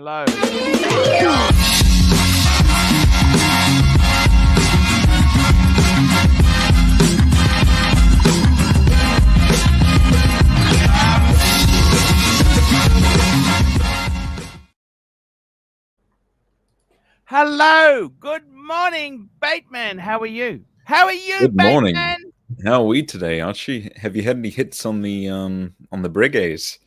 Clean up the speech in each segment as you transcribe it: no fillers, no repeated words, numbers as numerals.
Hello. Hello. Good morning, Bateman. How are you? How are you, Good morning. Bateman? How are we today, Archie? Have you had any hits on the Breguets?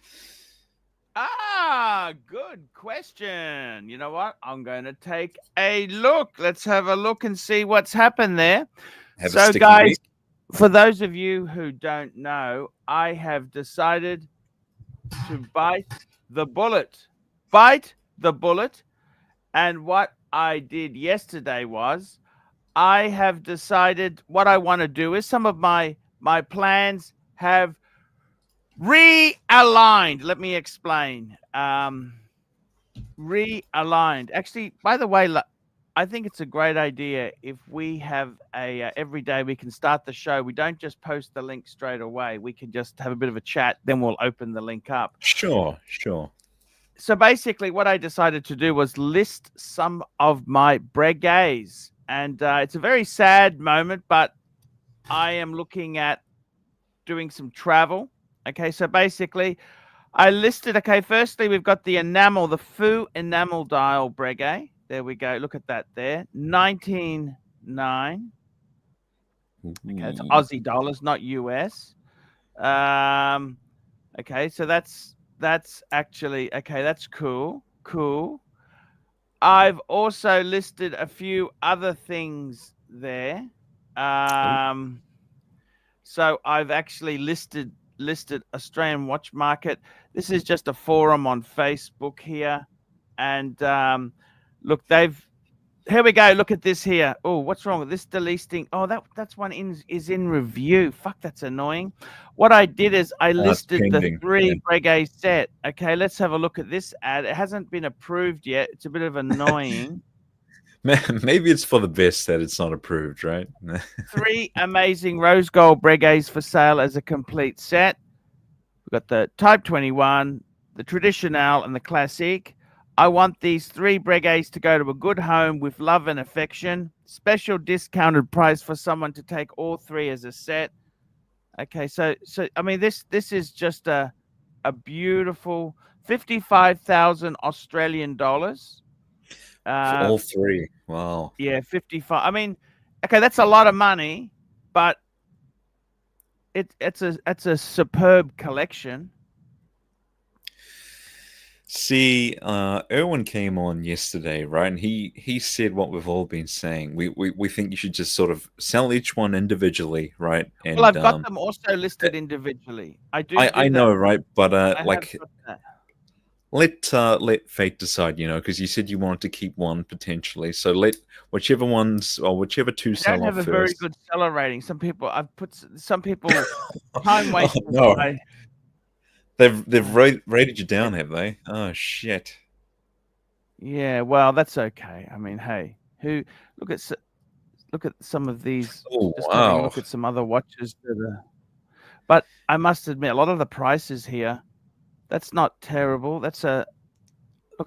Good question. You know what? I'm going to take a look. Let's have a look and see what's happened there. Have a So, sticky guys, beak? for those of you who don't know, I have decided to bite the bullet. Bite the bullet. And what I did yesterday was I have decided what I want to do is some of my plans have realigned. Let me explain. Realigned. Actually, by the way, I think it's a great idea if we have a every day we can start the show. We don't just post the link straight away. We can just have a bit of a chat. Then we'll open the link up. Sure. So basically, what I decided to do was list some of my Breguets. And it's a very sad moment, but I am looking at doing some travel. Okay, so basically, I listed, okay, firstly, we've got the enamel, the Faux enamel dial Breguet. There we go. Look at that there. 19.9. Okay, it's Aussie dollars, not US. Okay, so that's actually, okay, that's cool. Cool. I've also listed a few other things there. So I've actually listed Australian watch market. This is just a forum on Facebook here, and look, here we go. Look at this here. Oh, what's wrong with this delisting? Oh, that's one is in review. Fuck, that's annoying. What I did is I listed the 3 Breguet set. Okay, let's have a look at this ad. It hasn't been approved yet. It's a bit of annoying. Maybe it's for the best that it's not approved, right? 3 amazing rose gold Breguets for sale as a complete set. We've got the Type 21, the Traditional, and the Classic. I want these 3 Breguets to go to a good home with love and affection. Special discounted price for someone to take all 3 as a set. Okay, so I mean this is just a beautiful 55,000 Australian dollars. For all 3. Wow. Yeah, 55. I mean, okay, that's a lot of money, but it's a superb collection. See, Erwin came on yesterday, right? And he said what we've all been saying. We think you should just sort of sell each one individually, right? And well, I've got them also listed individually. I know, right? But like, let fate decide, because you said you wanted to keep one potentially. So let whichever 2 sell off first. I don't have a very good seller rating. Some people time wasters. No. They've rated you down, have they? Oh shit. Yeah, well, that's okay. I mean, hey, look at some of these. Oh, just wow. having a look at some other watches but I must admit, a lot of the prices here, that's not terrible. Look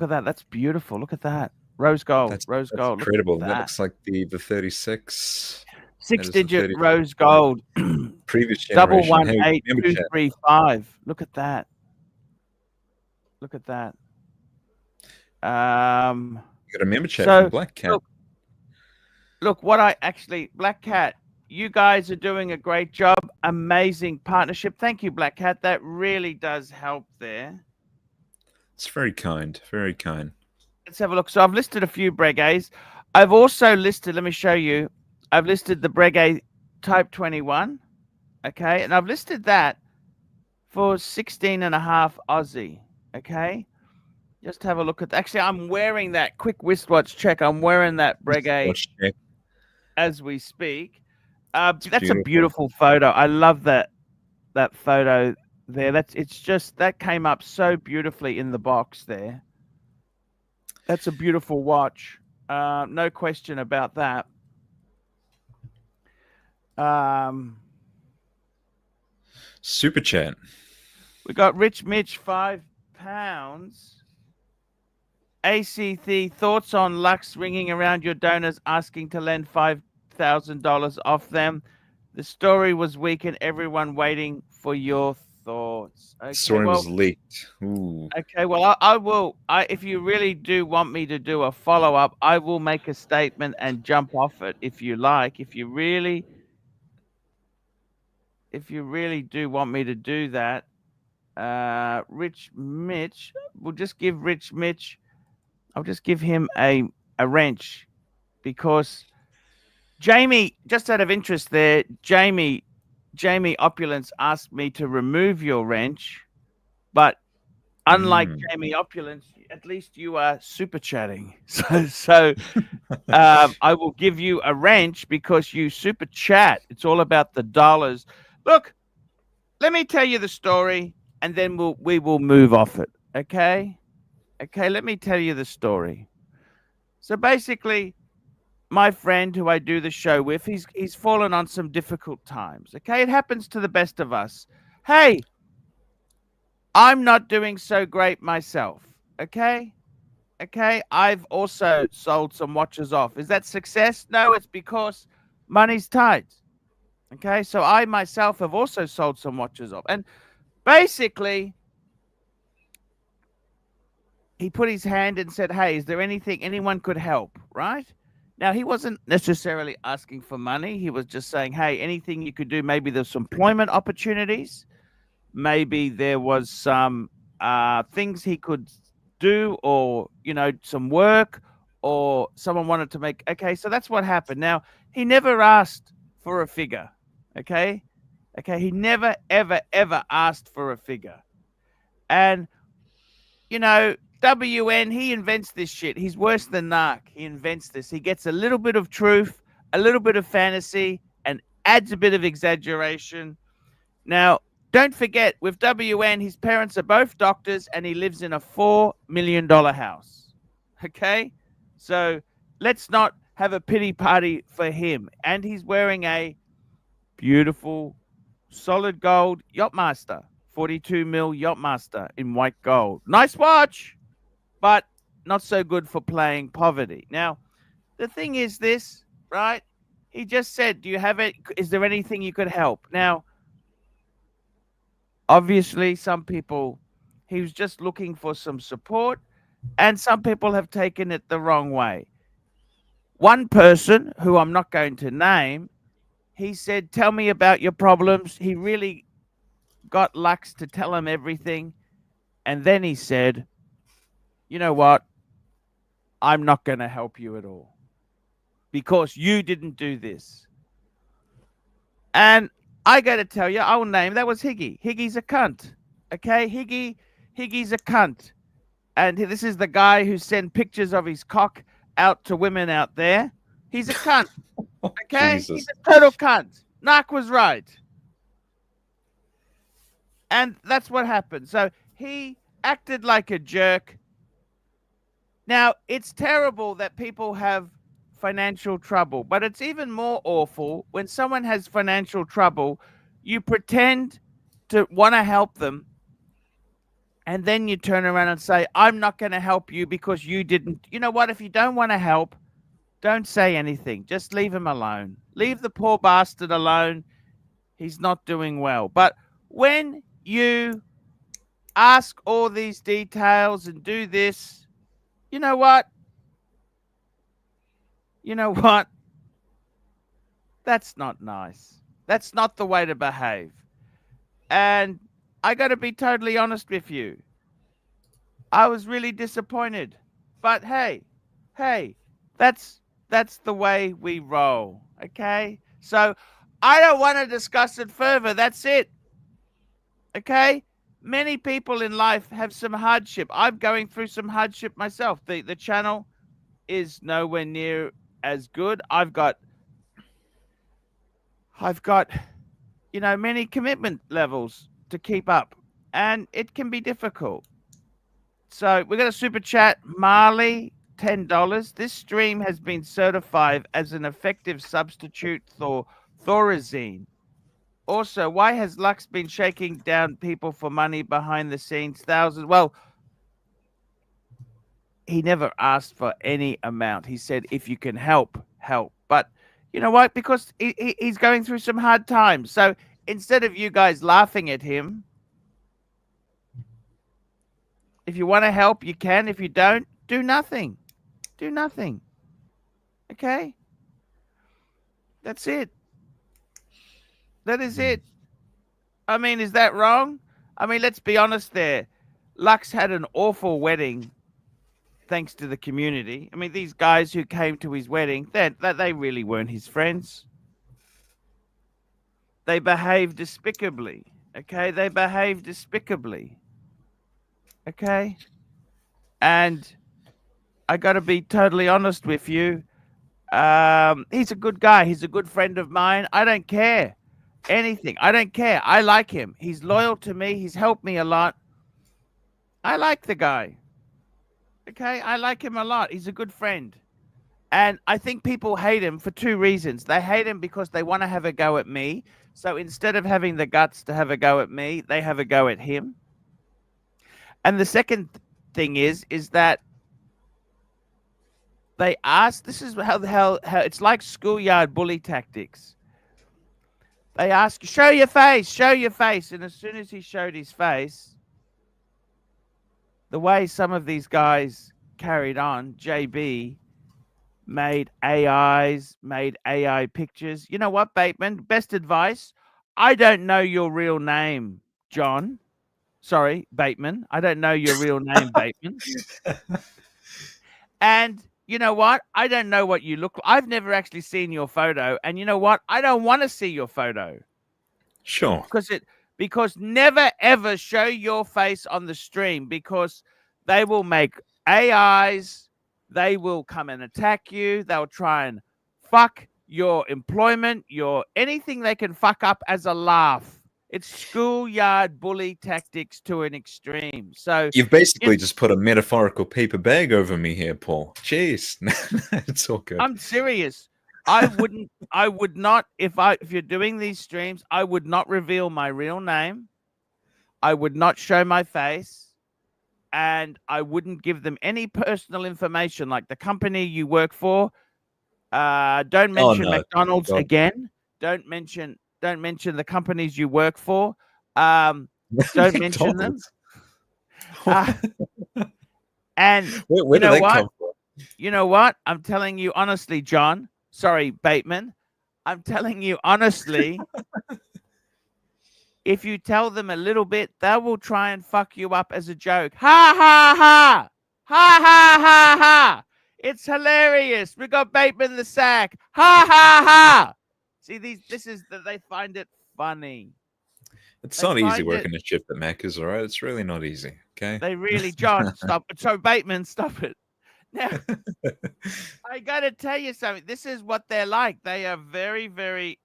at that. That's beautiful. Look at that. Rose gold. That's incredible. That looks like the 36. 6-digit rose gold. Previous generation. 18235. Look at that. Look at that. You got a member chat from Black Cat. Look, Black Cat, you guys are doing a great job. Amazing partnership. Thank you, Black Cat. That really does help there. It's very kind. Very kind. Let's have a look. So I've listed a few Breguets. I've also listed, let me show you. I've listed the Breguet Type 21. Okay. And I've listed that for 16.5 Aussie. Okay. Just have a look at. Actually, I'm wearing that. Quick wristwatch check. I'm wearing that Breguet as we speak. That's a beautiful photo. I love that photo there. That came up so beautifully in the box there. That's a beautiful watch. No question about that. Super chat. We got Rich Mitch £5. AC3, thoughts on Lux ringing around your donors asking to lend $5,000 off them. The story was weak and everyone waiting for your thoughts. Okay, Story well, was leaked. Ooh. okay, well, I will. If you really do want me to do a follow up, I will make a statement and jump off it if you like. If you really do want me to do that, Rich Mitch, we'll just give Rich Mitch. I'll just give him a wrench because Jamie, just out of interest, there, Jamie Opulence asked me to remove your wrench, but unlike Jamie Opulence, at least you are super chatting. So I will give you a wrench because you super chat. It's all about the dollars. Look, let me tell you the story, and then we will move off it. Okay, let me tell you the story. So basically, my friend who I do the show with, he's fallen on some difficult times. Okay, it happens to the best of us. Hey, I'm not doing so great myself. Okay, I've also sold some watches off. Is that success? No, it's because money's tight. Okay, so I myself have also sold some watches off, and basically, he put his hand and said, "Hey, is there anything anyone could help?" Right? Now, he wasn't necessarily asking for money. He was just saying, "Hey, anything you could do? Maybe there's some employment opportunities. Maybe there was some things he could do, or some work, or someone wanted to make." Okay, so that's what happened. Now, he never asked for a figure. Okay, he never, ever, ever asked for a figure, and WN, he invents this shit. He's worse than Narc. He invents this. He gets a little bit of truth, a little bit of fantasy, and adds a bit of exaggeration. Now, don't forget, with WN, his parents are both doctors, and he lives in a $4 million house. Okay? So let's not have a pity party for him. And he's wearing a beautiful, solid gold Yachtmaster, 42 mil Yachtmaster in white gold. Nice watch, but not so good for playing poverty. Now, the thing is this, right? He just said, "Do you have it? Is there anything you could help?" Now, obviously, some people, he was just looking for some support, and some people have taken it the wrong way. One person, who I'm not going to name, he said, "Tell me about your problems." He really got Lux to tell him everything. And then he said, "You know what? I'm not going to help you at all because you didn't do this." And I got to tell you, I'll name, that was Higgy. Higgy's a cunt. Okay, Higgy's a cunt. And this is the guy who sent pictures of his cock out to women out there. He's a cunt. Okay, Jesus. he's a total cunt. Narc was right. And that's what happened. So he acted like a jerk. Now, it's terrible that people have financial trouble, but it's even more awful when someone has financial trouble, you pretend to want to help them, and then you turn around and say, "I'm not going to help you because you didn't." You know what? If you don't want to help, don't say anything. Just leave him alone. Leave the poor bastard alone. He's not doing well. But when you ask all these details and do this, you know what? That's not nice. That's not the way to behave. And I got to be totally honest with you. I was really disappointed. But hey, that's the way we roll. Okay? So I don't want to discuss it further. That's it. Okay? Many people in life have some hardship. I'm going through some hardship myself. The channel is nowhere near as good. I've got many commitment levels to keep up, and it can be difficult. So we're going to super chat Marley, $10. This stream has been certified as an effective substitute for Thorazine. Also, why has Lux been shaking down people for money behind the scenes? Thousands. Well, he never asked for any amount. He said, if you can help, help. But you know what? Because he's going through some hard times. So instead of you guys laughing at him, if you want to help, you can. If you don't, do nothing. Do nothing. Okay? That's it. That is it. I mean, is that wrong? I mean, let's be honest there. Lux had an awful wedding thanks to the community. I mean, these guys who came to his wedding, they really weren't his friends. They behaved despicably. Okay? They behaved despicably. Okay? And I got to be totally honest with you. He's a good guy. He's a good friend of mine. I don't care anything. I don't care. I like him. He's loyal to me. He's helped me a lot. I like the guy. Okay? I like him a lot. He's a good friend. And I think people hate him for two reasons. They hate him because they want to have a go at me. So instead of having the guts to have a go at me, they have a go at him. And the second thing is that they ask, this is how it's like schoolyard bully tactics. They ask, show your face, show your face. And as soon as he showed his face, the way some of these guys carried on, JB made AIs, made AI pictures. You know what, Bateman? Best advice. I don't know your real name, John. Sorry, Bateman. I don't know your real name, Bateman. And you know what? I don't know what you look like. I've never actually seen your photo. And you know what? I don't want to see your photo. Sure. Because never ever show your face on the stream, because they will make AIs. They will come and attack you. They'll try and fuck your employment, your anything they can fuck up as a laugh. It's schoolyard bully tactics to an extreme. So you've basically just put a metaphorical paper bag over me here, Paul. Jeez, it's all good. I'm serious. I would not, if you're doing these streams, I would not reveal my real name. I would not show my face, and I wouldn't give them any personal information, like the company you work for. Don't mention McDonald's again. Don't mention the companies you work for. Don't mention them. And where did that come from? You know what? I'm telling you honestly, John. Sorry, Bateman. I'm telling you honestly. If you tell them a little bit, they will try and fuck you up as a joke. Ha ha ha! Ha ha ha ha! It's hilarious. We got Bateman the sack. Ha ha ha! See, they find it funny. It's not easy working a shift at Macca's, all right? It's really not easy, okay? They really, John, stop it. So, Bateman, stop it. Now, I got to tell you something. This is what they're like. They are very, very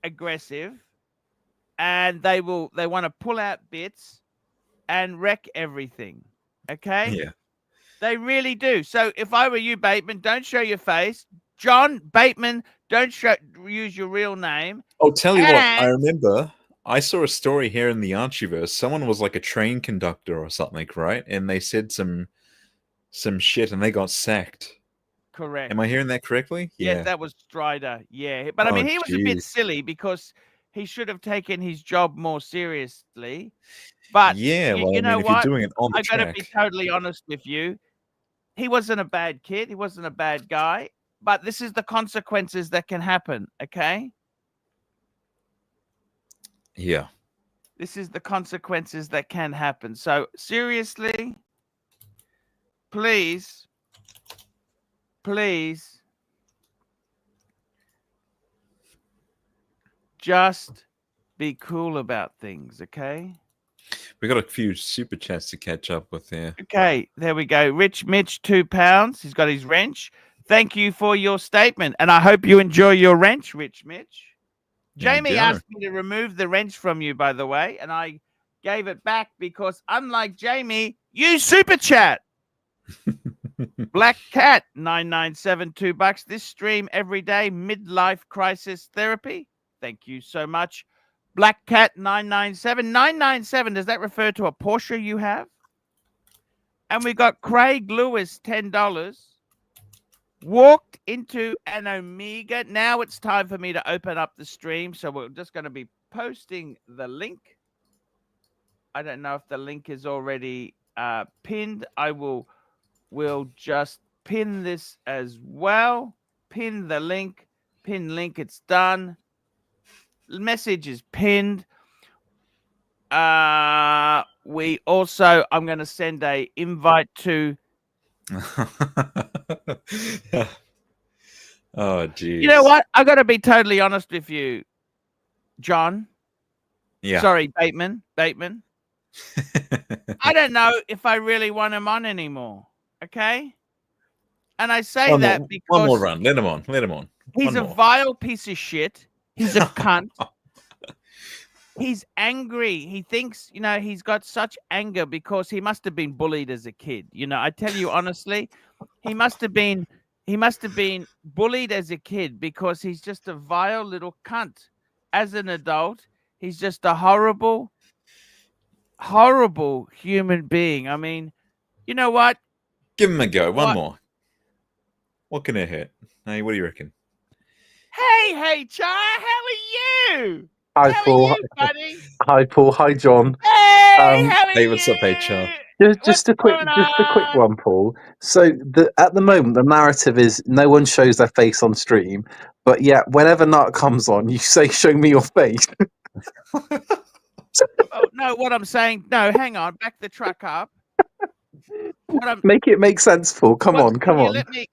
aggressive, and they want to pull out bits and wreck everything, okay? Yeah. They really do. So if I were you, Bateman, don't show your face. John, Bateman, don't use your real name. Oh, tell you what, I remember I saw a story here in the Archieverse. Someone was like a train conductor or something, right? And they said some shit and they got sacked. Correct. Am I hearing that correctly? Yes, that was Strider. Yeah. But I mean, he was a bit silly because he should have taken his job more seriously. But yeah, well, you know what? If you're doing it on the track, I got to be totally honest with you. He wasn't a bad kid. He wasn't a bad guy. But this is the consequences that can happen, okay? Yeah. This is the consequences that can happen. So, seriously, please, just be cool about things, okay? We got a few super chats to catch up with there. Okay, there we go. Rich Mitch, £2. He's got his wrench. Thank you for your statement, and I hope you enjoy your wrench, Rich Mitch. Jamie asked me to remove the wrench from you, by the way, and I gave it back because, unlike Jamie, you super chat. Black Cat 997, $2. This stream every day, midlife crisis therapy. Thank you so much. Black Cat 997. 997, does that refer to a Porsche you have? And we got Craig Lewis, $10. Walked into an Omega. Now it's time for me to open up the stream. So we're just going to be posting the link. I don't know if the link is already pinned. We'll just pin this as well. Pin the link. Pin link. It's done. Message is pinned. We also, I'm going to send a invite to. Oh, geez. You know what? I got to be totally honest with you, John. Yeah. Sorry, Bateman. I don't know if I really want him on anymore. Okay. And I say that because one more run. Let him on. He's a vile piece of shit. He's a cunt. He's angry. He thinks, he's got such anger because he must have been bullied as a kid. I tell you honestly, he must have been bullied as a kid because he's just a vile little cunt. As an adult, he's just a horrible, horrible human being. I mean, you know what? Give him a go. One more. What can it hurt? Hey, what do you reckon? Hey, Char, how are you? Hi, Paul. How are you, buddy? Hi, Paul. Hi, John. Hey, how are hey, what's up, Char? Just a quick one, Paul. So at the moment, the narrative is no one shows their face on stream, but yet whenever Nut comes on, you say, "Show me your face." Oh, no, what I'm saying. No, hang on. Back the truck up. Make it make sense, Paul. Come on. Can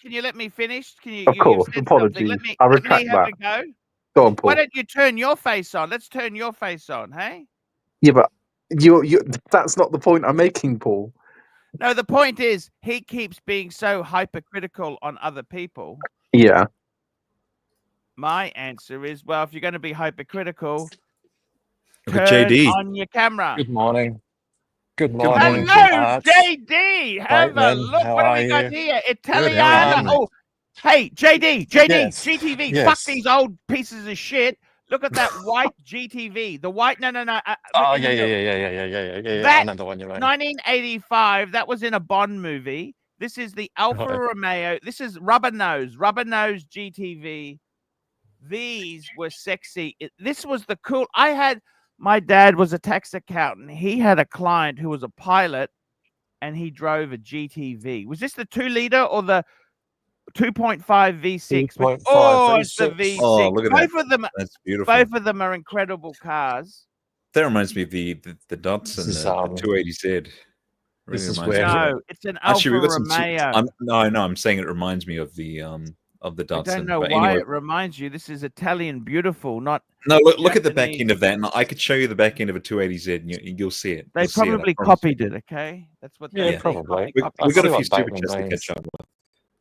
you let me finish? Can you? Of course. Apologies. I retract that. Go. Go on, Paul. Why don't you turn your face on? Let's turn your face on, hey? Yeah, but that's not the point I'm making, Paul. No, the point is he keeps being so hypercritical on other people. Yeah. My answer is, well, if you're going to be hypercritical, turn JD on your camera. Good morning. Hello, JD. Have a look. What have we got here? Italiano. Oh, hey, JD, yes. GTV. Yes. Fuck these old pieces of shit. Look at that white GTV. The white, no. Yeah. That, I know the one you mean. 1985. That was in a Bond movie. This is the Alfa Romeo. This is Rubber Nose GTV. These were sexy. This was the cool. My dad was a tax accountant. He had a client who was a pilot, and he drove a GTV. Was this the 2-liter or the 2.5 V6? 2.5 oh, it's the V6. Oh, look at both of them. That's beautiful. Both of them are incredible cars. That reminds me of the Datsun, the 280Z. This is where no, it's an Alfa Romeo. I'm saying it reminds me of the Datsun. I don't know why it reminds you. This is Italian beautiful, not. No, look at the back end of that, and I could show you the back end of a 280Z, and you'll see it. They probably copied it. Okay, that's what. Yeah, probably. We got a few super chats to catch up with.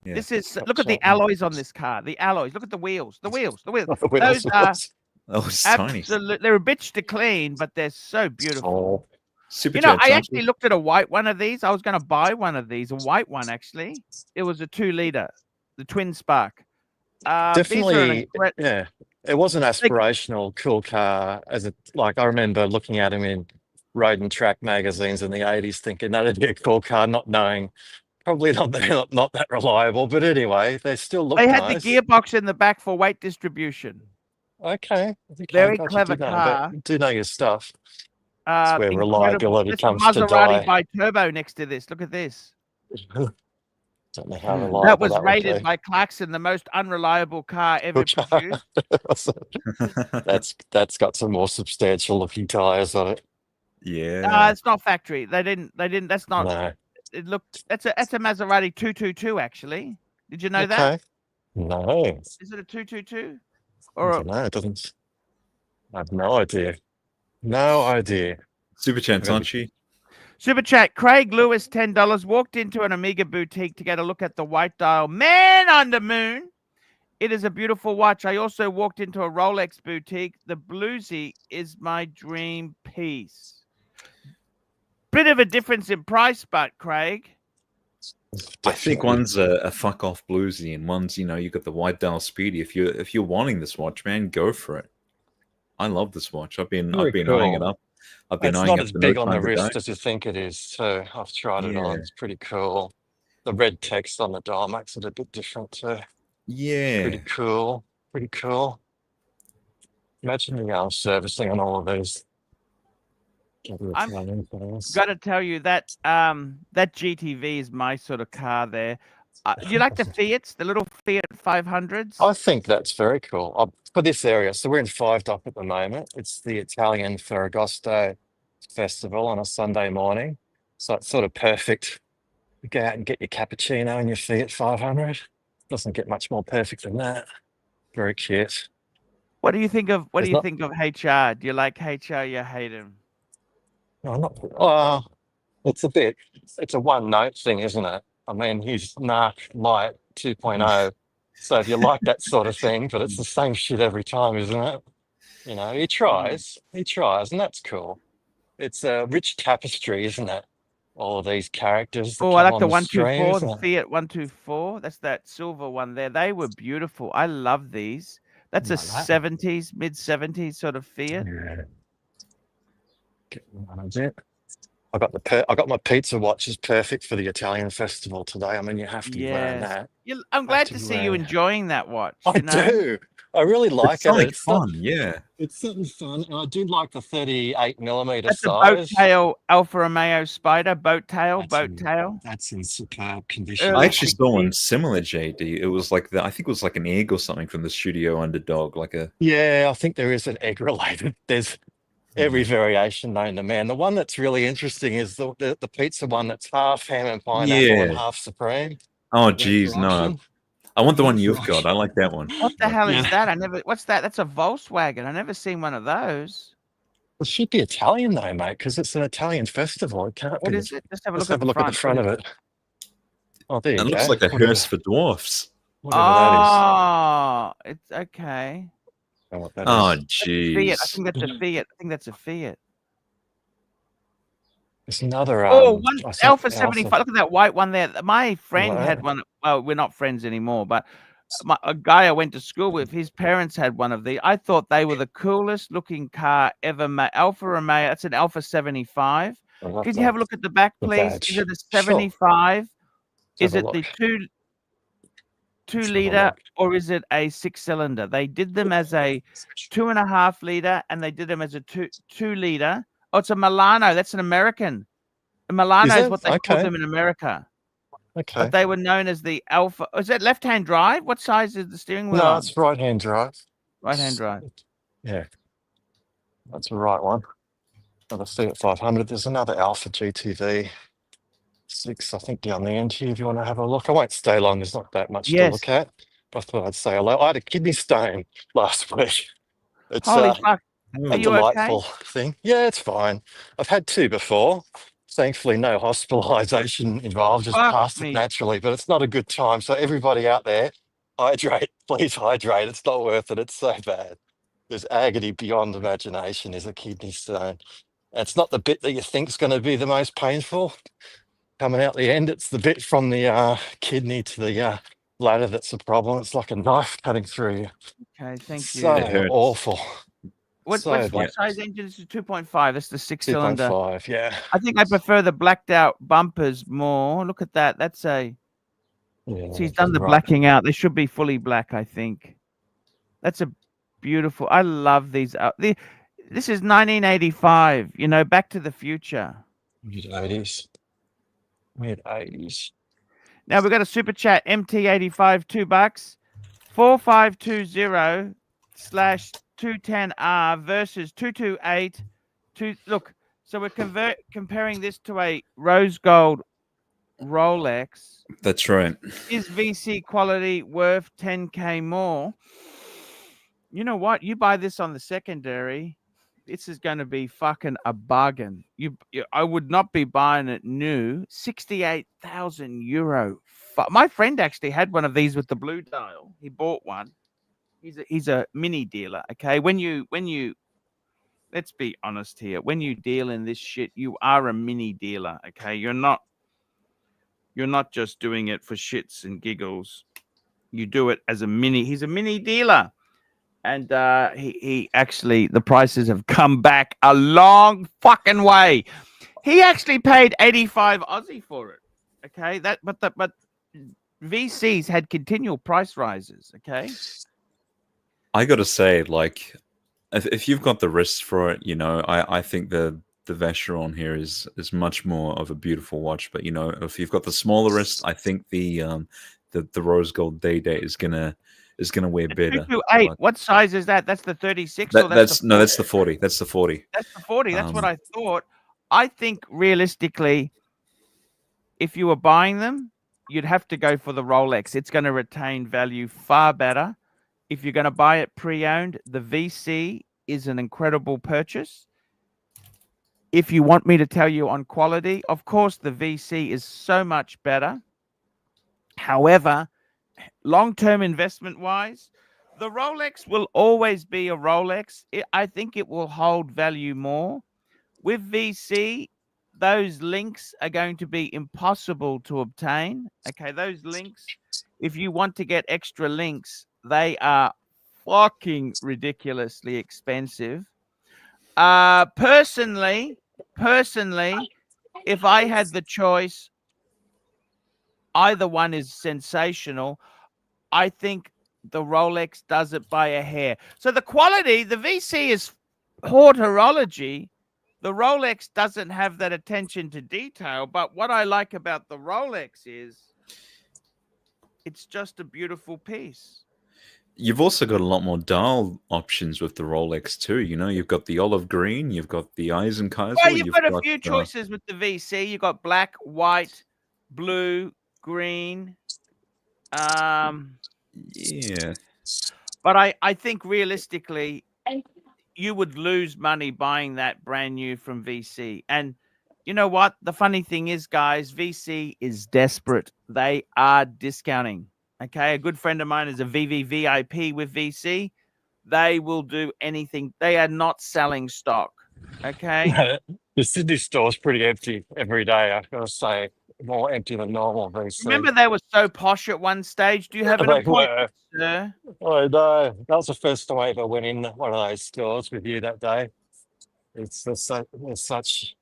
Yeah. This is look at the alloys on this car. The alloys. Look at the wheels. The wheels. Those are tiny. They're a bitch to clean, but they're so beautiful. Super I actually looked at a white one of these. I was going to buy one of these, a white one actually. It was a 2-liter, the twin spark. Definitely, yeah. It was an aspirational, cool car. I remember looking at him in road and track magazines in the 80s, thinking that'd be a cool car, not knowing. Probably not that reliable, but anyway, they still look nice. They had the gearbox in the back for weight distribution. Okay. Very clever car. You do know your stuff. That's where reliability comes to die. Maserati by turbo next to this. Look at this. Don't know how reliable that was rated by Clarkson the most unreliable car ever produced. That's got some more substantial looking tires on it. Yeah. It's not factory. They didn't. That's not. No. It looked. That's a Maserati 222 actually. Did you know that? No. Is it a 222? Or no, it doesn't. I have no idea. No idea. Super chats, Archie. Super chat. Craig Lewis, $10. Walked into an Omega boutique to get a look at the white dial. Man on the moon. It is a beautiful watch. I also walked into a Rolex boutique. The Bluesy is my dream piece. Bit of a difference in price, but Craig. I think one's a fuck off bluesy, and one's you got the white dial speedy. If you're wanting this watch, man, go for it. I love this watch. I've been eyeing it up. I've been It's eyeing not up as for no big on the time to go. wrist as you think it is. So I've tried it on. Yeah. It's pretty cool. The red text on the dial makes it a bit different too. Yeah. Pretty cool. Pretty cool. Imagine the servicing on all of these. I'm got to tell you that that GTV is my sort of car there. Do you like the Fiats, the little Fiat 500s? I think that's very cool for this area. So we're in Five Dock at the moment. It's the Italian Ferragosto festival on a Sunday morning. So it's sort of perfect. You go out and get your cappuccino and your Fiat 500. Doesn't get much more perfect than that. Very cute. What do you think of There's not- think of HR? Do you like HR? You hate him? No, not. It's a one note thing, isn't it? I mean, he's Narc Light 2.0. So if you like that sort of thing, but it's the same shit every time, isn't it? You know, he tries, and that's cool. It's a rich tapestry, isn't it? All of these characters that Oh, I come like on the the 124, stream. the Fiat 124. That's that silver one there. They were beautiful. I love these. That's a Like that. 70s, mid 70s sort of Fiat. Yeah. That's it. I got my pizza watches perfect for the Italian festival today. I mean, you have to be wearing that. I'm glad to see you enjoying that watch. I do. I really like It's it. something It's fun, yeah. It's something fun, and I do like the 38mm That's size. a boat tail Alfa Romeo Spider, boat tail. That's in superb condition. I actually saw one similar, JD. It was like I think it was like an egg or something from the studio Underdog, like a. Yeah, I think there is an egg related. There's every variation known to man. The one that's really interesting is the pizza one that's half ham and pineapple and half supreme. Oh, geez, no. I want the one you've got. I like that one. What the hell is that? What's that? That's a Volkswagen. I never seen one of those. It should be Italian though, mate, because it's an Italian festival. It can't be. What is it? Let's have a Let's look have a look at the front of it. Oh, there you go. It looks like a hearse for dwarfs. Whatever it's okay. I don't know what that Oh, is. jeez. I think that's a Fiat. I think that's a Fiat. It's another one Alpha 75. Look at that white one there. My friend had one. Well, we're not friends anymore, but a guy I went to school with, his parents had one of these. I thought they were the coolest looking car ever made. Alfa Romeo. That's an Alpha 75. Can you have a look at the back, please? Is it a 75? Sure. Is it the two liter or is it a 6-cylinder? They did them as a 2.5 liter, and they did them as a two liter. Oh, it's a Milano. That's an American. A Milano is what they call them in America. Okay. But they were known as the Alpha. Is that left-hand drive? What size is the steering wheel? No, it's right-hand drive. Right-hand drive. Yeah. That's the right one. Another Fiat 500. There's another Alpha GTV 6, I think, down the end here if you want to have a look. I won't stay long. There's not that much to look at. But I thought I'd say hello. I had a kidney stone last week. It's holy fuck. a delightful thing. Yeah, it's fine. I've had 2 before. Thankfully, no hospitalization involved. Just passed it naturally, but it's not a good time. So everybody out there, hydrate. Please hydrate. It's not worth it. It's so bad. There's agony beyond imagination is a kidney stone. And it's not the bit that you think is going to be the most painful. Coming out the end, it's the bit from the kidney to the bladder that's the problem. It's like a knife cutting through you. Okay, thank you. So awful. What size engine is it? 2.5. That's the 6-cylinder. 2.5, yeah. I think I prefer the blacked out bumpers more. Look at that. That's a. Yeah, he's done the blacking out. They should be fully black, I think. That's a beautiful. I love these. This is 1985. You know, Back to the Future. Mid-80s. Mid-80s. Now we've got a super chat. MT85 $2. 4520/210R versus 228. Look, so we're comparing this to a rose gold Rolex. That's right. Is VC quality worth 10K more? You know what? You buy this on the secondary, this is going to be fucking a bargain. I would not be buying it new. 68,000 euro. My friend actually had one of these with the blue dial. He bought one. He's a mini dealer. Okay, when you let's be honest here. When you deal in this shit, you are a mini dealer. Okay, you're not just doing it for shits and giggles. You do it as a mini. He's a mini dealer. And he actually, the prices have come back a long fucking way. He actually paid 85 Aussie for it. Okay, but VCs had continual price rises. Okay, I got to say, like, if you've got the wrist for it, you know, I think the Vacheron here is much more of a beautiful watch. But you know, if you've got the smaller wrist, I think the rose gold day is gonna wear better. 228. What size is that? That's the 36, or that's the 40? No, that's the 40. That's the 40. That's the 40. That's what I thought. I think realistically, if you were buying them, you'd have to go for the Rolex. It's going to retain value far better. If you're going to buy it pre-owned, the VC is an incredible purchase. If you want me to tell you on quality, of course, the VC is so much better. However, long-term investment-wise, the Rolex will always be a Rolex. I think it will hold value more. With VC, those links are going to be impossible to obtain. Okay, those links, if you want to get extra links, they are fucking ridiculously expensive. Personally, if I had the choice, either one is sensational. I think the Rolex does it by a hair. So the quality, the VC is horology. The Rolex doesn't have that attention to detail. But what I like about the Rolex is it's just a beautiful piece. You've also got a lot more dial options with the Rolex too. You know, you've got the olive green, you've got the Eisenkaiser. Well, you've got a few choices with the VC. You've got black, white, blue, green. Yeah. But I think realistically, you would lose money buying that brand new from VC. And you know what? The funny thing is, guys, VC is desperate. They are discounting. Okay. A good friend of mine is a VVVIP with VC. They will do anything. They are not selling stock. Okay. The Sydney store is pretty empty every day. I've got to say, more empty than normal. VC. Remember, they were so posh at one stage. Do you have an appointment, sir? Oh, no. That was the first time I ever went in one of those stores with you that day. It's such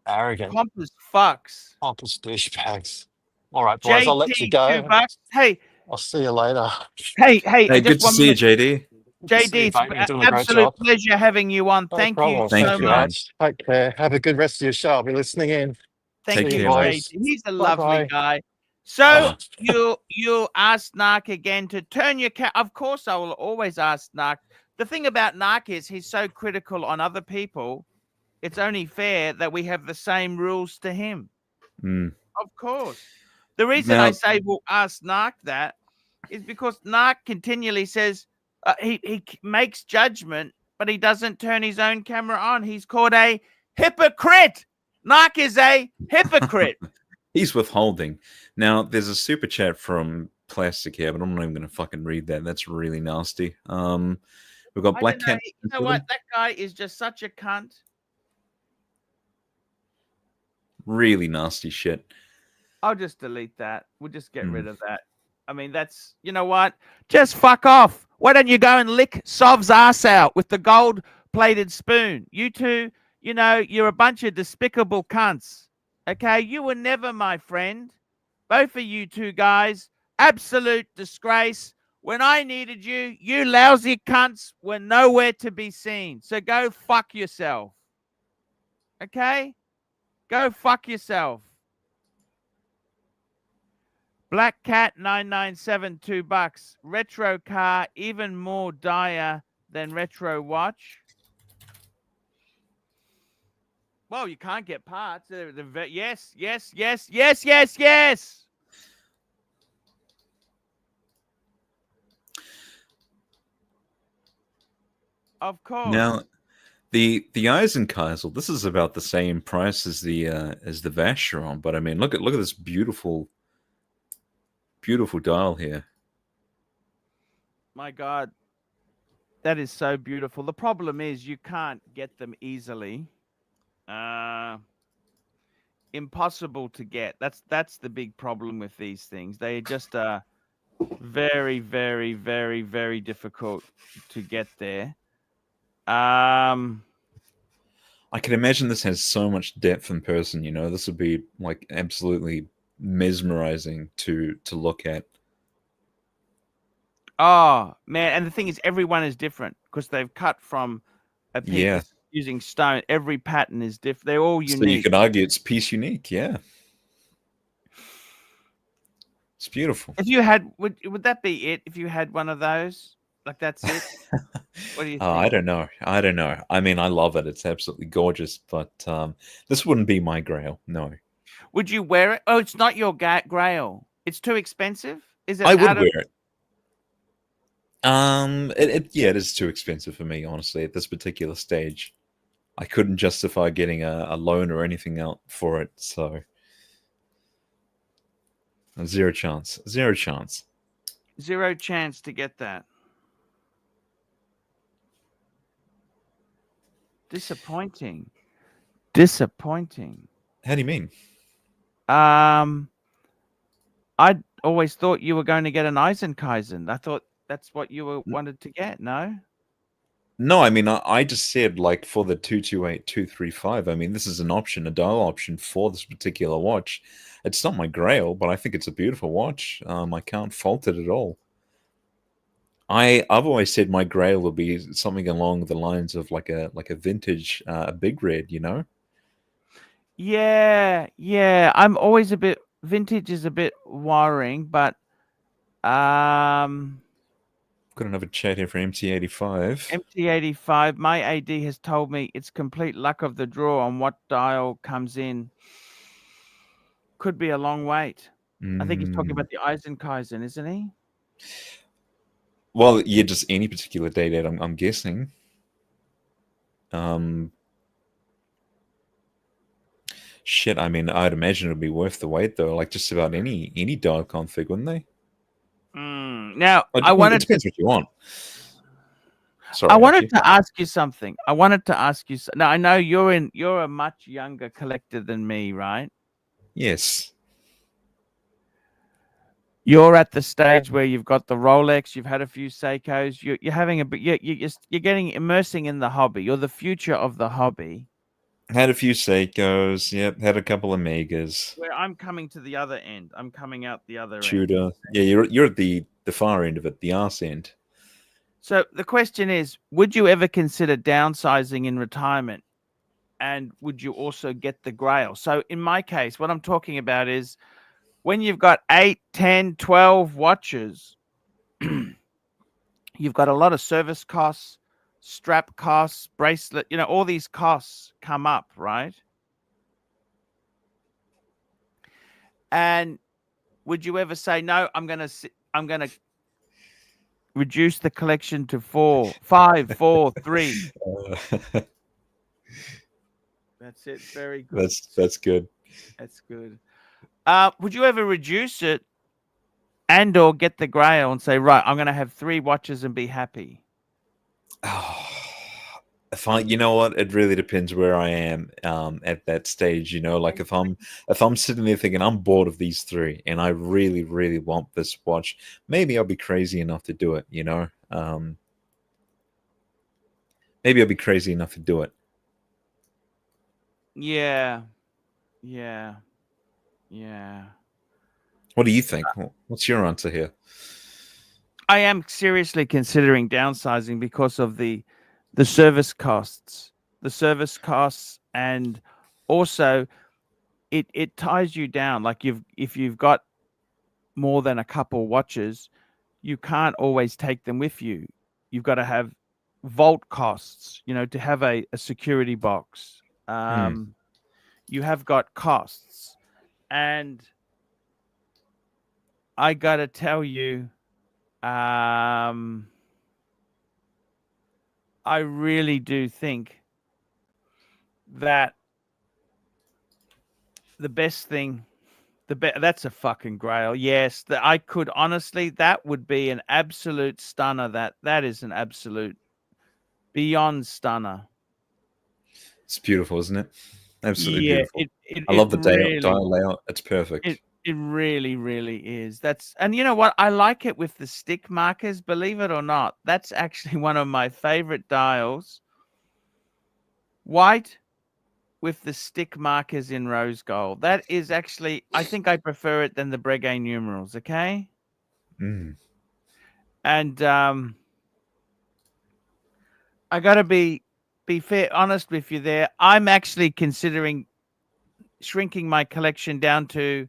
arrogant, pompous fucks, pompous douchebags. All right, boys, I'll let you go. $2. Hey, I'll see you later. Hey, good to see you, JD. JD, it's an absolute pleasure having you on. Thank you so much. Take care. Have a good rest of your show. I'll be listening in. Thank you, JD. He's a lovely guy. So you'll ask Narc again to turn your Of course, I will always ask Narc. The thing about Narc is he's so critical on other people. It's only fair that we have the same rules to him. Of course. The reason I say we'll ask Narc that is because Narc continually says he makes judgment, but he doesn't turn his own camera on. He's called a hypocrite. Narc is a hypocrite. He's withholding. Now, there's a super chat from Plastic here, but I'm not even going to fucking read that. That's really nasty. We've got Black Cat. You know what? That guy is just such a cunt. Really nasty shit. I'll just delete that. We'll just get rid of that. I mean, that's, you know what? Just fuck off. Why don't you go and lick Sov's ass out with the gold-plated spoon? You two, you know, you're a bunch of despicable cunts. Okay? You were never my friend. Both of you two guys, absolute disgrace. When I needed you, you lousy cunts were nowhere to be seen. So go fuck yourself. Okay? Go fuck yourself. Black Cat 997, $2. Retro car, even more dire than retro watch. Well, you can't get parts. Yes. Of course. Now, the Eisenkaiser, this is about the same price as the Vacheron, but I mean, look at this beautiful dial here. My God, that is so beautiful. The problem is you can't get them easily. Impossible to get. That's the big problem with these things. They just Very, very, very, very difficult to get there. I can imagine this has so much depth in person. You know, this would be like absolutely mesmerizing to look at. Oh man, and the thing is, everyone is different because they've cut from a piece Yeah. using stone. Every pattern is different. They're all unique. So you could argue it's piece unique. Yeah, it's beautiful. If you had, would that be it? If you had one of those, like that's it. What do you think? I don't know. I don't know. I mean, I love it. It's absolutely gorgeous, but this wouldn't be my grail. No. Would you wear it? Oh, it's not your grail. It's too expensive. Is it? I would wear it. It is too expensive for me, honestly, at this particular stage. I couldn't justify getting a loan or anything out for it, so zero chance. Zero chance. Zero chance to get that. Disappointing. Disappointing. How do you mean? I always thought you were going to get an Eisenkaizen. I thought that's what you wanted to get. No. No, I mean, I just said, like, for the 228-235, I mean, this is an option, a dial option for this particular watch. It's not my grail, but I think it's a beautiful watch. I can't fault it at all. I've always said my grail will be something along the lines of like a vintage Big Red, you know? Yeah, yeah. I'm always a bit vintage is a bit worrying, but Got another chat here for MT85. MT85, my AD has told me it's complete luck of the draw on what dial comes in. Could be a long wait. I think he's talking about the Eisenkaizen, isn't he? Well, yeah, just any particular date, I'm guessing. Shit, I mean, I'd imagine it'd be worth the wait, though. Like just about any dial config, wouldn't they? Now, I wanted. It depends what you want. Sorry, I wanted to ask you something. I wanted to ask you. Now, I know you're a much younger collector than me, right? Yes. You're at the stage where you've got the Rolex, you've had a few Seikos, you're having a bit, you're getting immersing in the hobby. You're the future of the hobby. Had a few Seikos, yep. Had a couple of Megas. Where I'm coming to the other end. I'm coming out the other Tudor. end. Yeah, you're at the far end of it, the arse end. So the question is, would you ever consider downsizing in retirement? And would you also get the Grail? So in my case, what I'm talking about is when you've got 8, 10, 12 watches, you've got a lot of service costs, strap costs, bracelet, all these costs come up, right? And would you ever say, no, I'm going to reduce the collection to 4, 5, 4, 3. That's it. Very good. That's good. That's good. Would you ever reduce it and or get the Grail and say, right, I'm going to have 3 watches and be happy? You know what? It really depends where I am at that stage. Like if I'm sitting there thinking I'm bored of these 3 and I really, really want this watch, maybe I'll be crazy enough to do it. Maybe I'll be crazy enough to do it. Yeah. What do you think? What's your answer here? I am seriously considering downsizing because of the service costs. And also it ties you down. Like if you've got more than a couple watches, you can't always take them with you. You've got to have vault costs, to have a security box. You have got costs. And I got to tell you, I really do think that the best thing, that's a fucking Grail. Yes, I could honestly, that would be an absolute stunner. That is an absolute beyond stunner. It's beautiful, isn't it? Absolutely beautiful. I love the dial layout. It's perfect. It really, really is. And you know what? I like it with the stick markers, believe it or not. That's actually one of my favorite dials. White with the stick markers in rose gold. That is actually, I think I prefer it than the Breguet numerals, okay? Mm. And I got to be fair, honest with you there. I'm actually considering shrinking my collection down to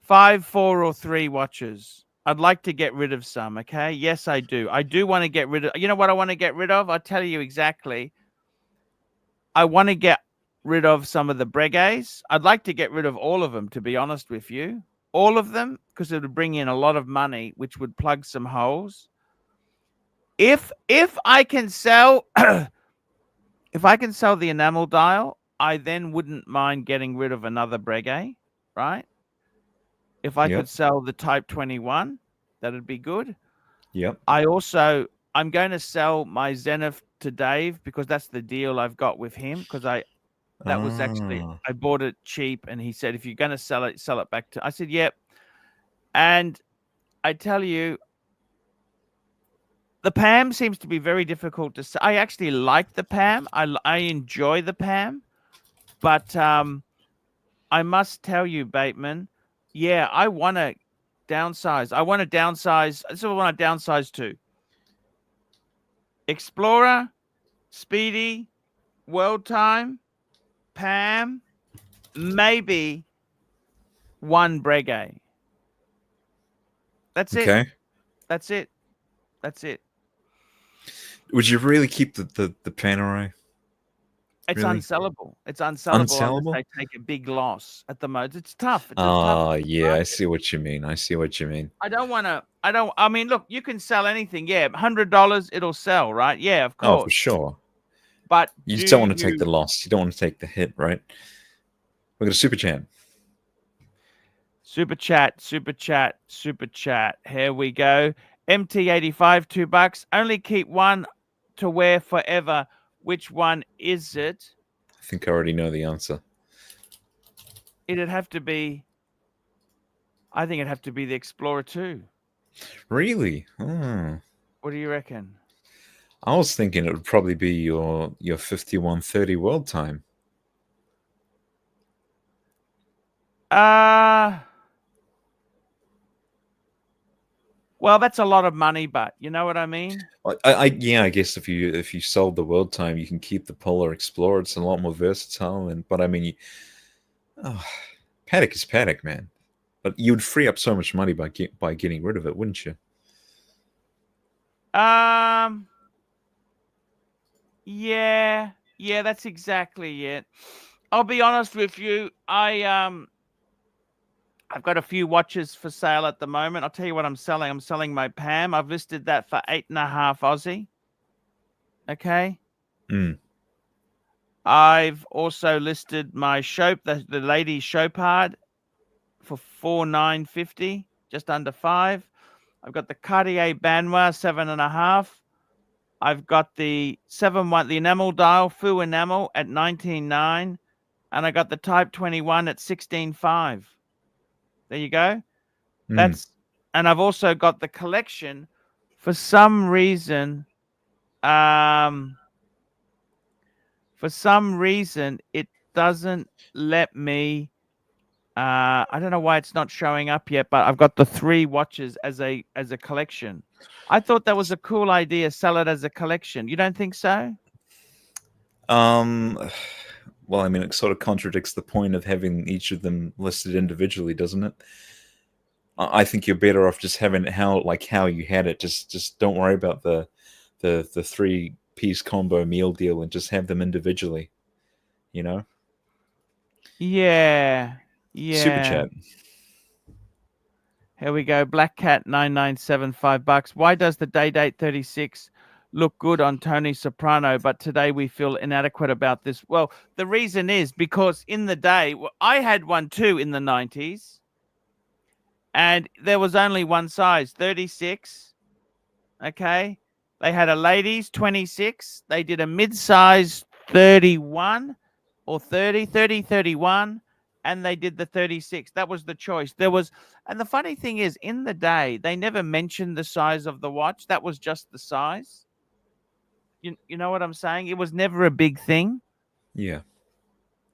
5, 4, or 3 watches. I'd like to get rid of some, okay? Yes, I do. I do want to get rid of, you know what I want to get rid of? I'll tell you exactly. I want to get rid of some of the Breguets. I'd like to get rid of all of them, to be honest with you. All of them, because it would bring in a lot of money, which would plug some holes. If I can sell if I can sell the enamel dial, I then wouldn't mind getting rid of another Breguet, right? If I could sell the Type 21, that'd be good. Yep. I'm going to sell my Zenith to Dave because that's the deal I've got with him, because I bought it cheap and he said, if you're going to sell it back to, I said, yep. And I tell you, the PAM seems to be very difficult to sell. I actually like the PAM. I enjoy the PAM, but I must tell you, Bateman, yeah, I want to downsize. I want to downsize. This is what I want to downsize to. Explorer, Speedy, World Time, PAM, maybe one Breguet. That's it. Okay. That's it. That's it. Would you really keep the Panerai? It's Really? Unsellable. It's unsellable. Unsellable? They take a big loss at the moment. It's tough. Yeah, I see what you mean. I see what you mean. I mean, look, you can sell anything. Yeah, $100, it'll sell, right? Yeah, of course. Oh, for sure. But you just don't want to take the loss. You don't want to take the hit, right? We've got a super chat. Super chat. Here we go. MT85, $2. Only keep one to wear forever. Which one is it? I think I already know the answer. It'd have to be. I think it'd have to be the Explorer 2. Really? Oh. What do you reckon? I was thinking it would probably be your 5130 World Time. Well, that's a lot of money, but you know what I mean? I guess if you sold the World Time, you can keep the Polar Explorer. It's a lot more versatile, but I mean, Patek is Patek, man. But you'd free up so much money by getting rid of it, wouldn't you? Yeah, that's exactly it. I'll be honest with you. I've got a few watches for sale at the moment. I'll tell you what I'm selling. I'm selling my PAM. I've listed that for 8.5 Aussie. Okay. I've also listed my the lady Chopard for 4,950, just under 5. I've got the Cartier Banois 7.5. I've got the 7.1, the enamel dial, Fu enamel at 19.9, and I got the Type 21 at 16.5. There you go. And I've also got the collection. For some reason, it doesn't let me. I don't know why it's not showing up yet, but I've got the 3 watches as a collection. I thought that was a cool idea. Sell it as a collection. You don't think so? Well, I mean, it sort of contradicts the point of having each of them listed individually, doesn't it? I think you're better off just having it how you had it. Just don't worry about the 3-piece combo meal deal and just have them individually. You know? Yeah. Super chat. Here we go. Black Cat 997, $5. Why does the day date 36 look good on Tony Soprano, but today we feel inadequate about this? Well, the reason is because in the day, I had one too in the 90s, and there was only one size, 36. Okay. They had a ladies 26. They did a mid-size 31 or 30, 31. and they did the 36. That was the choice. There was, and the funny thing is, in the day, they never mentioned the size of the watch. That was just the size. You know what I'm saying? It was never a big thing. Yeah.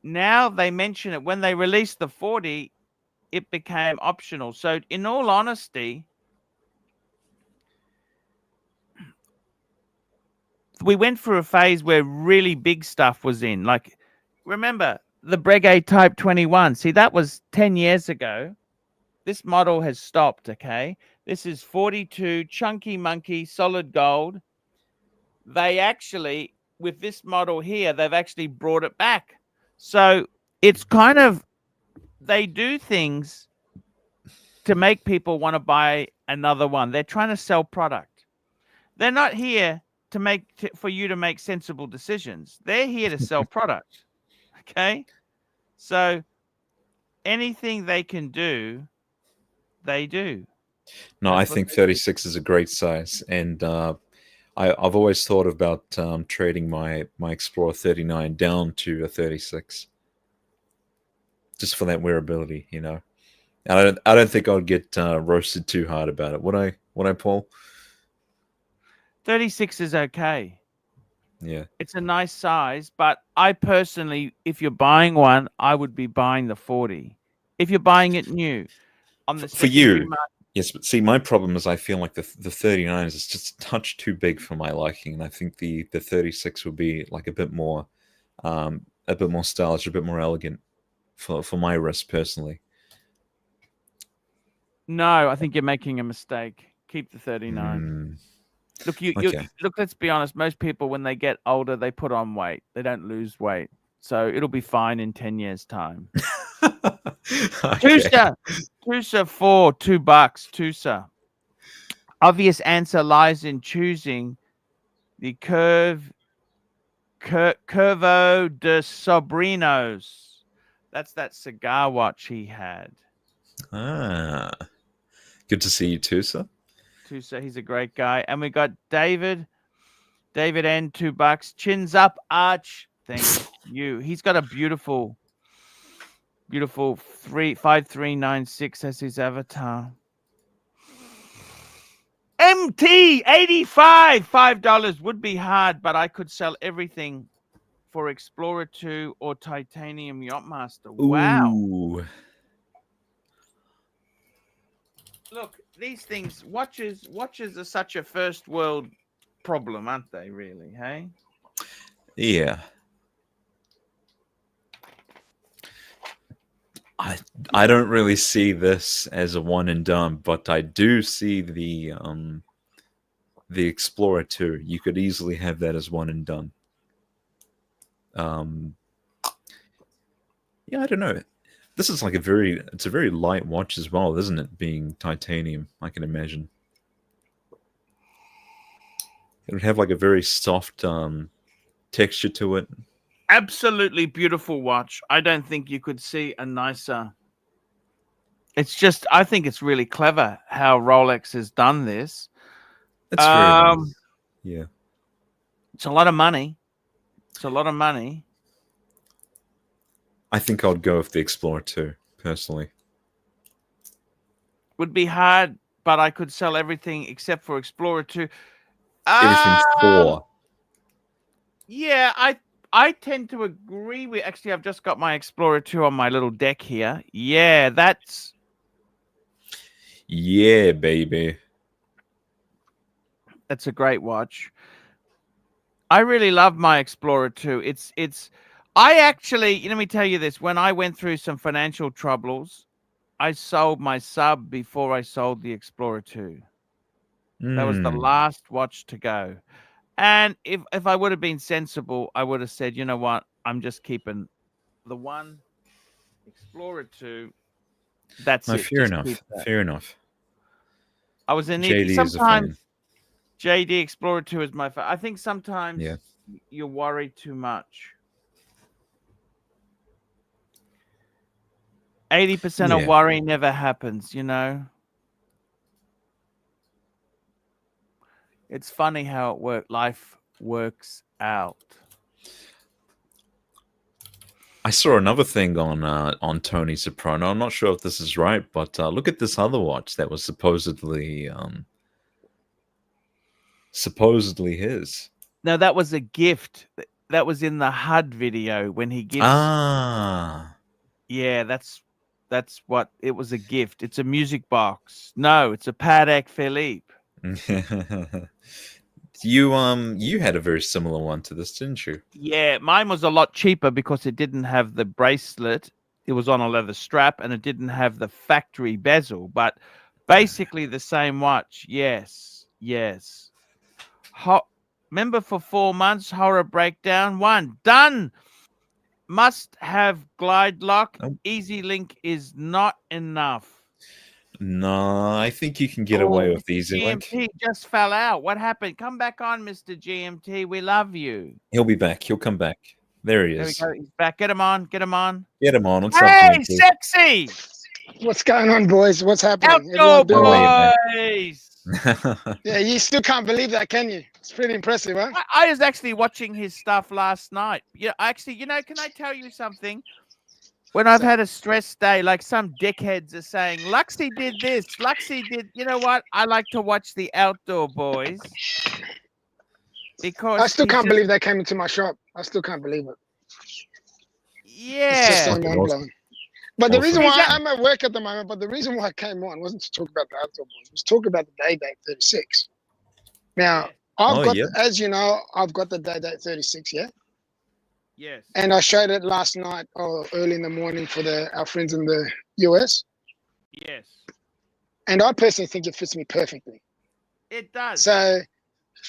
Now they mention it. When they released the 40, it became optional. So in all honesty, we went through a phase where really big stuff was in. Like, remember the Breguet Type 21? See, that was 10 years ago. This model has stopped, okay? This is 42, chunky monkey, solid gold. They actually, with this model here, they've actually brought it back. So it's kind of, they do things to make people want to buy another one. They're trying to sell product. They're not here to for you to make sensible decisions. They're here to sell product. Okay? So anything they can do, they do. No, I think 36 is a great size, and I've always thought about trading my Explorer 39 down to a 36, just for that wearability, you know. I don't think I'd get roasted too hard about it. Would I, Paul? 36 is okay. Yeah. It's a nice size, but I personally, if you're buying one, I would be buying the 40. If you're buying it new, on the for you, market. Yes, but see, my problem is I feel like the 39 is just a touch too big for my liking, and I think the 36 would be like a bit more stylish, a bit more elegant for my wrist personally. No, I think you're making a mistake. Keep the 39. Look, look. Let's be honest. Most people, when they get older, they put on weight. They don't lose weight, so it'll be fine in 10 years' time. Okay. Tusa for $2. Tusa. Obvious answer lies in choosing the Curvo de Sobrinos. That's that cigar watch he had. Ah, good to see you, Tusa. Tusa, he's a great guy. And we got David N, $2. Chins up, Arch. Thank you. He's got a beautiful 5396 as his avatar. MT 85, $5 would be hard, but I could sell everything for Explorer 2 or Titanium Yachtmaster. Wow. Ooh. Look, these things, watches are such a first world problem, aren't they, really? Hey? Yeah. I don't really see this as a one and done, but I do see the Explorer 2. You could easily have that as one and done. Yeah, I don't know. This is like it's a very light watch as well, isn't it? Being titanium, I can imagine. It would have like a very soft texture to it. Absolutely beautiful watch. I don't think you could see a nicer. It's just, I think it's really clever how Rolex has done this. It's very nice. Yeah. It's a lot of money. It's a lot of money. I think I'd go with the Explorer 2, personally. Would be hard, but I could sell everything except for Explorer 2. Everything for. Yeah, I tend to agree with. Actually, I've just got my Explorer 2 on my little deck here. Yeah, that's. Yeah, baby. That's a great watch. I really love my Explorer 2. I actually, let me tell you this. When I went through some financial troubles, I sold my sub before I sold the Explorer 2. That was the last watch to go. And if I would have been sensible, I would have said, you know what? I'm just keeping the one Explorer 2. That's it. Fair enough. Fair enough. I was in JD sometimes JD Explorer 2 is my favorite. I think sometimes Yeah. you worry too much. 80% of worry never happens, you know? It's funny how life works out. I saw another thing on Tony Soprano. I'm not sure if this is right, but look at this other watch that was supposedly his. No, that was a gift. That was in the HUD video when he gives. Ah, yeah, that's what it was. A gift. It's a music box. No, it's a Patek Philippe. you had a very similar one to this, didn't you? Yeah, mine was a lot cheaper because it didn't have the bracelet. It was on a leather strap and it didn't have the factory bezel, but basically the same watch. Yes. Remember for 4 months, horror breakdown 1 done. Must have glide lock. Easy link is not enough. No, I think you can get away with Easy Link. GMT just fell out. What happened? Come back on, Mr. GMT. We love you. He'll be back. He'll come back. There he is. There we go. He's back. Get him on. Get him on. Get him on. What's hey, up, sexy. What's going on, boys? What's happening? Outdoor boys. Yeah, you still can't believe that, can you? It's pretty impressive, huh? I was actually watching his stuff last night. Yeah, actually, can I tell you something? When I've had a stress day, like some dickheads are saying, Luxy did this, Luxy did, you know what? I like to watch the Outdoor Boys. Because I still can't believe they came into my shop. I still can't believe it. Yeah. It's just so mind-blowing. But the reason why I'm at work at the moment, but the reason why I came on wasn't to talk about the Outdoor Boys. It was to talk about the Day-Date 36. Now, as you know, I've got the Day-Date 36, yeah? Yes. And I showed it last night or early in the morning for our friends in the US. Yes. And I personally think it fits me perfectly. It does. So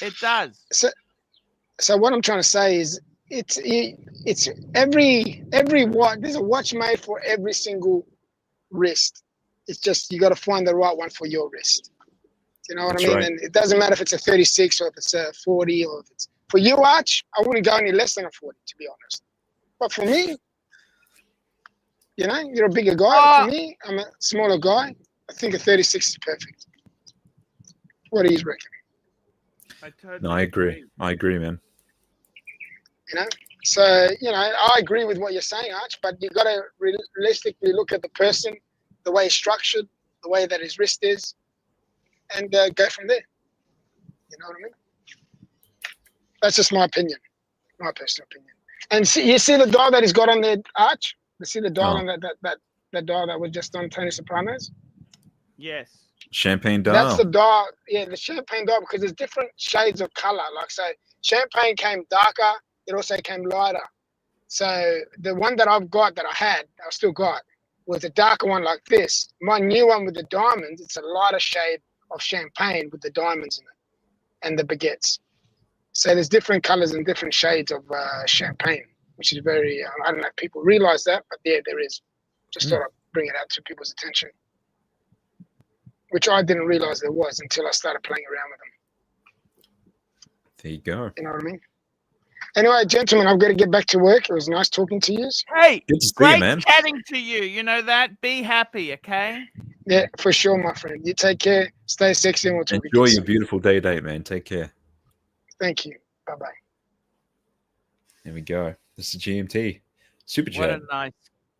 it does. So what I'm trying to say is it's every watch. There's a watch made for every single wrist. It's just you got to find the right one for your wrist. You know what I mean? Right. And it doesn't matter if it's a 36 or if it's a 40 or if it's for you, Arch. I wouldn't go any less than a 40, to be honest. But for me, you know, you're a bigger guy. For me, I'm a smaller guy. I think a 36 is perfect. What do you reckon? I agree. I agree, man. You know, so you know, I agree with what you're saying, Arch. But you got to realistically look at the person, the way he's structured, the way that his wrist is, and go from there. You know what I mean? That's just my opinion, my personal opinion. And you see the dial that he's got on there, Arch? You see the dial on that dial that was just on Tony Soprano's? Yes. Champagne dial. That's the dial, yeah, the champagne dial, because there's different shades of color. Like, so champagne came darker, it also came lighter. So the one that I've got, that I still got, was a darker one like this. My new one with the diamonds, it's a lighter shade of champagne with the diamonds in it and the baguettes. So there's different colors and different shades of champagne, which is very, I don't know if people realize that, but yeah, there is. Just thought I'd bring it out to people's attention, which I didn't realize there was until I started playing around with them. There you go. You know what I mean? Anyway, gentlemen, I've got to get back to work. It was nice talking to you. Hey, good to see great you, man. chatting to you. You know that? Be happy, okay? Yeah, for sure, my friend. You take care. Stay sexy, and we'll talk again. Enjoy your beautiful day, man. Take care. Thank you. Bye-bye. There we go. This is GMT. Super chat. What a nice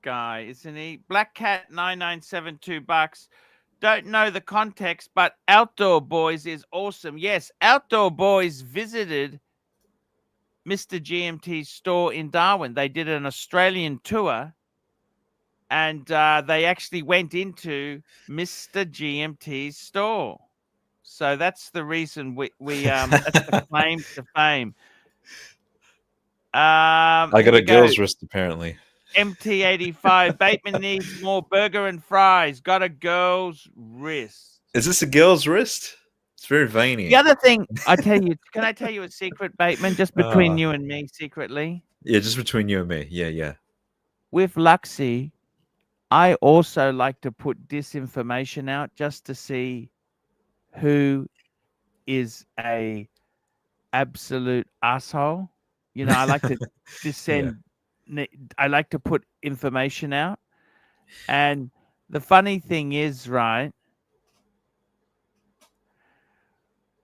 guy, isn't he? Black Cat 9972 bucks. Don't know the context, but Outdoor Boys is awesome. Yes, Outdoor Boys visited Mr. GMT's store in Darwin. They did an Australian tour, and they actually went into Mr. GMT's store. So that's the reason we that's the claim to fame. I got a girl's wrist, apparently. MT85. Bateman needs more burger and fries. Got a girl's wrist. Is this a girl's wrist? It's very veiny. The other thing I tell you, can I tell you a secret, Bateman, just between you and me, secretly? Yeah, just between you and me. Yeah. With Luxy, I also like to put disinformation out just to see who is a absolute asshole. You know, I like to I like to put information out. And the funny thing is, right,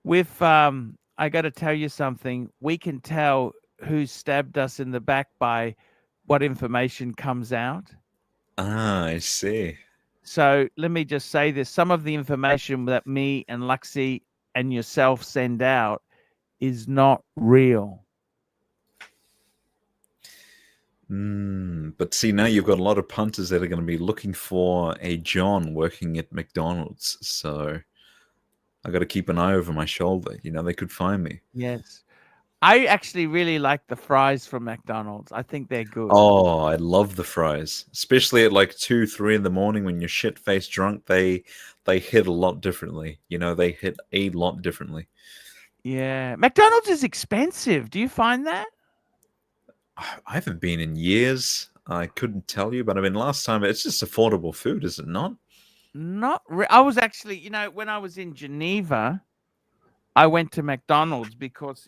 with I got to tell you something. We can tell who stabbed us in the back by what information comes out. Ah, I see. So let me just say this. Some of the information that me and Luxy and yourself send out is not real. But see, now you've got a lot of punters that are going to be looking for a John working at McDonald's. So I got to keep an eye over my shoulder. You know, they could find me. Yes. I actually really like the fries from McDonald's. I think they're good. Oh, I love the fries, especially at like 2, 3 in the morning when you're shit-faced drunk. They hit a lot differently. You know, they hit a lot differently. Yeah. McDonald's is expensive. Do you find that? I haven't been in years. I couldn't tell you, but I mean, last time it's just affordable food, is it not? Not I was actually, you know, when I was in Geneva, I went to McDonald's because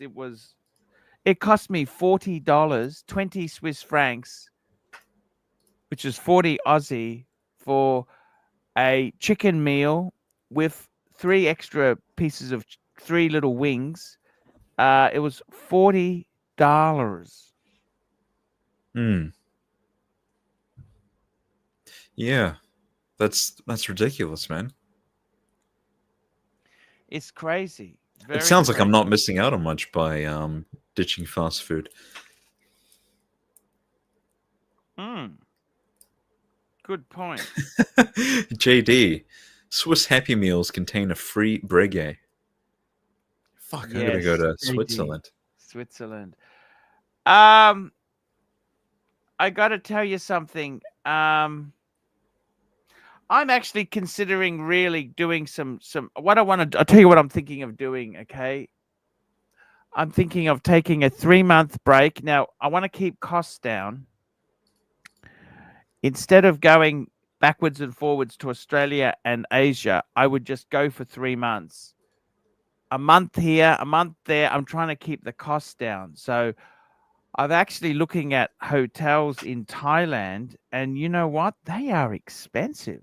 it cost me $40, 20 Swiss francs, which is 40 Aussie, for a chicken meal with 3 extra pieces of 3 little wings. It was $40. Yeah. That's ridiculous, man. It's crazy. It sounds like I'm not missing out on much by ditching fast food. Good point. JD, Swiss Happy Meals contain a free breguet. Fuck, I'm gonna go to Switzerland. Switzerland. I gotta tell you something. I'm actually considering really doing some what I want to. I'll tell you what I'm thinking of doing. Okay, I'm thinking of taking a 3-month break. Now I want to keep costs down. Instead of going backwards and forwards to Australia and Asia, I would just go for 3 months. A month here, a month there. I'm trying to keep the costs down. So I'm actually looking at hotels in Thailand, and you know what? They are expensive.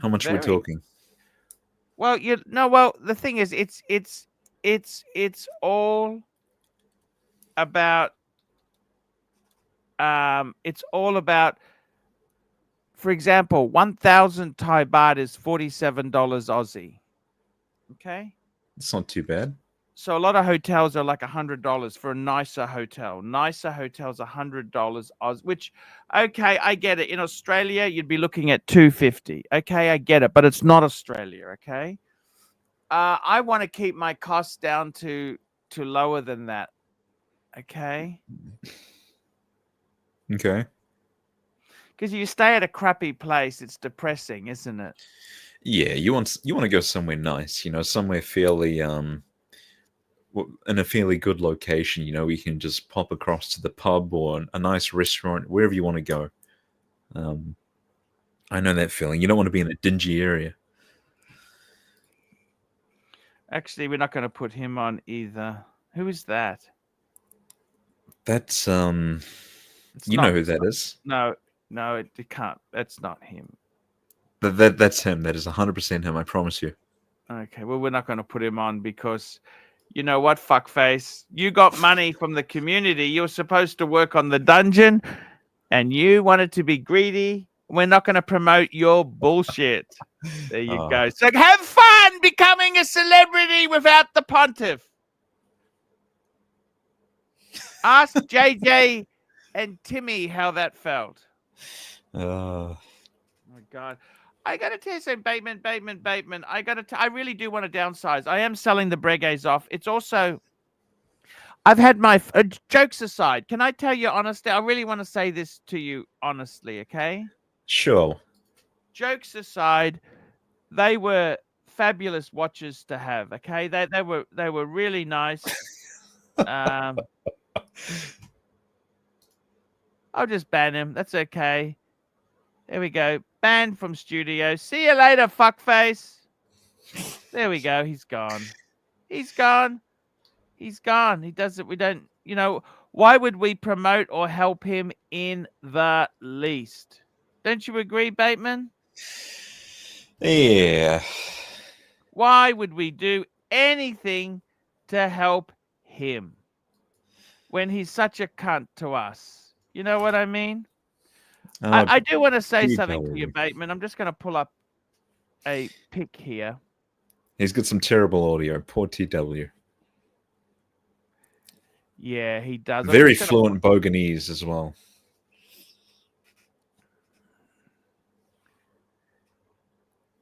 How much are we talking? Well, the thing is, it's all about for example, 1,000 Thai baht is $47 Aussie. Okay, it's not too bad. So a lot of hotels are like $100 for a nicer hotel. Nicer hotels $100 Oz, which, okay, I get it. In Australia, you'd be looking at $250. Okay, I get it, but it's not Australia. Okay, I want to keep my costs down to lower than that. Okay. Okay. Because you stay at a crappy place, it's depressing, isn't it? Yeah, you want to go somewhere nice, you know, somewhere fairly in a fairly good location, you know, you can just pop across to the pub or a nice restaurant, wherever you want to go. I know that feeling. You don't want to be in a dingy area. Actually, we're not going to put him on either. Who is that? That's you know who that is. No, it can't. That's not him. That's him. That is 100% him. I promise you. Okay, well, we're not going to put him on because, you know what, fuckface? You got money from the community. You're supposed to work on the dungeon, and you wanted to be greedy. We're not going to promote your bullshit. There you go. So have fun becoming a celebrity without the pontiff. Ask JJ and Timmy how that felt. Oh my God. I got to tell you something, Bateman. I really do want to downsize. I am selling the breguets off. It's also, I've had my jokes aside. Can I tell you honestly? I really want to say this to you honestly, okay? Sure. Jokes aside, they were fabulous watches to have, okay? They were really nice. I'll just ban him. That's okay. There we go. Banned from studio. See you later, fuckface. There we go. He's gone. He's gone. He's gone. He doesn't. We don't. You know, why would we promote or help him in the least? Don't you agree, Bateman? Yeah. Why would we do anything to help him when he's such a cunt to us? You know what I mean? I do want to say something to you, TW. Bateman. I'm just going to pull up a pic here. He's got some terrible audio. Poor TW. Yeah, he does. Very fluent Boganese as well.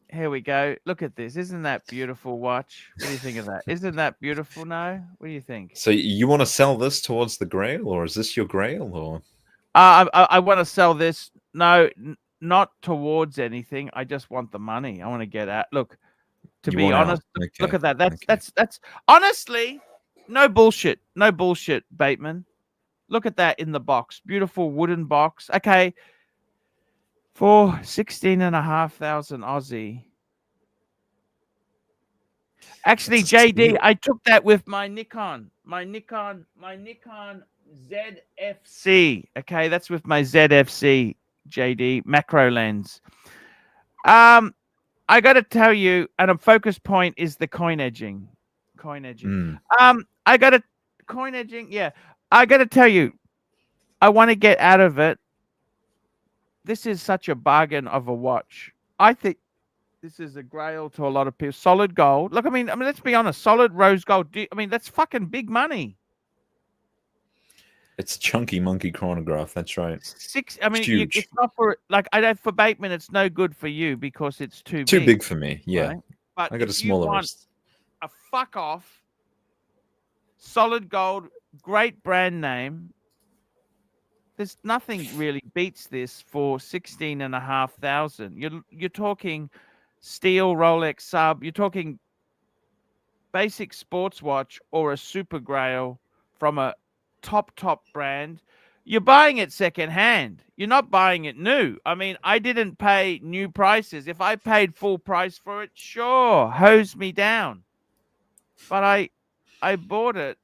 Here we go. Look at this. Isn't that beautiful watch? What do you think of that? Isn't that beautiful? No? What do you think? So you want to sell this towards the Grail, or is this your Grail, or? I want to sell this. No, not towards anything. I just want the money. I want to get out. Look, to be honest, look at that. That's honestly, no bullshit. No bullshit, Bateman. Look at that in the box. Beautiful wooden box. Okay. For 16,500 Aussie. Actually, JD, I took that with my Nikon ZFC. Okay, that's with my ZFC, JD, macro lens. I got to tell you, and a focus point is the coin edging. I got to coin edging. Yeah, I got to tell you, I want to get out of it. This is such a bargain of a watch. I think this is a grail to a lot of people. Solid gold. Look, I mean, let's be honest. Solid rose gold. I mean, that's fucking big money. It's a chunky monkey chronograph. That's right. I mean, it's not for like for Bateman. It's no good for you because it's too big for me. Yeah, right? But I got a smaller wrist. A fuck off. Solid gold, great brand name. There's nothing really beats this for 16,500. You're talking steel Rolex sub. You're talking basic sports watch or a super grail from a top brand. You're buying it secondhand. You're not buying it new. I mean, I didn't pay new prices. If I paid full price for it, sure, hose me down. But I bought it.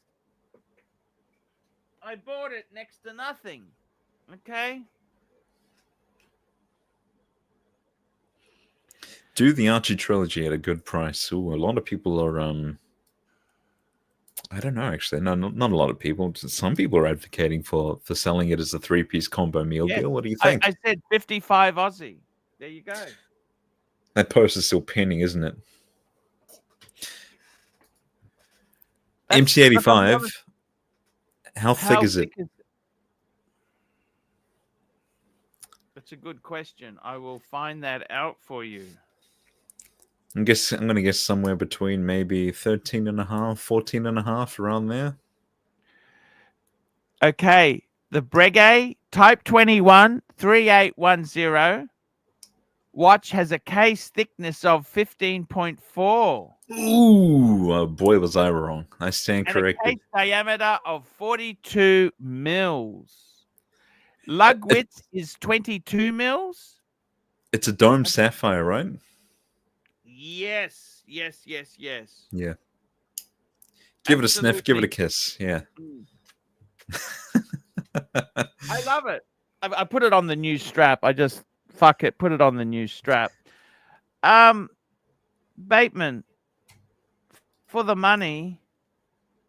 I bought it next to nothing. Okay. Do the Archie trilogy at a good price. Ooh, a lot of people are I don't know, actually. No, not a lot of people. Some people are advocating for selling it as a 3-piece combo meal deal. What do you think? I said 55 Aussie. There you go. That post is still pending, isn't it? MT85. How thick is it? That's a good question. I will find that out for you. I'm going to guess somewhere between maybe 13.5, 14.5, around there. Okay. The Breguet Type 21 3810 watch has a case thickness of 15.4. Ooh, boy, was I wrong. I stand corrected. A case diameter of 42 mils. Lug width is 22 mils. It's a dome sapphire, right? Yes. Yeah. Give it a sniff. Give it a kiss. Yeah. I love it. I put it on the new strap. I just put it on the new strap. Bateman, for the money,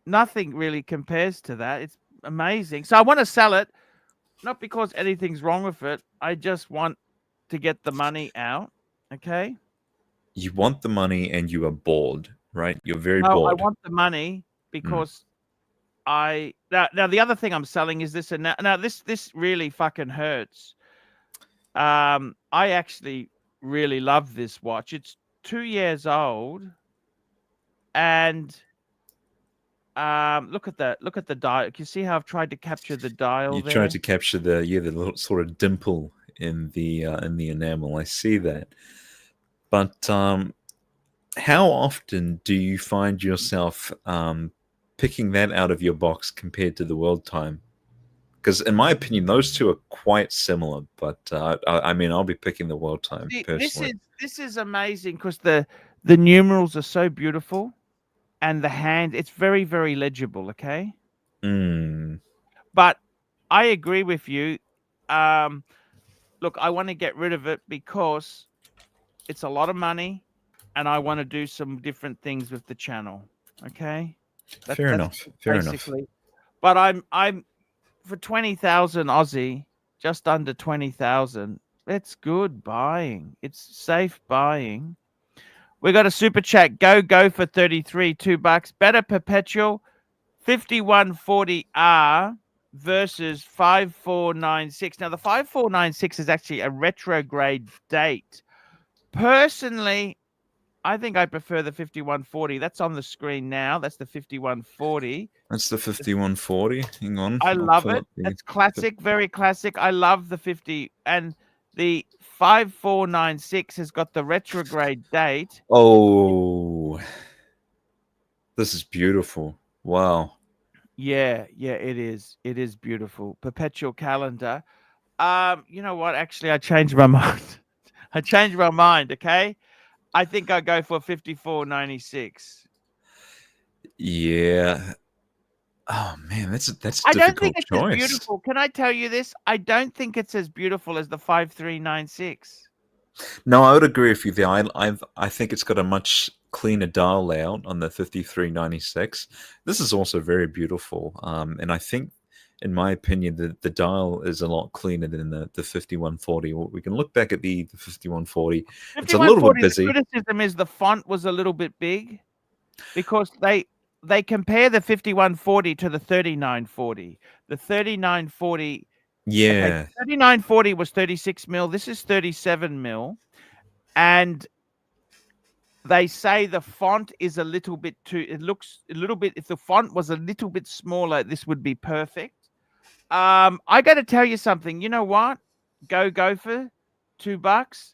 nothing really compares to that. It's amazing. So I want to sell it, not because anything's wrong with it. I just want to get the money out. Okay. You want the money and you are bored, right? You're very bored. I want the money because now the other thing I'm selling is this, and now this really fucking hurts. I actually really love this watch. It's 2 years old, and look at that. Look at the dial. Can you see how I've tried to capture the dial? You tried to capture the little sort of dimple in the enamel. I see that. But how often do you find yourself picking that out of your box compared to the world time? Because in my opinion, those two are quite similar. But I mean, I'll be picking the world time personally. This is amazing because the numerals are so beautiful, and the hand, it's very, very legible. Okay. But I agree with you. Look, I want to get rid of it because it's a lot of money, and I want to do some different things with the channel. Okay. Fair enough. But I'm for 20,000 Aussie, just under 20,000. It's good buying. It's safe buying. We got a super chat. Go for 33, $2. Better perpetual 5140R versus 5496. Now the 5496 is actually a retrograde date. Personally, I think I prefer the 5140. That's on the screen now. That's the 5140. That's the 5140. Hang on. I love it. It's classic, very classic. I love the 50, and the 5496 has got the retrograde date. Oh, this is beautiful. Wow. Yeah, it is. It is beautiful. Perpetual calendar. You know what? Actually, I changed my mind. I changed my mind. Okay, I think I'll go for 5496. Yeah. Oh man, that's a I difficult don't think it's choice. as beautiful. Can I tell you this? I don't think it's as beautiful as the 5396. No, I would agree with you there. I think it's got a much cleaner dial layout on the 5396. This is also very beautiful. And I think, in my opinion, the dial is a lot cleaner than the 5140. We can look back at the 5140. It's a little bit busy. The criticism is the font was a little bit big because they compare the 5140 to the 3940. The 3940. Yeah. Okay, 3940 was 36 mil. This is 37 mil. And they say the font is a little bit too, it looks a little bit, if the font was a little bit smaller, this would be perfect. I got to tell you something. You know what? Go for $2.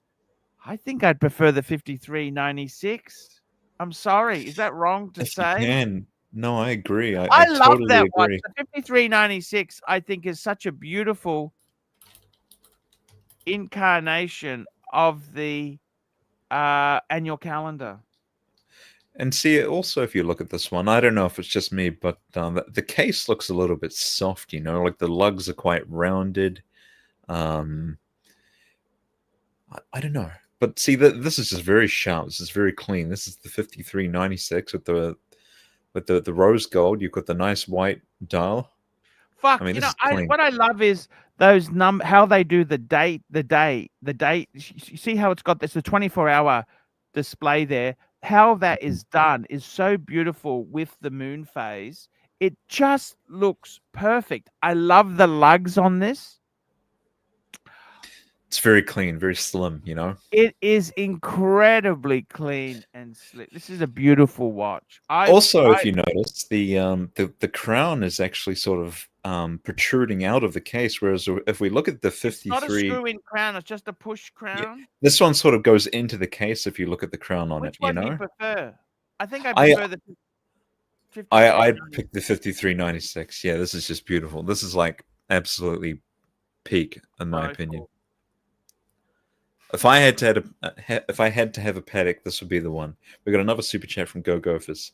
I think I'd prefer the 5396. I'm sorry. Is that wrong to say? You can. No, I agree. I love totally that agree. one. The 5396, I think, is such a beautiful incarnation of the annual calendar. And see, also, if you look at this one, I don't know if it's just me, but the case looks a little bit soft, you know, like the lugs are quite rounded. I don't know. But see, this is just very sharp. This is very clean. This is the 5396 with the rose gold. You've got the nice white dial. Fuck, I mean, you this know, is clean. what I love is those how they do the date. You see how it's got this, the 24-hour display there. How that is done is so beautiful with the moon phase. It just looks perfect. I love the lugs on this. It's very clean, very slim, you know. It is incredibly clean and slick. This is a beautiful watch. If you notice, the crown is actually sort of protruding out of the case, whereas if we look at the 53, it's not a screw-in crown; it's just a push crown. Yeah, this one sort of goes into the case if you look at the crown on Which it. You one know, do you prefer? I think I prefer the. I'd pick the 5396. Yeah, this is just beautiful. This is like absolutely peak in my opinion. Cool. If I had to have a Patek, this would be the one. We got another super chat from Go Gophers.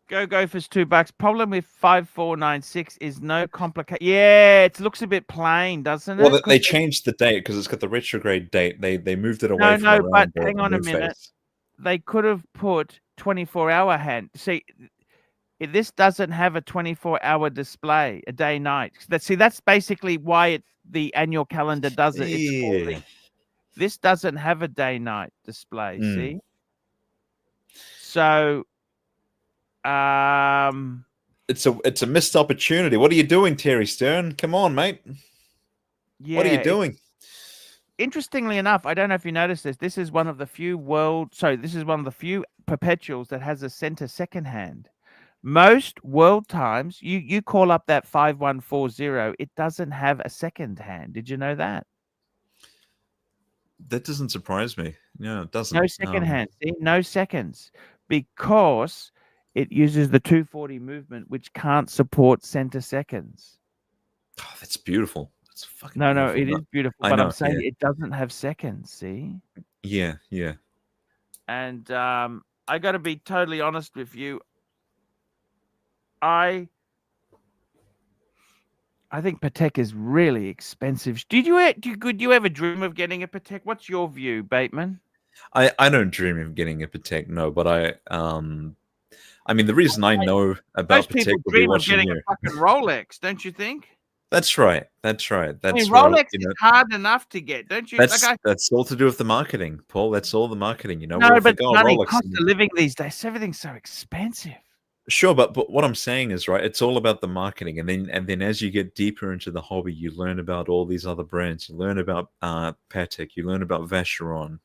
Go Gophers, $2. Problem with 5496 is no complication. Yeah, it looks a bit plain, doesn't it? Well, they changed the date because it's got the retrograde date. They moved it away. No, but hang on a minute. They could have put 24-hour hand. See, this doesn't have a 24-hour display, a day-night. That's basically why the annual calendar does it. It's this doesn't have a day-night display, see? So, it's a missed opportunity. What are you doing, Terry Stern? Come on, mate. Yeah, what are you doing? Interestingly enough, I don't know if you noticed this. This is one of the few perpetuals that has a center second hand. Most world times, you call up that 5140, it doesn't have a second hand. Did you know that? That doesn't surprise me. No, it doesn't. No second hand. See? No seconds. Because it uses the 240 movement, which can't support center seconds. Oh, that's beautiful. It's fucking no, it is beautiful. But I'm saying it doesn't have seconds, see? Yeah. And I got to be totally honest with you. I think Patek is really expensive. Could you ever dream of getting a Patek? What's your view, Bateman? I don't dream of getting a Patek, no. But I mean, the reason I know about most people Patek dream of getting a fucking Rolex, don't you think? That's right. That's right. I That's mean, what Rolex is hard enough to get, don't you? that's all to do with the marketing, Paul. That's all the marketing. You know, we no, all but think, oh, money, Rolex. cost of living these days, everything's so expensive. Sure, but what I'm saying is, right, it's all about the marketing, and then as you get deeper into the hobby, you learn about all these other brands. You learn about Patek, you learn about Vacheron.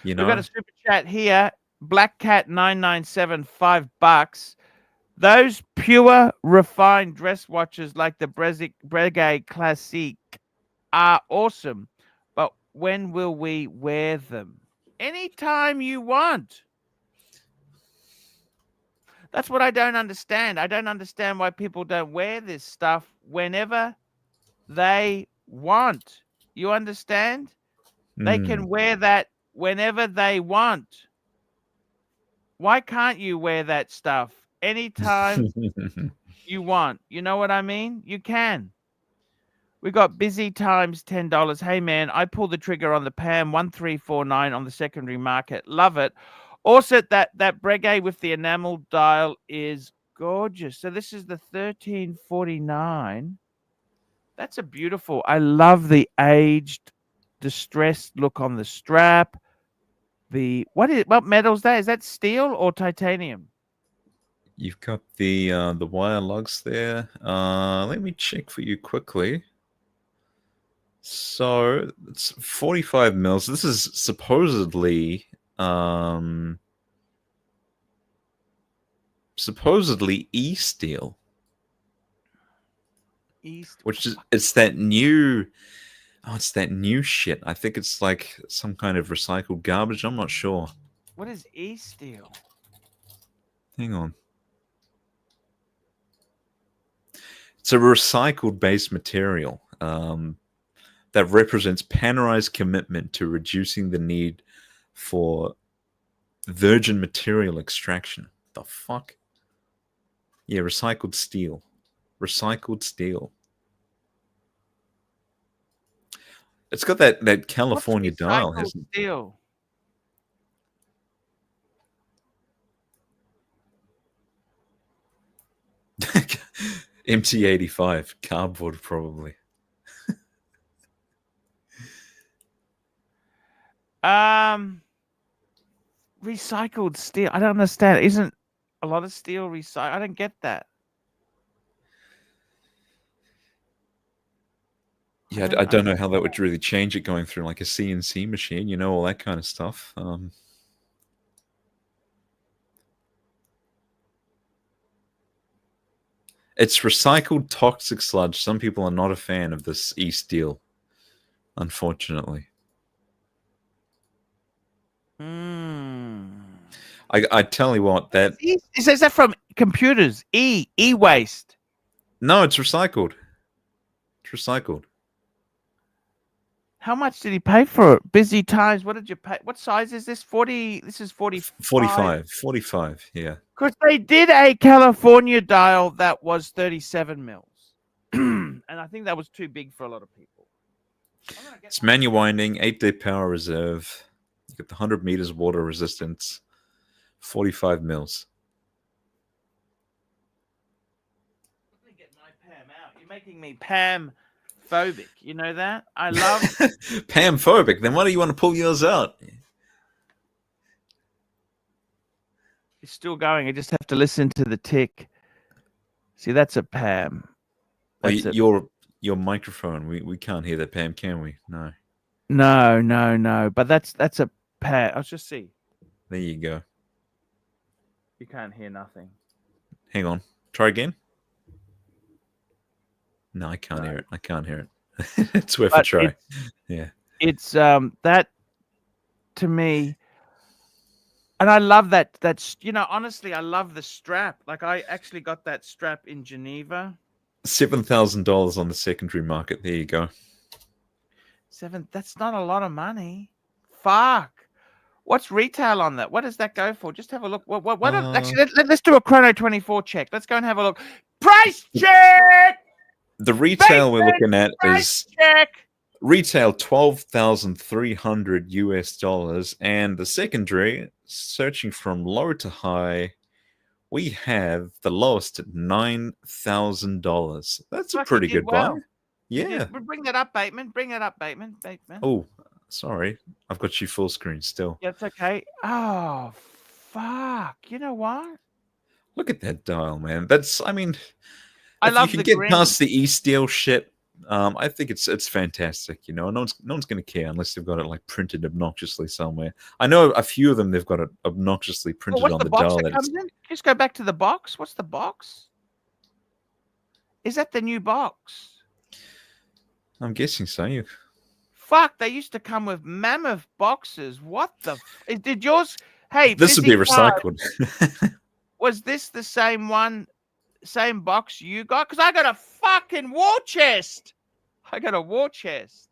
You We've got know, a super chat here. Black Cat 997, $5. Those pure, refined dress watches like the Breguet Classique are awesome, but when will we wear them? Anytime you want. That's what I don't understand. I don't understand why people don't wear this stuff whenever they want. You understand? They can wear that whenever they want. Why can't you wear that stuff anytime you want? You know what I mean? You can. We got Busy Times, $10. Hey, man, I pulled the trigger on the PAM 1349 on the secondary market. Love it. Also, that Breguet with the enamel dial is gorgeous. So this is the 1349. That's a beautiful. I love the aged, distressed look on the strap. What metal is that? Is that steel or titanium? you've got the wire lugs there. Let me check for you quickly. So it's 45 mils. This is supposedly e-steel. Which is it's that new shit. I think it's like some kind of recycled garbage. I'm not sure. What is e-steel? Hang on. It's a recycled base material that represents Panerai's commitment to reducing the need for virgin material extraction. The fuck? Yeah, recycled steel. Recycled steel. It's got that California dial, hasn't it? Steel? MT85 cardboard, probably. Recycled steel. I don't understand. Isn't a lot of steel recycled? I don't get that. Yeah, I don't know how that would really change it going through like a CNC machine, you know, all that kind of stuff. It's recycled toxic sludge. Some people are not a fan of this e-steel, unfortunately. I tell you what, that is that from computers? E-waste. No, it's recycled. It's recycled. How much did he pay for it? Busy Times. What did you pay? What size is this? 40. This is 45. 45, yeah. Because they did a California dial that was 37 mils. And I think that was too big for a lot of people. It's manual winding, 8-day power reserve. You get the 100 meters water resistance, 45 mils. Let me get my Pam out. You're making me Pam phobic. You know that? I love Pam phobic. Then why do you want to pull yours out? It's still going. I just have to listen to the tick. See, that's a Pam. That's your microphone. We can't hear that, Pam, can we? No. No. But that's a Pam. I'll just see. There you go. You can't hear nothing. Hang on. Try again. No, I can't hear it. I can't hear it. It's worth a try. Yeah. It's that to me. And I love that's honestly, I love the strap. Like I actually got that strap in Geneva. $7,000 on the secondary market. There you go. That's not a lot of money. Fuck. What's retail on that? What does that go for? Just have a look. Actually, let's do a Chrono 24 check. Let's go and have a look. Price check. The retail we're looking at is retail $12,300 US, and the secondary, searching from low to high, We have the lowest at $9,000. That's a Fuck, you pretty did good buy. well. Yeah. Bring that up, Bateman. Bring that up, Bateman. Oh, sorry. I've got you full screen still. Yeah, it's okay. Oh, fuck. You know what? Look at that dial, man. That's, I mean, I if you love can the get green. past the e-steel shit, I think it's fantastic. You know, no one's going to care unless they've got it like printed obnoxiously somewhere. I know a few of them they've got it obnoxiously Oh, printed what's on the the box dial. that comes in? Just go back to the box. What's the box? Is that the new box? I'm guessing so. Fuck, they used to come with mammoth boxes. What the? Did yours? Hey, This would be Fizzy Card, recycled. was this the same one, same box you got? Because I got a fucking war chest. I got a war chest.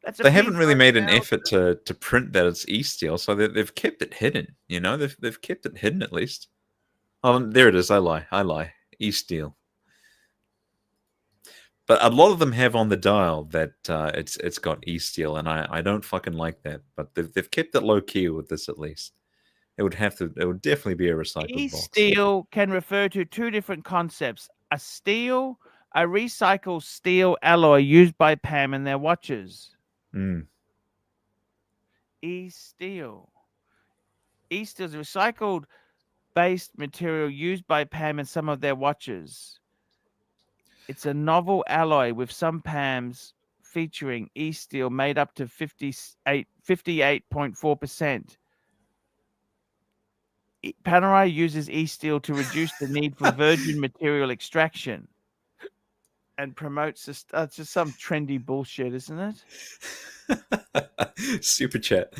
That's a They haven't really made an P5000. effort to print that it's e-steel, so they've kept it hidden. You know, they've kept it hidden at least. Oh, there it is. I lie. E-steel. But a lot of them have on the dial that it's got e-steel, and I don't fucking like that. But they've kept it low key with this at least. It would definitely be a recycled box. E-steel can refer to two different concepts: a recycled steel alloy used by Pam in their watches. E-steel. E-steel is a recycled based material used by Pam in some of their watches. It's a novel alloy with some Pams featuring e-steel made up to 58.4%. Panerai uses e-steel to reduce the need for virgin material extraction and promotes this. It's just some trendy bullshit, isn't it? Super chat.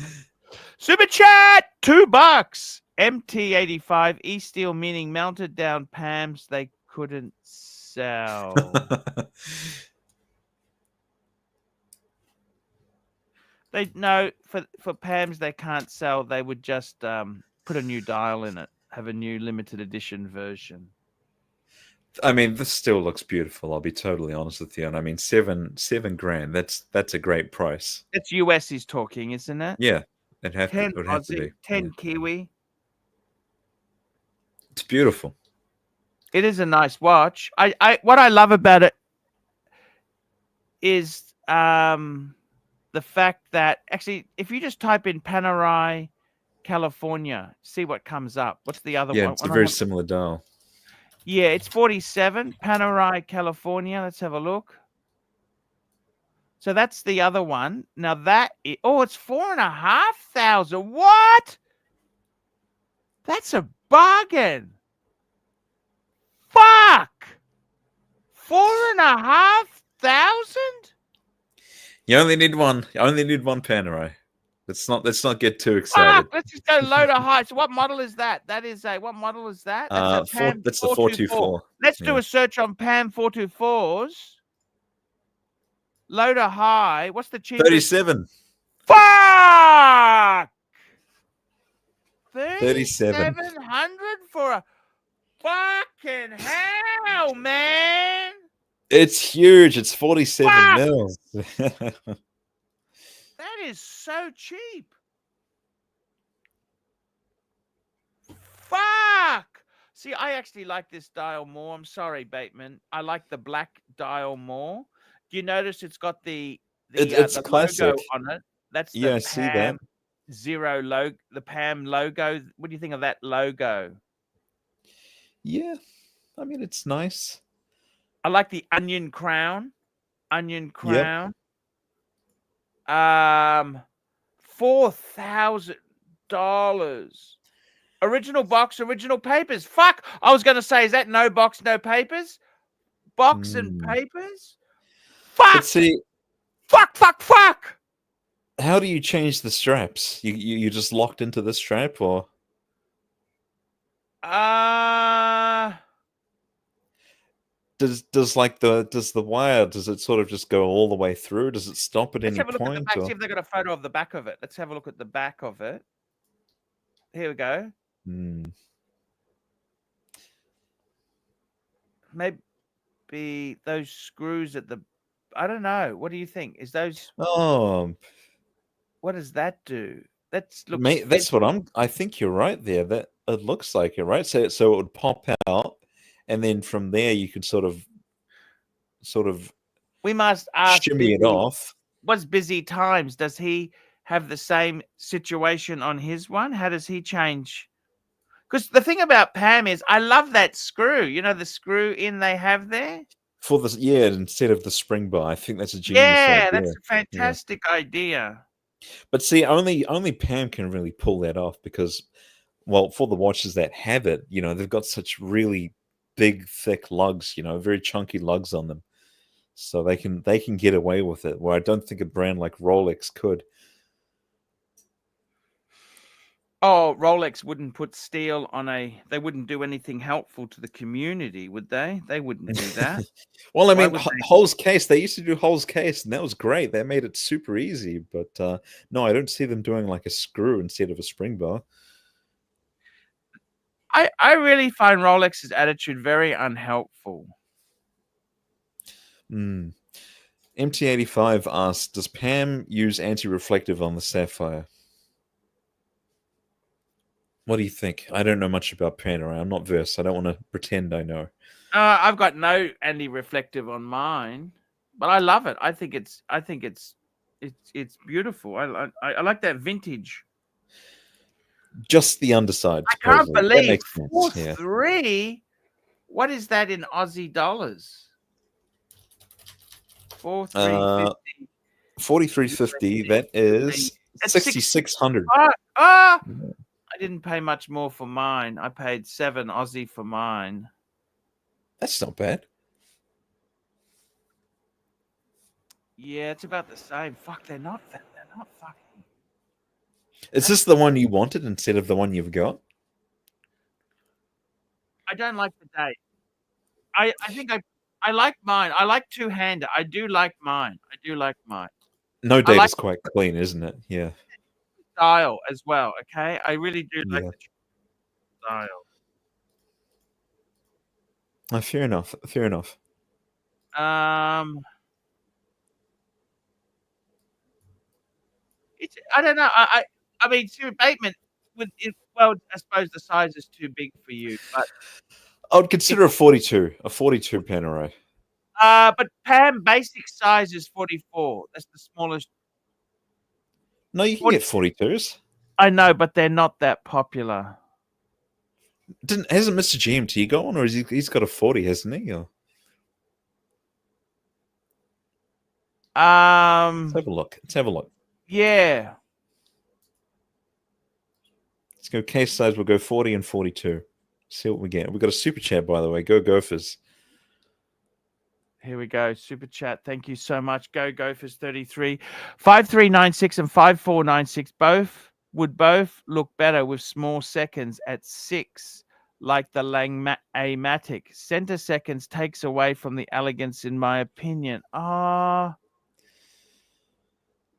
Super chat, $2. MT85 e-steel, meaning melted down Pams they couldn't sell. They no for Pams they can't sell. They would just put a new dial in it, have a new limited edition version. I mean, this still looks beautiful. I'll be totally honest with you. And I mean, seven grand. That's a great price. It's US he's talking, isn't it? Yeah, it would have to be 10 yeah. Kiwi. It's beautiful. It is a nice watch. I what I love about it is the fact that actually, if you just type in Panerai, California, see what comes up. What's the other one? Yeah, it's a very similar dial. Yeah, it's 47, Panerai, California. Let's have a look. So that's the other one. Now it's 4,500. What? That's a bargain. Fuck. 4,500? You only need one. You only need one Panerai. Let's not get too excited. Fuck, let's just go load of high. So what model is that? What model is that? That's a Pam that's the 424. Let's do a search on Pam 424s. Load of high. What's the cheapest? 37. Fuck! 37. 3,700 for a fucking hell, man. It's huge. It's 47 mils. That is so cheap. Fuck. See, I actually like this dial more. I'm sorry, Bateman. I like the black dial more. Do you notice it's got the classic logo on it? That's the I see that. Pam Zero logo, the Pam logo. What do you think of that logo? Yeah, I mean it's nice. I like the onion crown. Yep. $4,000. Original box, original papers. Fuck. I was gonna say, is that no box, no papers? Box and papers? Fuck. But see, fuck. How do you change the straps? You just locked into the strap, or? Does the wire, does it sort of just go all the way through? Does it stop at any point? Let's have a look at the back, see if they got a photo of the back of it. Let's have a look at the back of it. Here we go. Maybe those screws at the, I don't know. What do you think? Is those? Oh. What does that do? That looks. Mate, that's what I think you're right there. That it looks like it, right? So it would pop out, and then from there you could sort of We must ask shimmy it off. What's Busy Times? Does he have the same situation on his one? How does he change? Because the thing about Pam is, I love that screw. You know, the screw in they have there. For this, yeah, instead of the spring bar, I think that's a genius idea. That's a fantastic idea. But see, only Pam can really pull that off because, well, for the watches that have it, you know, they've got such really big, thick lugs, you know, very chunky lugs on them, so they can get away with it. Where I don't think a brand like Rolex could. Oh, Rolex wouldn't put steel on they wouldn't do anything helpful to the community, would they? They wouldn't do that. Well, I mean, Hull's case, they used to do Hull's case, and that was great. They made it super easy. But no, I don't see them doing like a screw instead of a spring bar. I really find Rolex's attitude very unhelpful. MT85 asks, does Pam use anti-reflective on the Sapphire? What do you think? I don't know much about Panerai. I'm not versed. I don't want to pretend I know. I've got no anti-reflective on mine, but I love it. I think it's beautiful. I like that vintage. Just the underside. I can't believe 4.3. What is that in Aussie dollars? 4,350. 4,350. That is 6,600. I didn't pay much more for mine. I paid 7 Aussie for mine. That's not bad. Yeah, it's about the same. Fuck, they're not fucking. Is this the one you wanted instead of the one you've got? I don't like the date. I think I like mine. I like two-hander. I do like mine. No date is quite clean, isn't it? Yeah. Style as well, okay? I really do like the style. Fair enough. It's, I don't know. I mean, Bateman well, I suppose the size is too big for you, but I would consider a 42 Panerai. But Pam basic size is 44. That's the smallest. No, you can get 42s. I know, but they're not that popular. Hasn't Mr. GMT got one, or he's got a 40, hasn't he? Or... Let's have a look. Yeah. Let's go case size. We'll go 40 and 42. See what we get. We've got a super chat, by the way. Go Gophers. Here we go. Super chat. Thank you so much. Go Gophers 33. 5396 and 5496 would both look better with small seconds at 6, like the Langmatic. Center seconds takes away from the elegance, in my opinion. Oh,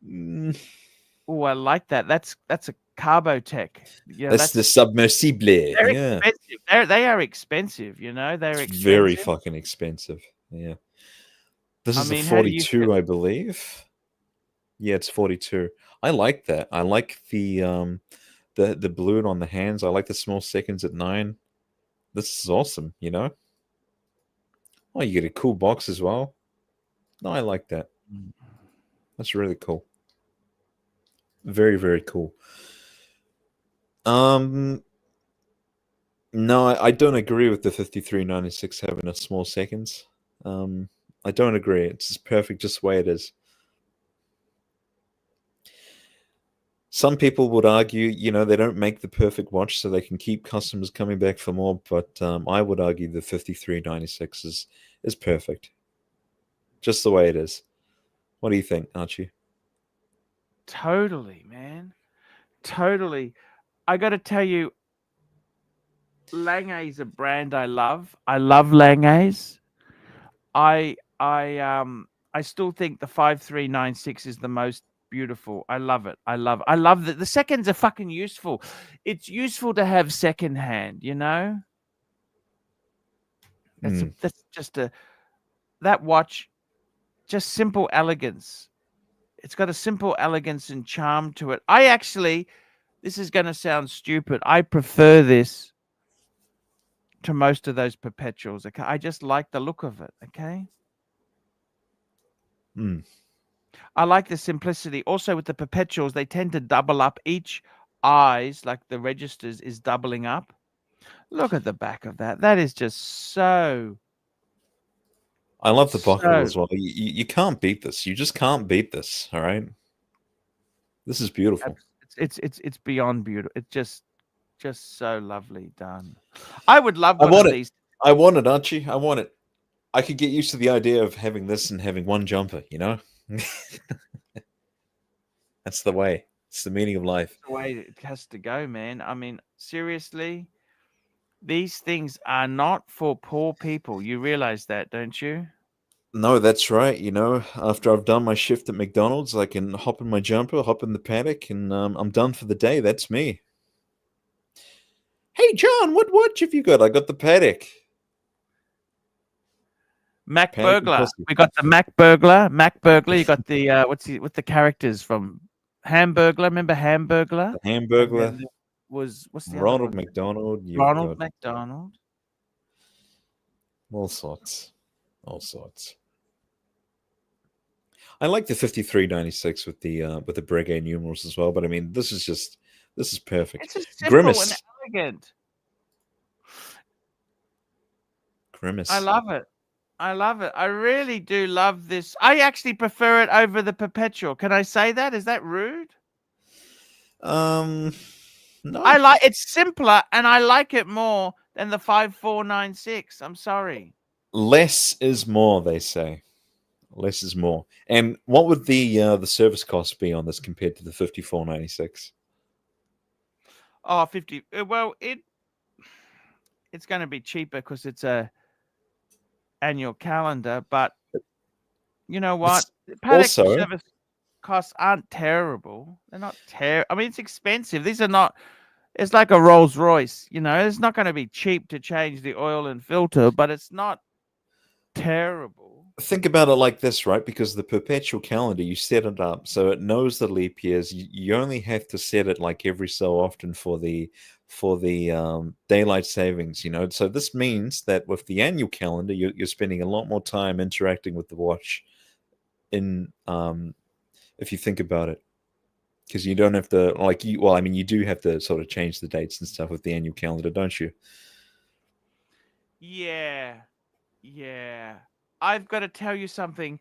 I like that. That's a Carbotech. Yeah, that's the Submersible. They're expensive. They are expensive. You know, they're expensive. Very fucking expensive. Yeah. This is a 42, I believe. Yeah, it's 42. I like that. I like the balloon on the hands. I like the small seconds at 9. This is awesome, you know? Oh, you get a cool box as well. No, I like that. That's really cool. Very, very cool. No, I don't agree with the 5396 having a small seconds. I don't agree. It's just perfect just the way it is. Some people would argue, you know, they don't make the perfect watch so they can keep customers coming back for more, but I would argue the 5396 is perfect. Just the way it is. What do you think, Archie? Totally, man. Totally. I got to tell you, Lange is a brand I love. I love Lange's. I still think the 5396 is the most beautiful. I love it. I love that the seconds are fucking useful. It's useful to have second hand, you know? That's just that watch, just simple elegance. It's got a simple elegance and charm to it. I actually this is going to sound stupid. I prefer this to most of those perpetuals. Okay, I just like the look of it. Okay. I like the simplicity. Also, with the perpetuals, they tend to double up. Each eyes, like the registers, is doubling up. Look at the back of that. That is just so. I love the buckle as well. You can't beat this. You just can't beat this. All right. This is beautiful. It's beyond beautiful. It's just so lovely done. I would love one of these. I want it, Archie. I want it. I could get used to the idea of having this and having one jumper, you know? That's the way. It's the meaning of life. That's the way it has to go, man. I mean, seriously, these things are not for poor people. You realize that, don't you? No, that's right. You know, after I've done my shift at McDonald's, I can hop in my jumper, hop in the Patek, and I'm done for the day. That's me. Hey, John, what watch have you got? I got the Patek. Mac Burglar. We got the Mac Burglar. Mac Burglar. You got the what's the characters from Hamburglar? Remember Hamburglar? The Hamburglar was what's the Ronald McDonald. Ronald McDonald. All sorts. All sorts. I like the 5396 with the Breguet numerals as well, but I mean this is perfect. It's just simple Grimace. and elegant. Grimace. I love it. I love it. I really do love this. I actually prefer it over the perpetual. Can I say that? Is that rude? No. I like it's simpler and I like it more than the 5496. I'm sorry. Less is more, they say. Less is more. And what would the service cost be on this compared to the 5496? Oh, 50. Well, it's going to be cheaper because it's a annual calendar, but you know what? Patek service costs aren't terrible. They're not terrible. I mean, it's expensive. These are not. It's like a Rolls Royce. You know, it's not going to be cheap to change the oil and filter, but it's not terrible. Think about it like this, right? Because the perpetual calendar, you set it up so it knows the leap years. You only have to set it like every so often for the daylight savings, you know. So this means that with the annual calendar, you're spending a lot more time interacting with the watch. If you think about it, because you don't have to you do have to sort of change the dates and stuff with the annual calendar, don't you? Yeah. I've got to tell you something.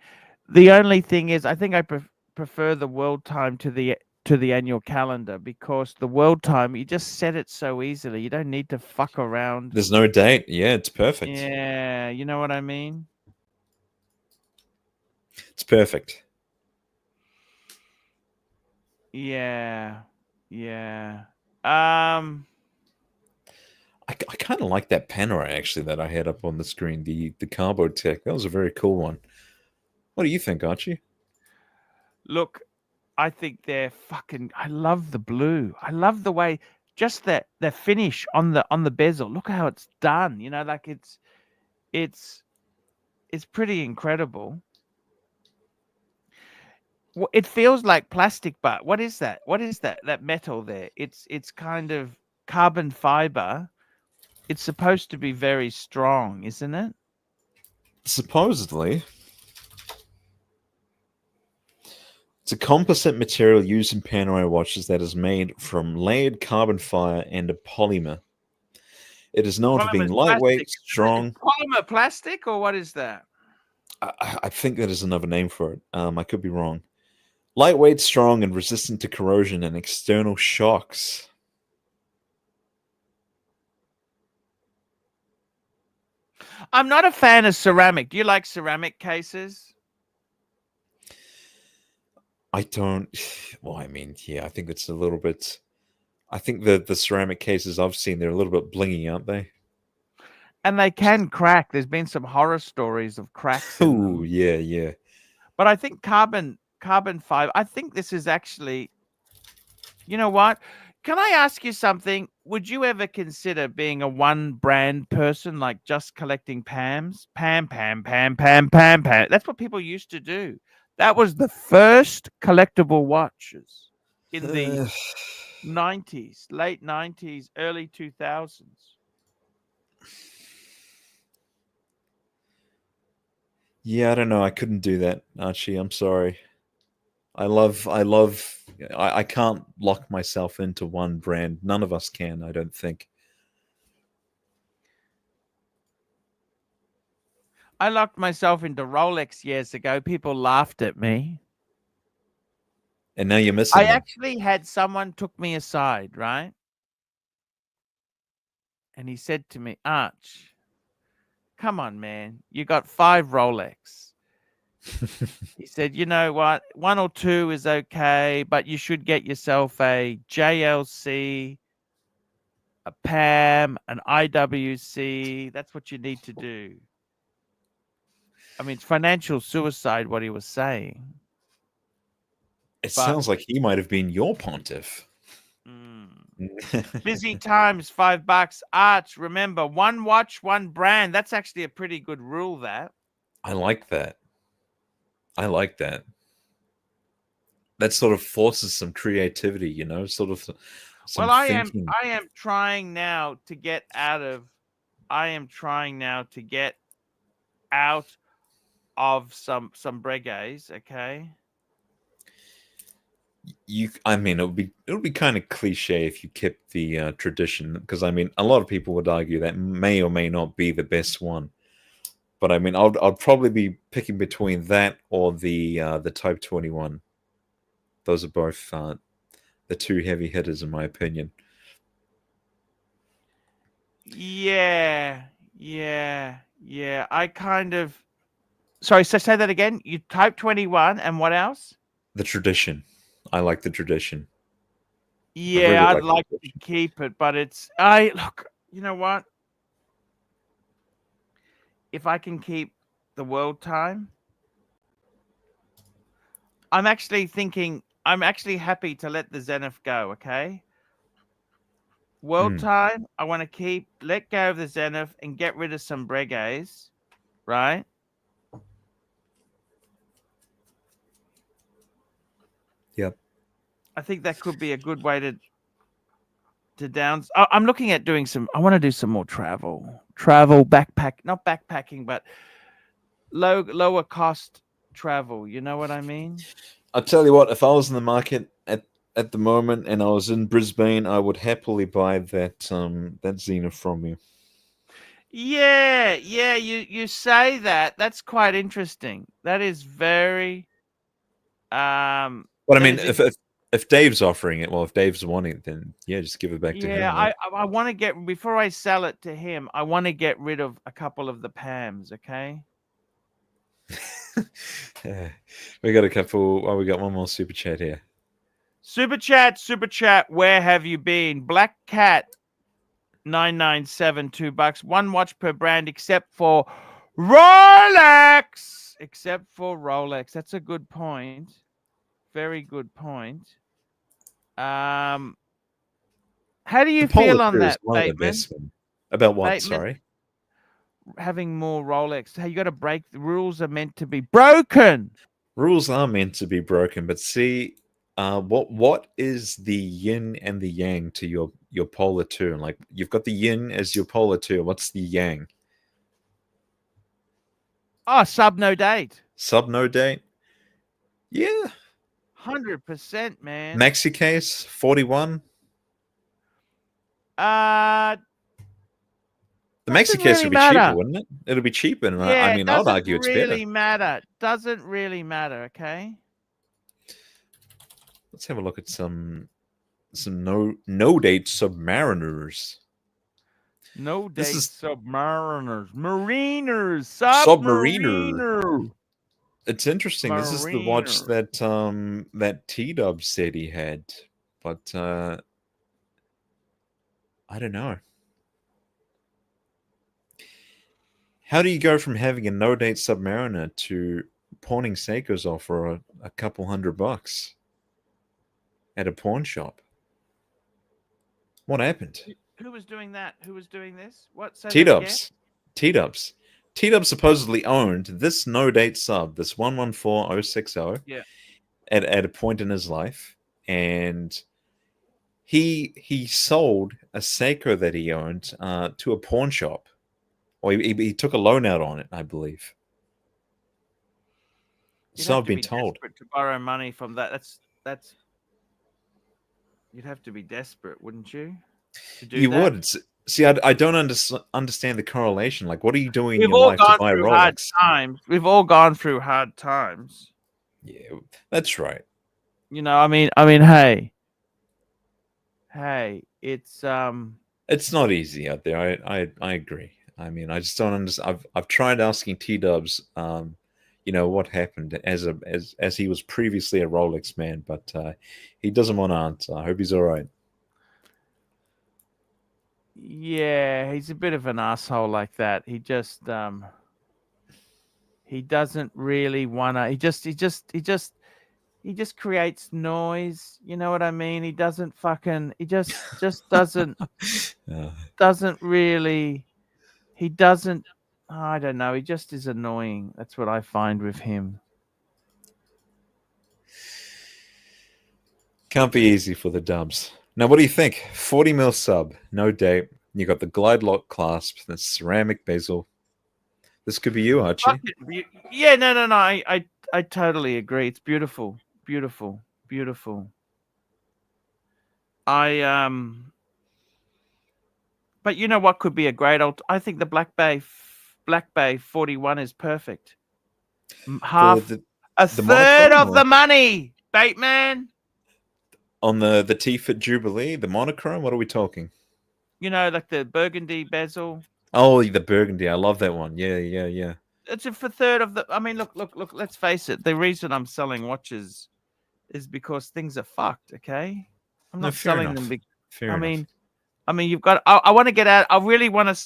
The only thing is, I think I prefer the world time to the annual calendar, because the world time, you just set it so easily. You don't need to fuck around. There's no date. Yeah, it's perfect. Yeah, you know what I mean? It's perfect. Yeah. I kind of like that Panerai actually that I had up on the screen, the Carbo Tech. That was a very cool one. What do you think, Archie? Look, I think they're fucking. I love the blue. I love the way, just the finish on the bezel. Look how it's done. You know, like it's pretty incredible. It feels like plastic, but what is that? What is that? That metal there? It's kind of carbon fiber. It's supposed to be very strong, isn't it? Supposedly. It's a composite material used in Panerai watches that is made from layered carbon fiber and a polymer. It is known for being lightweight, strong. Polymer plastic, or what is that? I think that is another name for it. I could be wrong. Lightweight, strong, and resistant to corrosion and external shocks. I'm not a fan of ceramic. Do you like ceramic cases? I don't. Well, I mean, yeah, I think it's a little bit. I think the ceramic cases I've seen, they're a little bit blingy, aren't they? And they can crack. There's been some horror stories of cracks. Oh, yeah. But I think carbon fiber. I think this is actually. You know what? Can I ask you something? Would you ever consider being a one brand person, like just collecting Pams? Pam. That's what people used to do. That was the first collectible watches in the 90s, late 90s, early 2000s. Yeah, I don't know. I couldn't do that, Archie. I'm sorry. I can't lock myself into one brand. None of us can, I don't think. I locked myself into Rolex years ago. People laughed at me. And now you're missing I them. actually had someone took me aside, right? And he said to me, Arch, come on, man. You got 5 Rolex. He said, you know what? 1 or 2 is okay, but you should get yourself a JLC, a PAM, an IWC. That's what you need to do. I mean, it's financial suicide, what he was saying. It sounds like he might have been your pontiff. Busy times, $5. Arch, remember, 1 watch, 1 brand. That's actually a pretty good rule, that. I like that. I like that. That sort of forces some creativity, you know, sort of some thinking. I am trying now to get out of some breguets, okay? I mean, it would be kind of cliche if you kept the tradition, because I mean, a lot of people would argue that may or may not be the best one. But I mean, I'd probably be picking between that or the Type 21. Those are both the 2 heavy hitters, in my opinion. Yeah. I kind of. Sorry, so say that again. You Type 21, and what else? The tradition. I like the tradition. Yeah, really I'd like to keep it, but look. You know what? If I can keep the world time, I'm actually happy to let the Zenith go, okay? World time, I want to let go of the Zenith and get rid of some breguets, right? Yep. I think that could be a good way to I'm looking at I want to do some more travel, not backpacking, but lower cost travel. You know what I mean? I'll tell you what, if I was in the market at the moment and I was in Brisbane, I would happily buy that Zenith from you. Yeah, you say that. That's quite interesting. That is very But I mean, if Dave's offering it, well, if Dave's wanting it, then yeah, just give it back to him. Yeah, I want to get, before I sell it to him, I want to get rid of a couple of the PAMs, okay? Yeah. We got a couple. Oh, we got one more super chat here. Super chat. Where have you been? Black Cat 997, $2. 1 watch per brand except for Rolex. That's a good point. Very good point. How do you feel on that, Bateman? About what? Bateman? Sorry. Having more Rolex. Hey, you got to break. The rules are meant to be broken. Rules are meant to be broken, but see, what is the yin and the yang to your polar two? Like, you've got the yin as your polar two. What's the yang? Oh, sub no date. Sub no date. Yeah. 100%, man. Maxi case 41. The Maxi case would be cheaper, wouldn't it? It'll be cheaper, and yeah, I mean, I'd argue it's better. Doesn't really matter, okay? Let's have a look at some no date Submariners. No date Submariners. Mariners. Submariner. It's interesting. This is the watch that that T-Dub said he had, but I don't know. How do you go from having a no-date Submariner to pawning Seikos off for a couple $100 at a pawn shop? What happened? Who was doing that? Who was doing this? What? T-Dubs. T-Dubs. T-Dubs supposedly owned this no-date sub, this 114060, yeah, at a point in his life, and he sold a Seiko that he owned to a pawn shop, or he took a loan out on it, I believe. You'd So have I've to been be told. desperate to borrow money from that. That's. You'd have to be desperate, wouldn't you? To do You that. would. See, I don't understand the correlation. Like, what are you doing in We've your all life to gone buy a through hard Rolex? times. We've all gone through hard times. Yeah, that's right. You know, I mean, hey, it's It's not easy out there. I agree. I mean, I just don't understand. I've tried asking T-Dubs, you know, what happened as he was previously a Rolex man, but he doesn't want to answer. I hope he's all right. yeah, he's a bit of an asshole like that. He just he doesn't really wanna. He just creates noise. You know what I mean? He doesn't fucking. He just doesn't really. He doesn't. I don't know. He just is annoying. That's what I find with him. Can't be easy for the dubs. Now, what do you think? 40 mil sub, no date. You got the glide lock clasp, the ceramic bezel. This could be you, Archie. Yeah, no. I totally agree. It's beautiful, beautiful, beautiful. But you know what could be a great I think the Black Bay 41 is perfect. Half a third of the money, Bateman. On the T-Fit Jubilee, the monochrome. What are we talking? You know, like the burgundy bezel. Oh, the burgundy. I love that one. Yeah. It's a third of the. I mean, look. Let's face it. The reason I'm selling watches is because things are fucked. Okay, I'm not selling them. I mean, you've got. I want to get out. I really want to.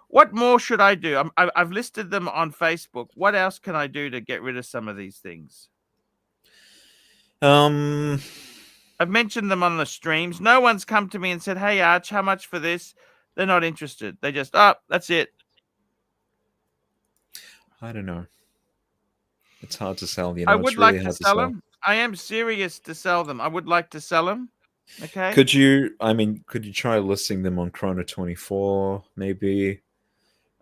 What more should I do? I've listed them on Facebook. What else can I do to get rid of some of these things? I've mentioned them on the streams. No one's come to me and said, "Hey, Arch, how much for this?" They're not interested. They just, that's it. I don't know. It's hard to sell. You know, I would like to sell them. I am serious to sell them. I would like to sell them. Okay. Could you try listing them on Chrono 24, maybe?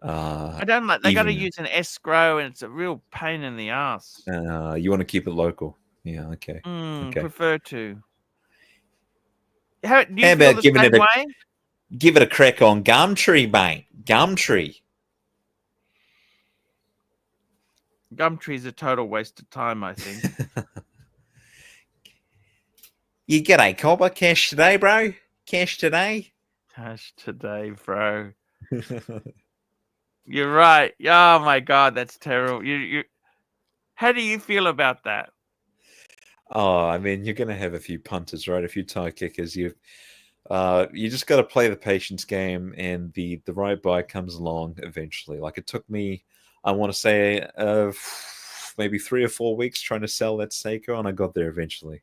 I don't like. They got to use an escrow, and it's a real pain in the ass. You want to keep it local? Yeah. Okay. Okay. Prefer to. How about give it a crack on Gumtree, mate? Gumtree. Gumtree is a total waste of time, I think. You get a copper cash today, bro? Cash today? Cash today, bro. You're right. Oh my God, that's terrible. You. How do you feel about that? Oh, I mean, you're going to have a few punters, right? A few tie kickers. You just got to play the patience game, and the right buy comes along eventually. Like, it took me, I want to say, maybe 3 or 4 weeks trying to sell that Seiko, and I got there eventually.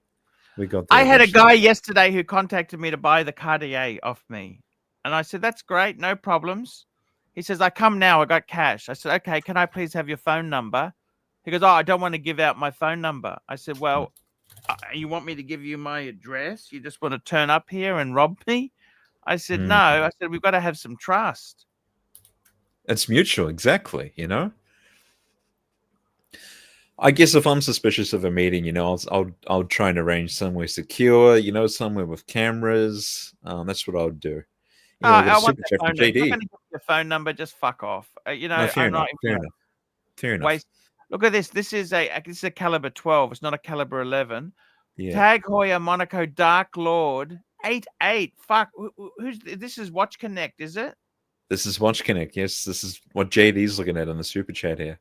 We got there. I had a guy yesterday who contacted me to buy the Cartier off me, and I said, "That's great, no problems." He says, "I come now. I got cash." I said, "Okay, can I please have your phone number?" He goes, "Oh, I don't want to give out my phone number." I said, "Well, you want me to give you my address? You just want to turn up here and rob me?" I said, "No." I said, "We've got to have some trust." It's mutual, exactly. You know. I guess if I'm suspicious of a meeting, you know, I'll try and arrange somewhere secure. You know, somewhere with cameras. That's what I would do. You know, I want the phone number. I'm not going to give your phone number. Just fuck off. You know, no, fair enough. Fair enough. Look at this. This is a caliber 12. It's not a caliber 11. Yeah. Tag Heuer Monaco Dark Lord 88. Fuck. This is Watch Connect, is it? This is Watch Connect. Yes, this is what JD's looking at on the super chat here.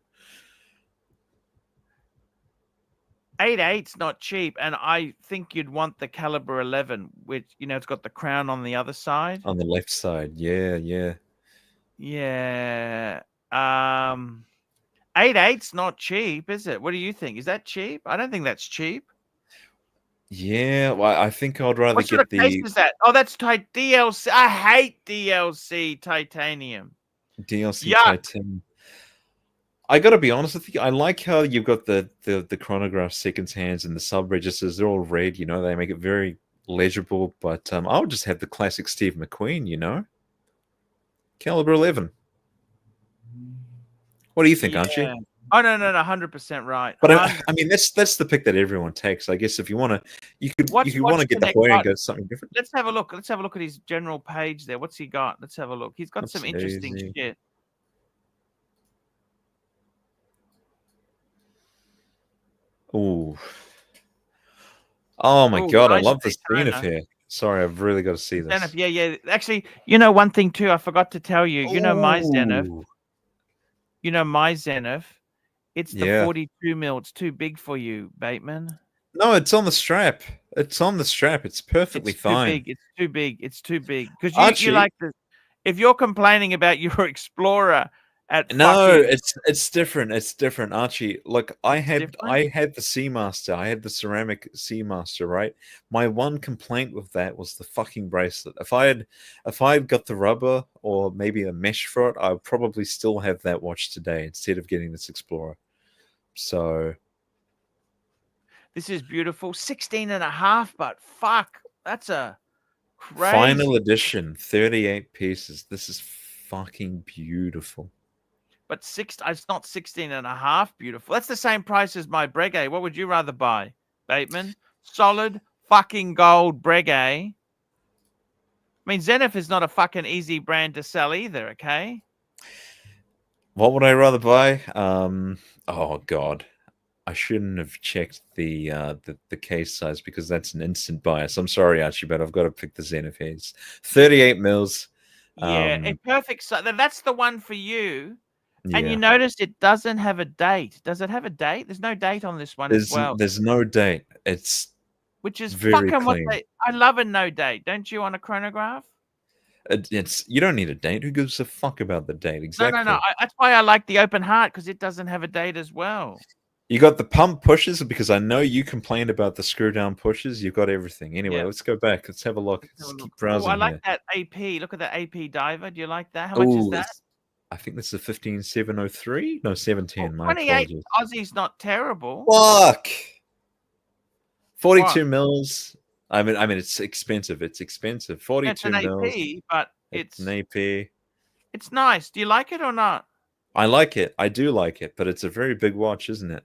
88's not cheap, and I think you'd want the caliber 11, which, you know, it's got the crown on the other side. On the left side, yeah. 88's not cheap, is it? What do you think? Is that cheap? I don't think that's cheap. Yeah, well, I think I'd rather what sort get of case is that? Oh, that's DLC. I hate DLC titanium. DLC titanium. I got to be honest with you. I like how you've got the chronograph seconds hands and the sub registers. They're all red. You know, they make it very legible, but I would just have the classic Steve McQueen, you know, caliber 11. What do you think, Archie? Oh no, 100% right. But I mean, that's the pick that everyone takes. I guess if you want to, you could want to get the Hoyer and go something different. Let's have a look. Let's have a look at his general page there. What's he got? Let's have a look. He's got some interesting shit. Ooh. Oh my God, I love this Zenith here. Sorry, I've really got to see this. Zenith, yeah. Actually, you know one thing too, I forgot to tell you. You know my Zenith. You know my Zenith. It's the 42 mil. It's too big for you, Bateman. No, it's on the strap. It's on the strap. It's perfectly fine. It's too big. It's too big. Because you like this. If you're complaining about your Explorer it's different. It's different, Archie. Look, I had the Seamaster. I had the ceramic Seamaster, right? My one complaint with that was the fucking bracelet. If I had got the rubber or maybe a mesh for it, I would probably still have that watch today instead of getting this Explorer. So this is beautiful. 16.5, but fuck, that's a crazy final edition, 38 pieces. This is fucking beautiful. But it's not 16.5 beautiful. That's the same price as my Breguet. What would you rather buy, Bateman? Solid fucking gold Breguet. I mean, Zenith is not a fucking easy brand to sell either, okay? What would I rather buy? Oh God, I shouldn't have checked the case size because that's an instant bias. I'm sorry, Archie, but I've got to pick the Zenith here. It's 38 mils. Yeah, a perfect size. That's the one for you. And you notice it doesn't have a date. Does it have a date? There's no date on this one as well. There's no date. Which is very fucking clean. I love a no date. Don't you on a chronograph? You don't need a date. Who gives a fuck about the date? Exactly. No. That's why I like the open heart, because it doesn't have a date as well. You got the pump pushes, because I know you complained about the screw down pushes. You've got everything. Anyway, let's go back. Let's have a look. Let's keep browsing. I like that AP. Look at that AP diver. Do you like that? How much is that? I think this is a 15703. No, 710. 28 Aussie's not terrible. Fuck. 42 mils. I mean, it's expensive. It's expensive. 42 mils. AP, but it's an AP. It's nice. Do you like it or not? I like it. I do like it, but it's a very big watch, isn't it?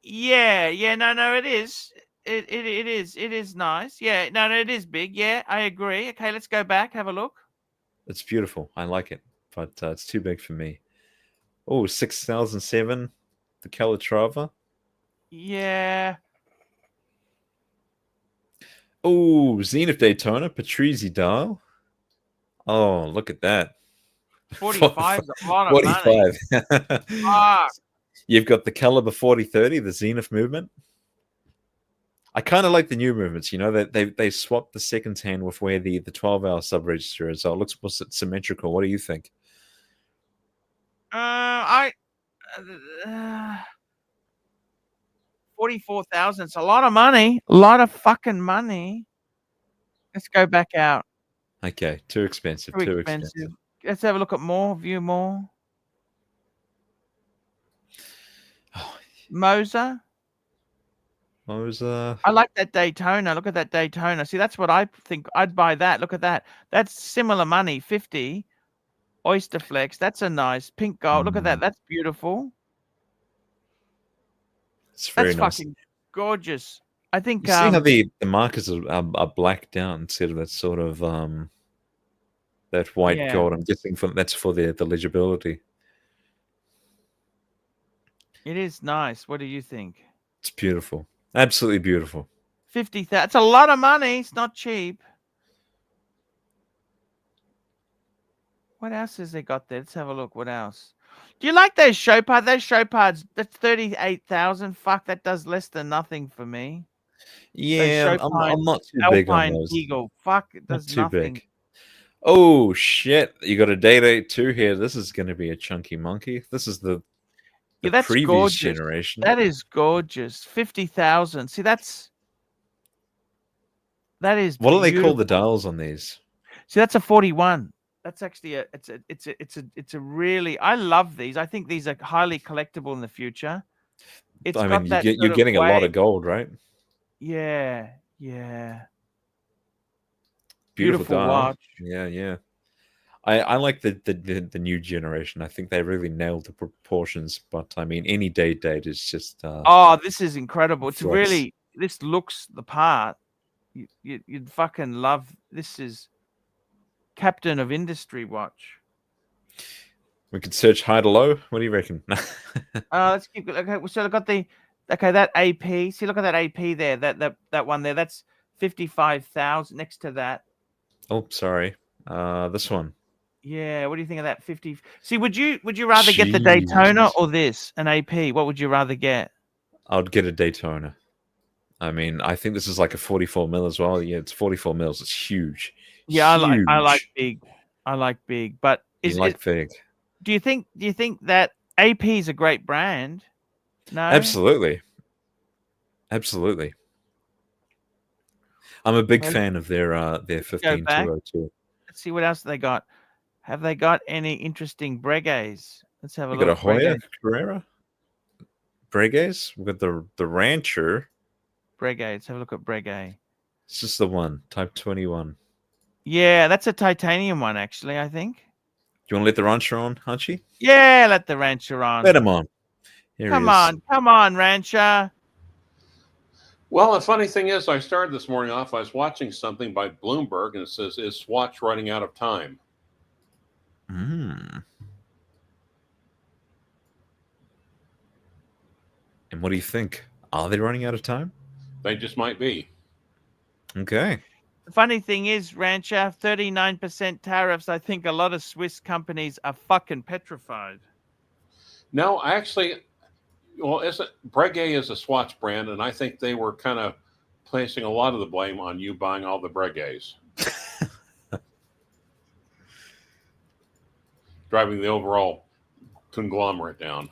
Yeah. No, it is. It is nice. Yeah, no, it is big. Yeah, I agree. Okay, let's go back. Have a look. It's beautiful. I like it, but it's too big for me. Oh, 6007, the Calatrava. Yeah. Oh, Zenith Daytona, Patrizi dial. Oh, look at that. 45 is a lot of 45. money. You've got the Caliber 4030, the Zenith movement. I kind of like the new movements, you know, that they swapped the second hand with where the 12-hour sub-register is, so it looks more symmetrical. What do you think? 44,000. It's a lot of money. A lot of fucking money. Let's go back out. Okay, too expensive. Too expensive. Let's have a look at more. View more. Moser. I like that Daytona. Look at that Daytona. See, that's what I think. I'd buy that. Look at that. That's similar money. 50. Oyster Flex. That's a nice pink gold. Look at that. That's beautiful. It's very nice. Fucking gorgeous. I think. You see how the markers are blacked down instead of that sort of that white gold. I'm guessing that's for the legibility. It is nice. What do you think? It's beautiful. Absolutely beautiful. 50,000. That's a lot of money. It's not cheap. What else has they got there? Let's have a look. What else? Do you like those show parts? Those show parts, that's 38,000. Fuck, that does less than nothing for me. Yeah, I'm not too big on those. Eagle. Fuck, it does not too nothing. Big. Oh, shit. You got a Date 2 here. This is going to be a chunky monkey. This is the that's previous gorgeous. Generation. That is gorgeous. 50,000. See, that is. What do they call the dials on these? See, that's a 41. That's actually it's a really, I love these. I think these are highly collectible in the future. You're getting a lot of gold, right? Yeah. Beautiful dial. watch. Yeah. I like the new generation. I think they really nailed the proportions. But I mean, any date is just. Oh, this is incredible. It's flex. really, this looks the part. You'd fucking love. This is Captain of Industry watch. We could search high to low. What do you reckon? Let's keep. Okay, so I got the. Okay, that AP. See, look at that AP there. That one there. That's 55,000. Next to that. Oh, sorry. This one. Yeah. What do you think of that 50? See, would you rather get the Daytona Jesus. or this an AP? What would you rather get? I would get a Daytona. I mean, I think this is like a 44 mil as well. Yeah, it's 44 mils. It's huge. Yeah, Huge. I like big. I like big. But You like big? Do you think that AP is a great brand? No. Absolutely. I'm a big fan of their 15202. Let's see what else they got. Have they got any interesting Breguets? Let's have a We look. got a Hoya Carrera. Breguets. We got the Rancher. Breguet. Let's have a look at Breguet. It's just the one, Type 21. Yeah, that's a titanium one, actually, I think. Do you want to let the Rancher on, Archie? Yeah, let the Rancher on. Let him on. Here come on, Rancher. Well, the funny thing is, I started this morning off, I was watching something by Bloomberg, and it says, is Swatch running out of time? And what do you think? Are they running out of time? They just might be. Okay. The funny thing is, Rancher, 39% tariffs. I think a lot of Swiss companies are fucking petrified. No, actually, well, Breguet is a Swatch brand, and I think they were kind of placing a lot of the blame on you buying all the Breguets. Driving the overall conglomerate down.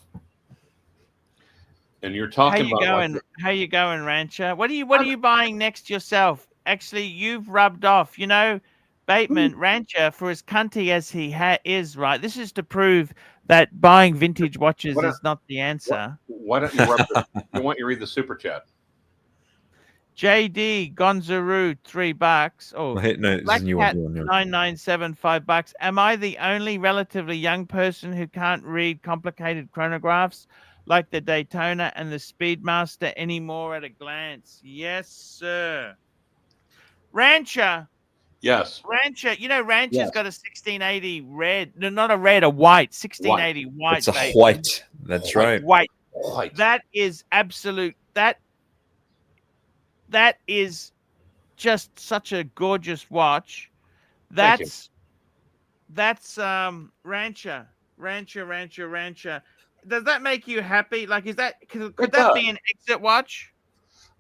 And you're talking about how you going, Rancher? What are you buying next yourself? Actually, you've rubbed off. You know, Bateman, Rancher, for as cunty as he is, right? This is to prove that buying vintage watches is not the answer. Why don't you rub I want you to read the super chat. JD Gonzaroo, $3. Oh, no, it's Black a new Cat one. 997, $5. Am I the only relatively young person who can't read complicated chronographs like the Daytona and the Speedmaster anymore at a glance? Yes, sir. Rancher. Yes. Rancher. You know, Rancher's got a 1680 red. No, not a red, a white. 1680 white. It's a white. That's right. White. White. That is absolute. That is just such a gorgeous watch. That's Rancher. Does that make you happy? Like, could that be an exit watch?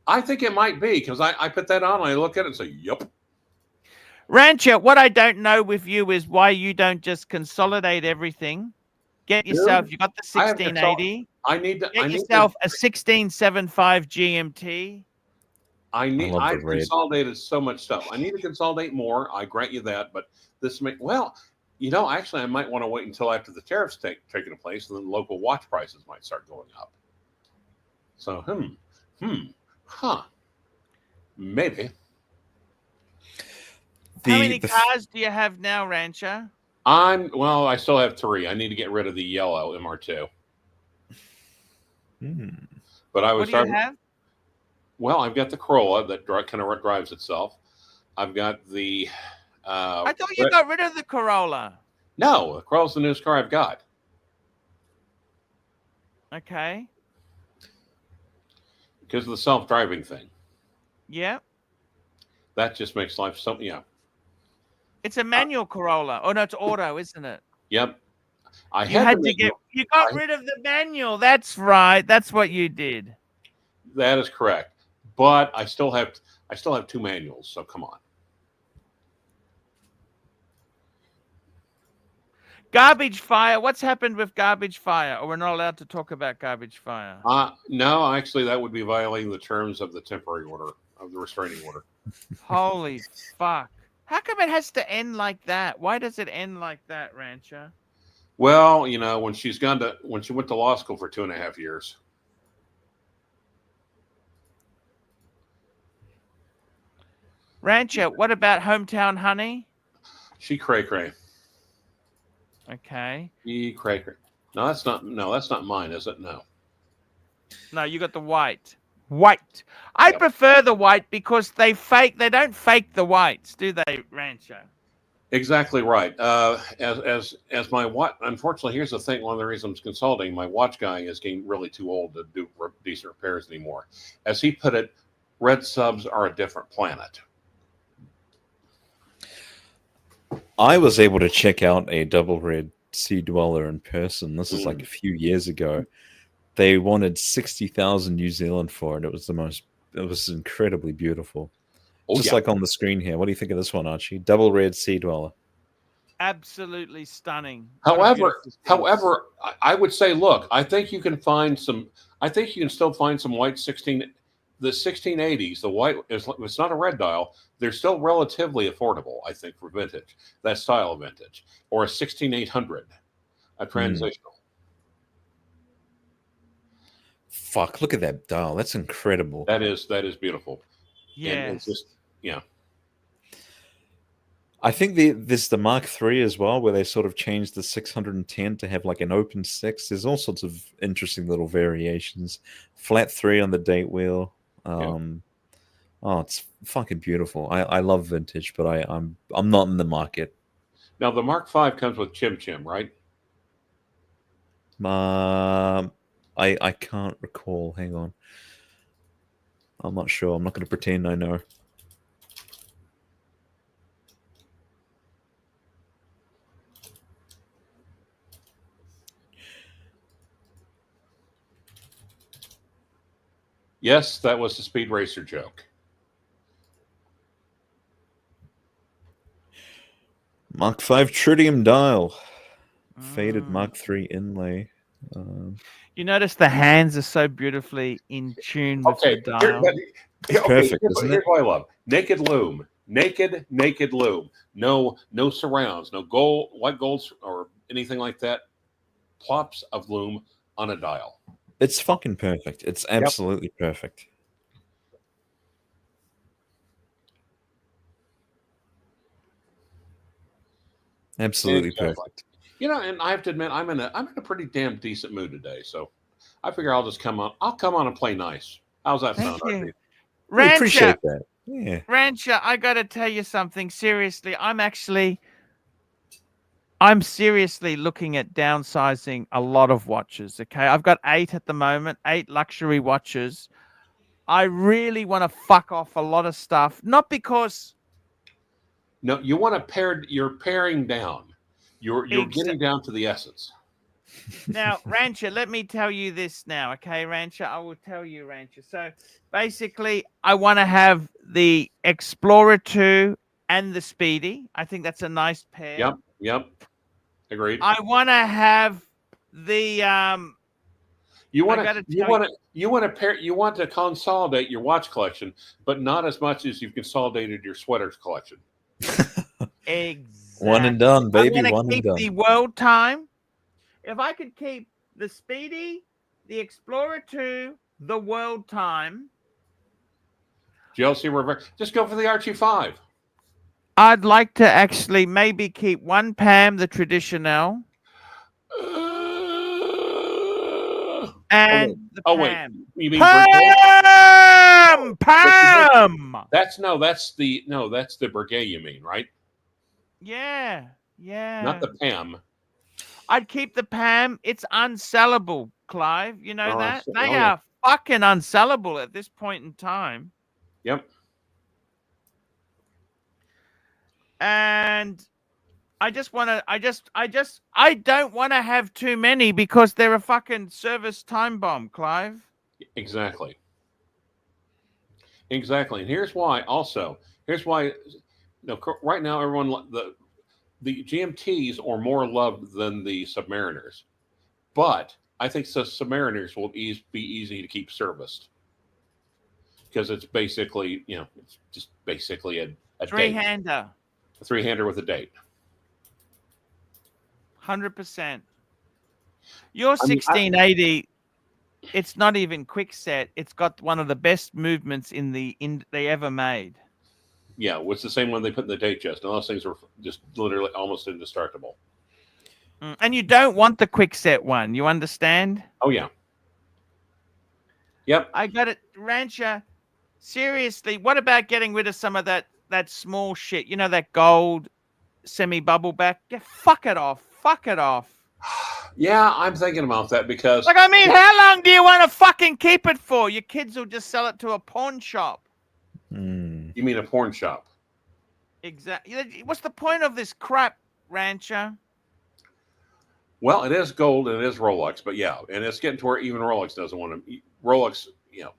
I think it might be, because I put that on and I look at it and say, yep. Rancher, what I don't know with you is why you don't just consolidate everything. Get yourself, you got the 1680. Get yourself a 1675 GMT. I've consolidated so much stuff. I need to consolidate more. I grant you that, but actually I might want to wait until after the tariffs taking place, and then local watch prices might start going up. So, maybe. How many cars do you have now, Rancher? I still have 3. I need to get rid of the yellow MR2. But I was What do you have? Well, I've got the Corolla that kind of drives itself. I've got the. I thought you got rid of the Corolla. No, the Corolla's the newest car I've got. Okay. Because of the self-driving thing. Yeah. That just makes life something. Yeah. It's a manual Corolla. Oh no, it's auto, isn't it? Yep. You got rid of the manual. That's right. That's what you did. That is correct. But I still have 2 manuals, so come on. Garbage fire. What's happened with garbage fire? Or we're not allowed to talk about garbage fire? No, actually that would be violating the terms of the temporary order, of the restraining order. Holy fuck. How come it has to end like that? Why does it end like that, Rancher? Well, when she went to law school for 2.5 years. Rancher, what about Hometown Honey? She cray cray. Okay. She cray cray. No, that's not mine, is it? No. No, you got the white. White. I prefer the white because they don't fake the whites, do they, Rancho? Exactly right. As my watch, unfortunately, here's the thing. One of the reasons I'm consulting, my watch guy is getting really too old to do decent repairs anymore. As he put it, red subs are a different planet. I was able to check out a double red Sea Dweller in person. This is like a few years ago. They wanted 60,000 New Zealand for it. It was incredibly beautiful. Just like on the screen here. What do you think of this one, Archie? Double red Sea Dweller. Absolutely stunning. However, I would say, look, I think you can still find some white 1680s. The white it's not a red dial. They're still relatively affordable, I think, for vintage, that style of vintage, or a 16800, a transitional. Fuck! Look at that dial. That's incredible. That is beautiful. Yeah. It's just I think there's the Mark III as well, where they sort of changed the 610 to have like an open 6. There's all sorts of interesting little variations. Flat 3 on the date wheel. Oh, it's fucking beautiful. I love vintage, but I'm not in the market. Now the Mark V comes with Chim Chim, right? I can't recall. Hang on. I'm not sure. I'm not going to pretend I know. Yes, that was the Speed Racer joke. Mark V tritium dial. Faded Mark III inlay. You notice the hands are so beautifully in tune with the dial. Perfect, isn't it? Here's what I love. Naked loom. Naked loom. No surrounds. No gold, white golds, or anything like that. Plops of loom on a dial. It's fucking perfect. It's absolutely perfect. Absolutely perfect. You know, and I have to admit, I'm in a pretty damn decent mood today. So I figure I'll just come on. I'll come on and play nice. How's that sound, Archie? I appreciate that. Yeah. Rancher, I got to tell you something. Seriously, I'm seriously looking at downsizing a lot of watches. Okay, I've got 8 at the moment, 8 luxury watches. I really want to fuck off a lot of stuff, not because. No, you want to you're paring down. You're getting down to the essence. Now, Rancher, let me tell you this now, okay, Rancher? I will tell you, Rancher. So basically, I want to have the Explorer 2 and the Speedy. I think that's a nice pair. Yep. Agreed. I want to have the You want to consolidate your watch collection, but not as much as you've consolidated your sweaters collection. Exactly. One and done, baby. I'm One and keep done. the World Time. If I could keep the Speedy, the Explorer 2, the World Time. GLC reverse. Just go for the Archie 5. I'd like to actually maybe keep one Pam, the traditional, and the Pam. Wait, you mean Pam? Pam. That's the Breguet. You mean, right? Yeah. Not the Pam. I'd keep the Pam. It's unsellable, Clive. You know that they are fucking unsellable at this point in time. Yep. And I don't want to have too many because they're a fucking service time bomb, Clive. Exactly. And here's why right now everyone the GMTs are more loved than the Submariners. But I think the Submariners will be easy to keep serviced. Because it's basically, it's just basically a three-hander. A three-hander with a date. 100%. Your 1680, it's not even quick set. It's got one of the best movements they ever made. Yeah, it's the same one they put in the date chest. And those things were just literally almost indestructible. And you don't want the quick set one. You understand? Oh, yeah. Yep. I got it. Rancher, seriously, what about getting rid of some of that small shit? You know, that gold semi-bubble back? Yeah, fuck it off. Fuck it off. Yeah, I'm thinking about that because... Like, I mean, how long do you want to fucking keep it for? Your kids will just sell it to a pawn shop. You mean a porn shop? Exactly. What's the point of this crap, Rancher? Well, it is gold and it is Rolex, but yeah, and it's getting to where even Rolex doesn't want to. Rolex, you know,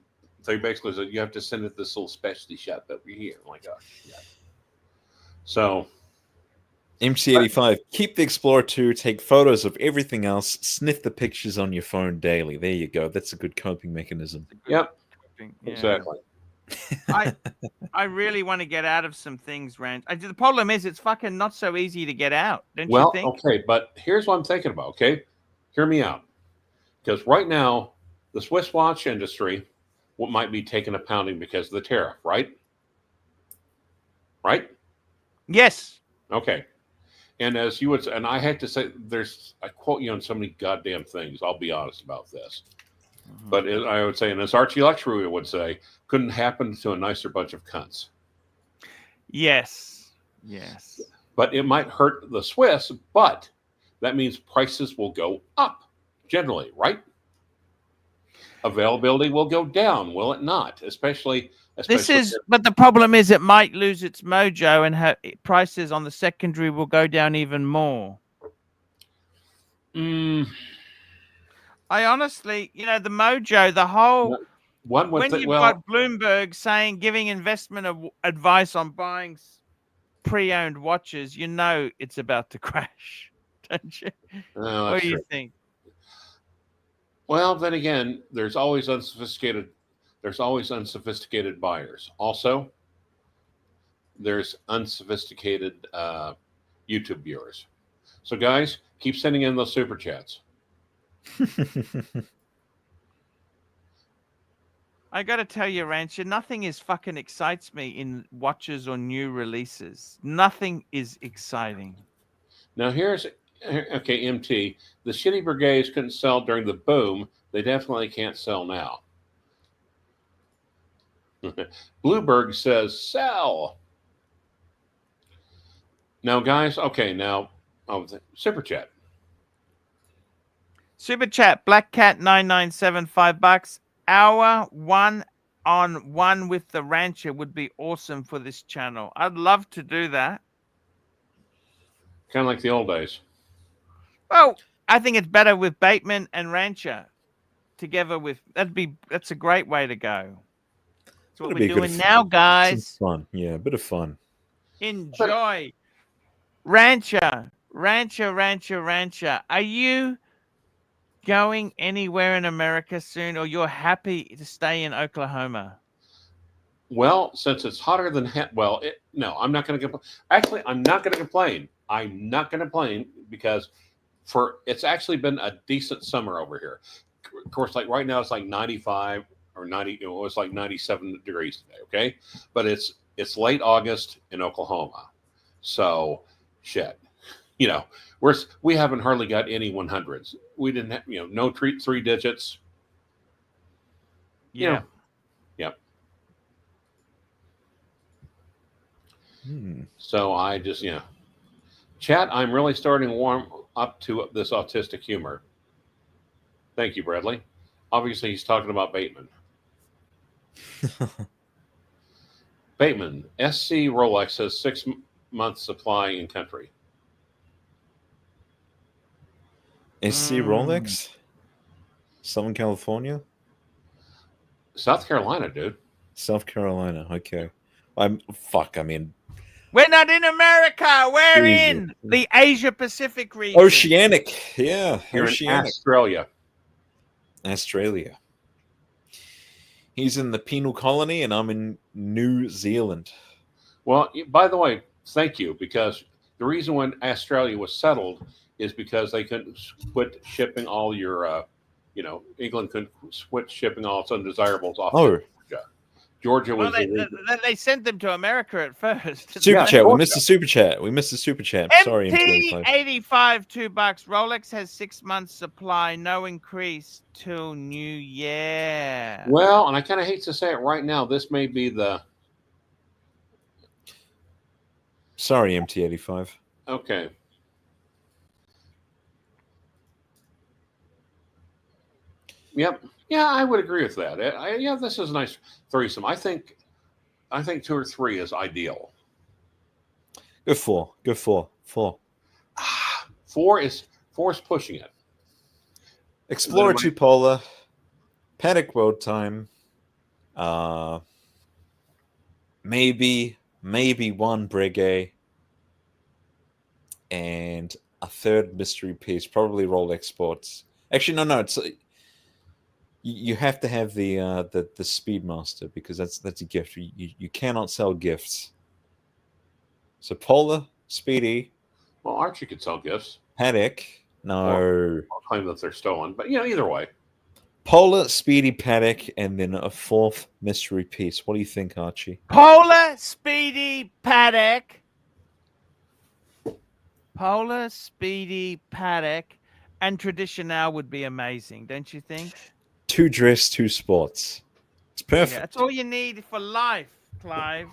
they basically said you have to send it this little specialty shop over here. Oh my gosh. Yeah. So, MC85, keep the Explorer 2, take photos of everything else, sniff the pictures on your phone daily. There you go. That's a good coping mechanism. Yep. Yeah. Exactly. I really want to get out of some things, Rand. The problem is it's fucking not so easy to get out, don't you think? Okay, but here's what I'm thinking about, okay? Hear me out. Because right now, the Swiss watch industry might be taking a pounding because of the tariff, right? Right? Yes. Okay. And as you would say, and I hate to say, I quote you on so many goddamn things. I'll be honest about this. But I would say, and as Archie LUXURIA would say, couldn't happen to a nicer bunch of cunts. Yes. Yes. But it might hurt the Swiss, but that means prices will go up generally, right? Availability will go down, will it not? Especially but the problem is it might lose its mojo and prices on the secondary will go down even more. I honestly, you know, the mojo, the whole when you've got Bloomberg giving investment advice on buying pre-owned watches, you know it's about to crash, don't you? What do you think? Well, then again, there's always unsophisticated buyers. Also, there's unsophisticated YouTube viewers. So, guys, keep sending in those super chats. I got to tell you, Rancher, nothing fucking excites me in watches or new releases. Nothing is exciting. Now, okay, MT. The shitty brigades couldn't sell during the boom. They definitely can't sell now. Blueberg says, sell. Now, guys, okay, super chat. Super chat, Black Cat 997, $5. Hour 1-on-1 with the Rancher would be awesome for this channel. I'd love to do that. Kind of like the old days. Well, I think it's better with Bateman and Rancher together that's a great way to go. That's what we're doing now, guys. Fun. Yeah, a bit of fun. Enjoy. Rancher. Are you going anywhere in America soon, or you're happy to stay in Oklahoma? Well, since it's hotter than no, I'm not going to complain. Actually, I'm not going to complain. I'm not going to complain because it's actually been a decent summer over here. Of course, like right now it's like 95 or 90. It's like 97 degrees today. Okay, but it's late August in Oklahoma, so shit. You know, we haven't hardly got any 100s. We didn't have, no three digits. Yeah. Yep. So I just, chat, I'm really starting to warm up to this autistic humor. Thank you, Bradley. Obviously, he's talking about Bateman. Bateman, SC Rolex has 6 months supply in country. SC Rolex? Southern California? South Carolina, dude. South Carolina, okay. We're not in America. We're in the Asia Pacific region. Oceanic, yeah. You're Oceanic. In Australia. He's in the penal colony, and I'm in New Zealand. Well, by the way, thank you, because the reason when Australia was settled is because they couldn't quit shipping all your, England couldn't quit shipping all its undesirables off. Georgia was they sent them to America at first. Super chat. We missed the super chat. Sorry, MT85, $2. Rolex has 6 months supply, no increase till New Year. Well, and I kind of hate to say it right now. This may be the. Sorry, MT85. Okay. Yep. Yeah, I would agree with that. Yeah, this is a nice threesome. I think 2 or 3 is ideal. Go 4. Go 4. 4. 4 is pushing it. Explorer 2 Polar, Patek World Time, maybe 1 Breguet, and a 3rd mystery piece, probably Rolex Sports. Actually, no, it's you have to have the Speedmaster because that's a gift. You cannot sell gifts. So Polar, Speedy. Well, Archie could sell gifts. Patek, no. I'll claim that they're stolen, but either way. Polar, Speedy, Patek, and then a 4th mystery piece. What do you think, Archie? Polar, Speedy, Patek. Polar, Speedy, Patek, and Traditional would be amazing, don't you think? 2 dress, 2 sports. It's perfect. Yeah, that's all you need for life, Clive.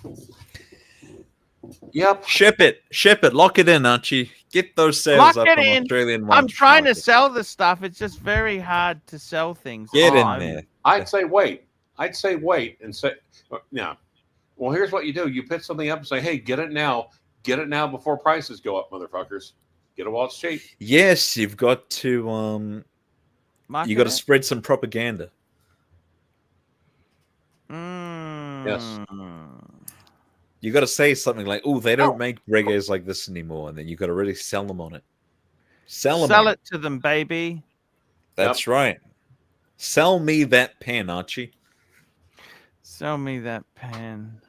Yep. Ship it. Lock it in, Archie. Get those sales up on Australian I'm trying to sell the stuff. It's just very hard to sell things. Get in there. I'd say wait and say no. Well, here's what you do. You pitch something up and say, hey, get it now. Get it now before prices go up, motherfuckers. Get it while it's cheap. Yes, you've got to spread some propaganda. Yes. You got to say something like, "Oh, they don't make Breguets like this anymore," and then you got to really sell them on it. Sell it to them, baby. That's right. Sell me that pen, Archie. Sell me that pen.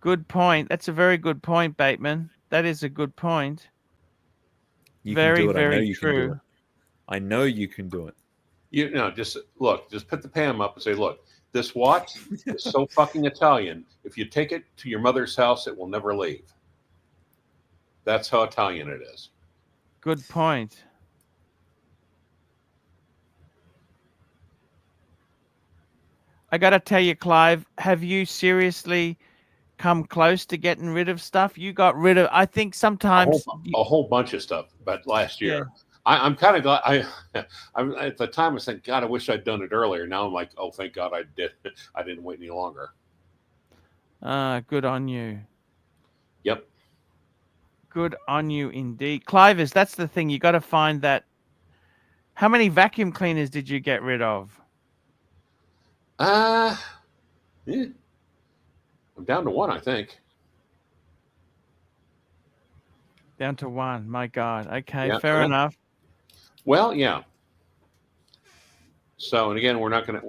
Good point. That's a very good point, Bateman. That is a good point. Very, very true. I know you can do it. Just put the Pam up and say, look, this watch is so fucking Italian. If you take it to your mother's house, it will never leave. That's how Italian it is. Good point. I got to tell you, Clive, have you seriously come close to getting rid of stuff? You got rid of, I think sometimes a whole bunch of stuff, but last year. Yeah. I'm kind of glad. I'm at the time I was thinking, God, I wish I'd done it earlier. Now I'm like, oh, thank God I did. I didn't wait any longer. Good on you. Yep. Good on you indeed. Clivers, that's the thing. You got to find that. How many vacuum cleaners did you get rid of? Yeah. I'm down to 1, I think. Down to 1. My God. Okay, yeah, fair enough. Well, yeah. So, and again, we're not gonna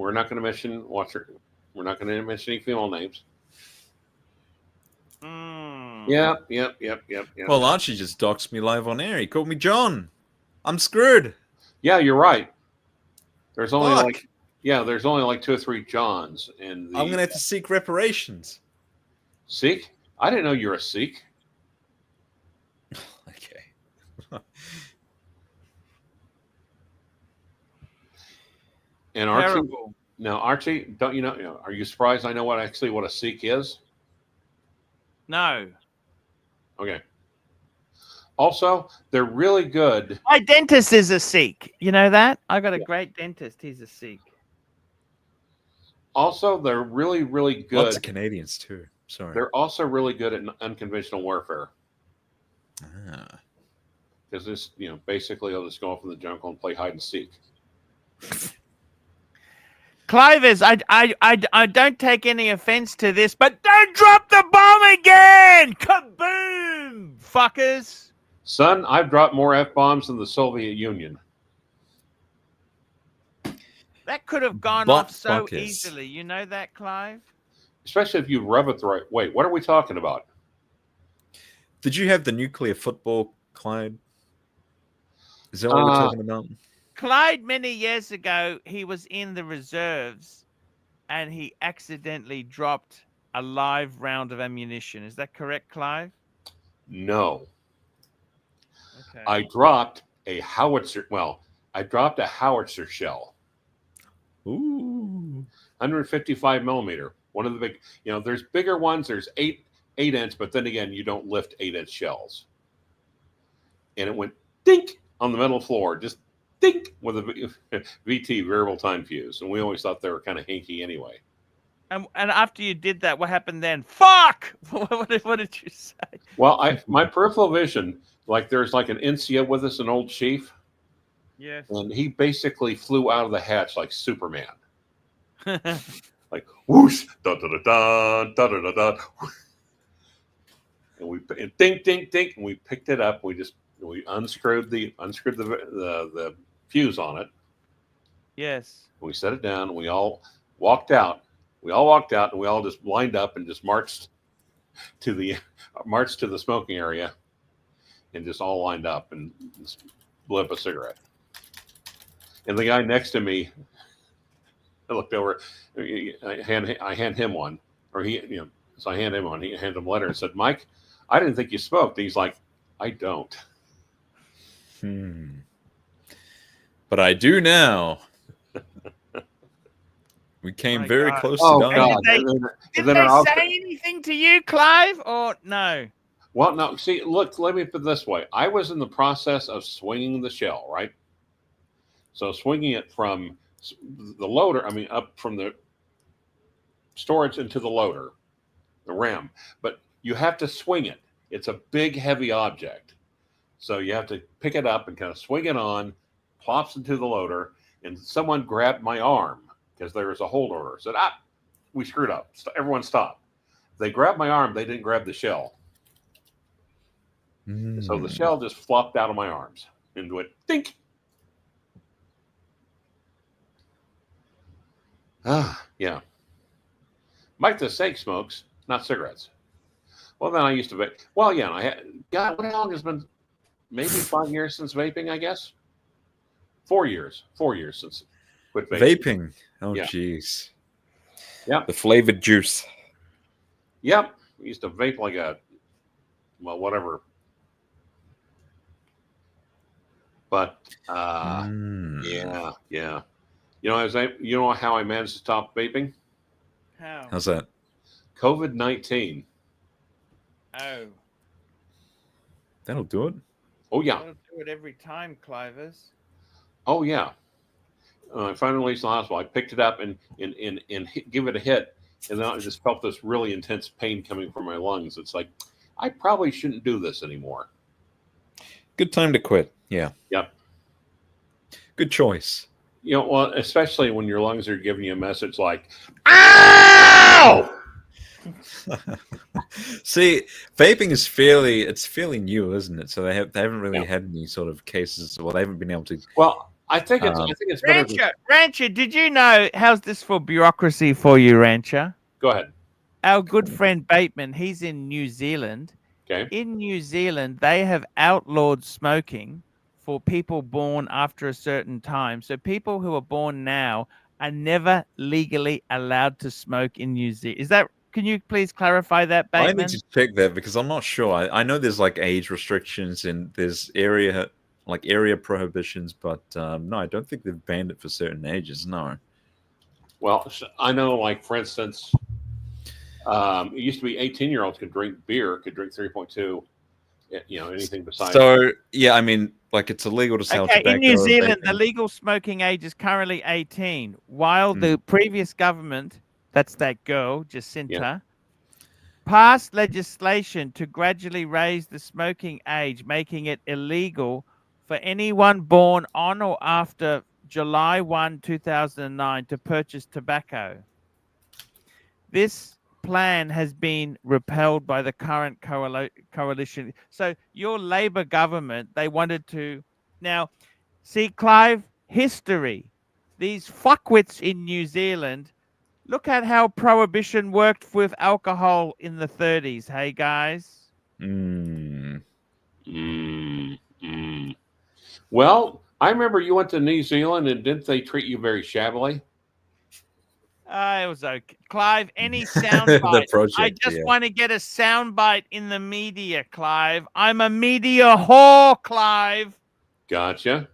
mention We're not gonna mention any female names. Yep. Well, Archie just doxed me live on air. He called me John. I'm screwed. Yeah, you're right. There's only like 2 or 3 Johns in the. I'm gonna have to seek reparations. Seek? I didn't know you're a Sikh. Okay. And Archie, Archie, don't you know? Are you surprised? I know what a Sikh is. No. Okay. Also, they're really good. My dentist is a Sikh. You know that? I got a great dentist. He's a Sikh. Also, they're really, really good. Lots of Canadians too. Sorry. They're also really good at unconventional warfare. Because this, basically, they'll just go off in the jungle and play hide and seek. Clivers, I don't take any offense to this, but don't drop the bomb again! Kaboom, fuckers! Son, I've dropped more F-bombs than the Soviet Union. That could have gone off so easily. You know that, Clive? Especially if you rub it the right way. What are we talking about? Did you have the nuclear football, Clyde? Is that what we're talking about? Clyde, many years ago, he was in the reserves, and he accidentally dropped a live round of ammunition. Is that correct, Clive? No. Okay. I dropped a howitzer. Well, I dropped a howitzer shell. Ooh. 155 millimeter. One of the big, there's bigger ones. There's 8-inch, but then again, you don't lift 8-inch shells. And it went dink on the metal floor, just dink with a VT, variable time fuse. And we always thought they were kind of hinky anyway. And after you did that, what happened then? Fuck! What did you say? Well, my peripheral vision, like there's like an NCO with us, an old chief. Yes. And he basically flew out of the hatch like Superman. Like whoosh, da da da da da da da. And ding ding ding, and we picked it up. We unscrewed the fuse on it. Yes. And we set it down. And we all walked out. We all just lined up and just marched to the smoking area, and just all lined up and blew up a cigarette. And the guy next to me, I looked over. I hand him one, or so I hand him one. He handed him a letter and said, "Mike, I didn't think you smoked." And he's like, "I don't." But I do now. We came very close to dying. Did they say anything to you, Clive, or no? Well, no. See, look. Let me put it this way. I was in the process of swinging the shell, right? So swinging it from the loader, up from the storage into the loader, the ram. But you have to swing it. It's a big, heavy object. So you have to pick it up and kind of swing it on, plops into the loader, and someone grabbed my arm because there was a hold order. Said, we screwed up. Everyone stop. They grabbed my arm. They didn't grab the shell. So the shell just flopped out of my arms and went dink. Yeah. Mike the Snake smokes, not cigarettes. Well, then I used to vape. Well, yeah, how long has been? Maybe 5 years since vaping, I guess. 4 years. 4 years since quit vaping. Oh, jeez. Yeah. The flavored juice. Yep. We used to vape like whatever. But yeah. You know how I managed to stop vaping? How's that? COVID-19. Oh. That'll do it. Oh yeah. That'll do it every time, Clivers. Oh yeah. I finally released the hospital. I picked it up and give it a hit, and then I just felt this really intense pain coming from my lungs. It's like I probably shouldn't do this anymore. Good time to quit. Yeah. Yep. Good choice. Well, especially when your lungs are giving you a message like, "Ow!" See, vaping is fairly new, isn't it? So they haven't really had any sort of cases. Well, they haven't been able to. Well, I think it's better. Rancher, did you know? How's this for bureaucracy for you, Rancher? Go ahead. Our good friend Bateman, he's in New Zealand. Okay. In New Zealand, they have outlawed smoking for people born after a certain time. So people who are born now are never legally allowed to smoke in New Zealand. Can you please clarify that, Bateman? I need to check that because I'm not sure. I know there's like age restrictions and there's area prohibitions, but no, I don't think they've banned it for certain ages. No. Well, I know, like for instance, it used to be 18-year-olds could drink beer, could drink 3.2. Anything besides. So yeah, like it's illegal to sell tobacco. In New Zealand, the legal smoking age is currently 18, while the previous government, that's that girl, Jacinta, passed legislation to gradually raise the smoking age, making it illegal for anyone born on or after July 1, 2009 to purchase tobacco. This plan has been repelled by the current coalition. So your Labour government, they wanted to... Now, see, Clive, history. These fuckwits in New Zealand, look at how prohibition worked with alcohol in the 30s. Hey, guys? Well, I remember you went to New Zealand, and didn't they treat you very shabbily? It was okay. Clive, any soundbite? The project, I just yeah. want to get a soundbite in the media, Clive. I'm a media whore, Clive. Gotcha.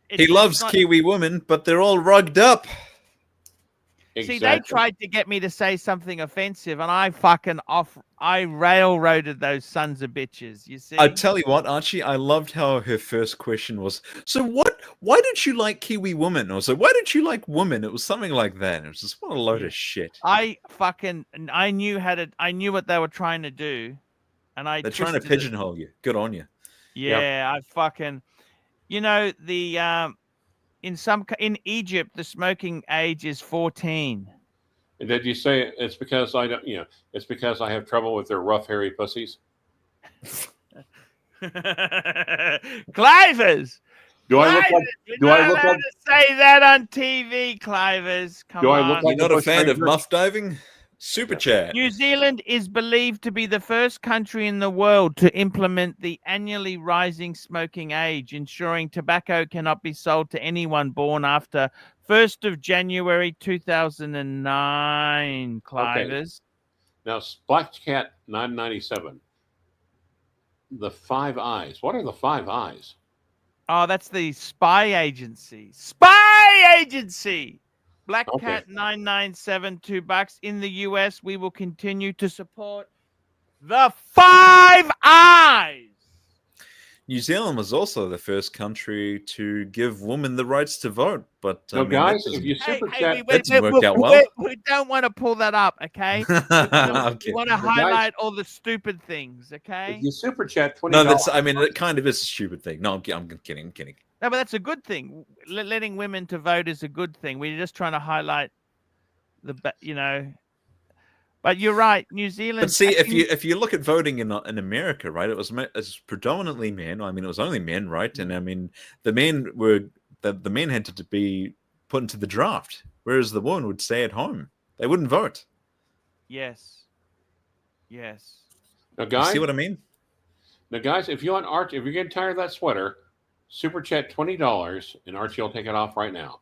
He loves Kiwi women, but they're all rugged up. Exactly. See, they tried to get me to say something offensive, and I railroaded those sons of bitches. You see? I tell you what, Archie, I loved how her first question was, so why did you like Kiwi women? Or so why did you like women? It was something like that. It was just what a load of shit. I knew what they were trying to do, and They're trying to pigeonhole you. Good on you. Yeah, in Egypt the smoking age is 14. And did you say it's because I don't? It's because I have trouble with their rough, hairy pussies. Clivers. Do I look like? Do I look like? To say that on TV, Clivers? Come on. I look like You're not a fan of muff diving? Super chat. New Zealand is believed to be the first country in the world to implement the annually rising smoking age, ensuring tobacco cannot be sold to anyone born after 1st of January 2009, Clivers. Now, Black Cat 997. The Five Eyes. What are the Five Eyes? Oh, that's the spy agency. Spy agency! Black Cat 997, $2 in the US. We will continue to support the Five Eyes. New Zealand was also the first country to give women the rights to vote, but no, guys, if you super chat, that didn't work out well. We don't want to pull that up, okay? We want to highlight all the stupid things, okay? If you super chat $20. No, it kind of is a stupid thing. No, I'm kidding. No, but that's a good thing. Letting women to vote is a good thing. We're just trying to highlight But you're right, New Zealand. But see, if you look at voting in America, right, it was predominantly men. I mean, it was only men, right? And I mean, the men had to be put into the draft, whereas the women would stay at home. They wouldn't vote. Yes. Now, guys, you see what I mean? Now, guys, if you want Archie, if you're getting tired of that sweater, super chat $20, and Archie will take it off right now.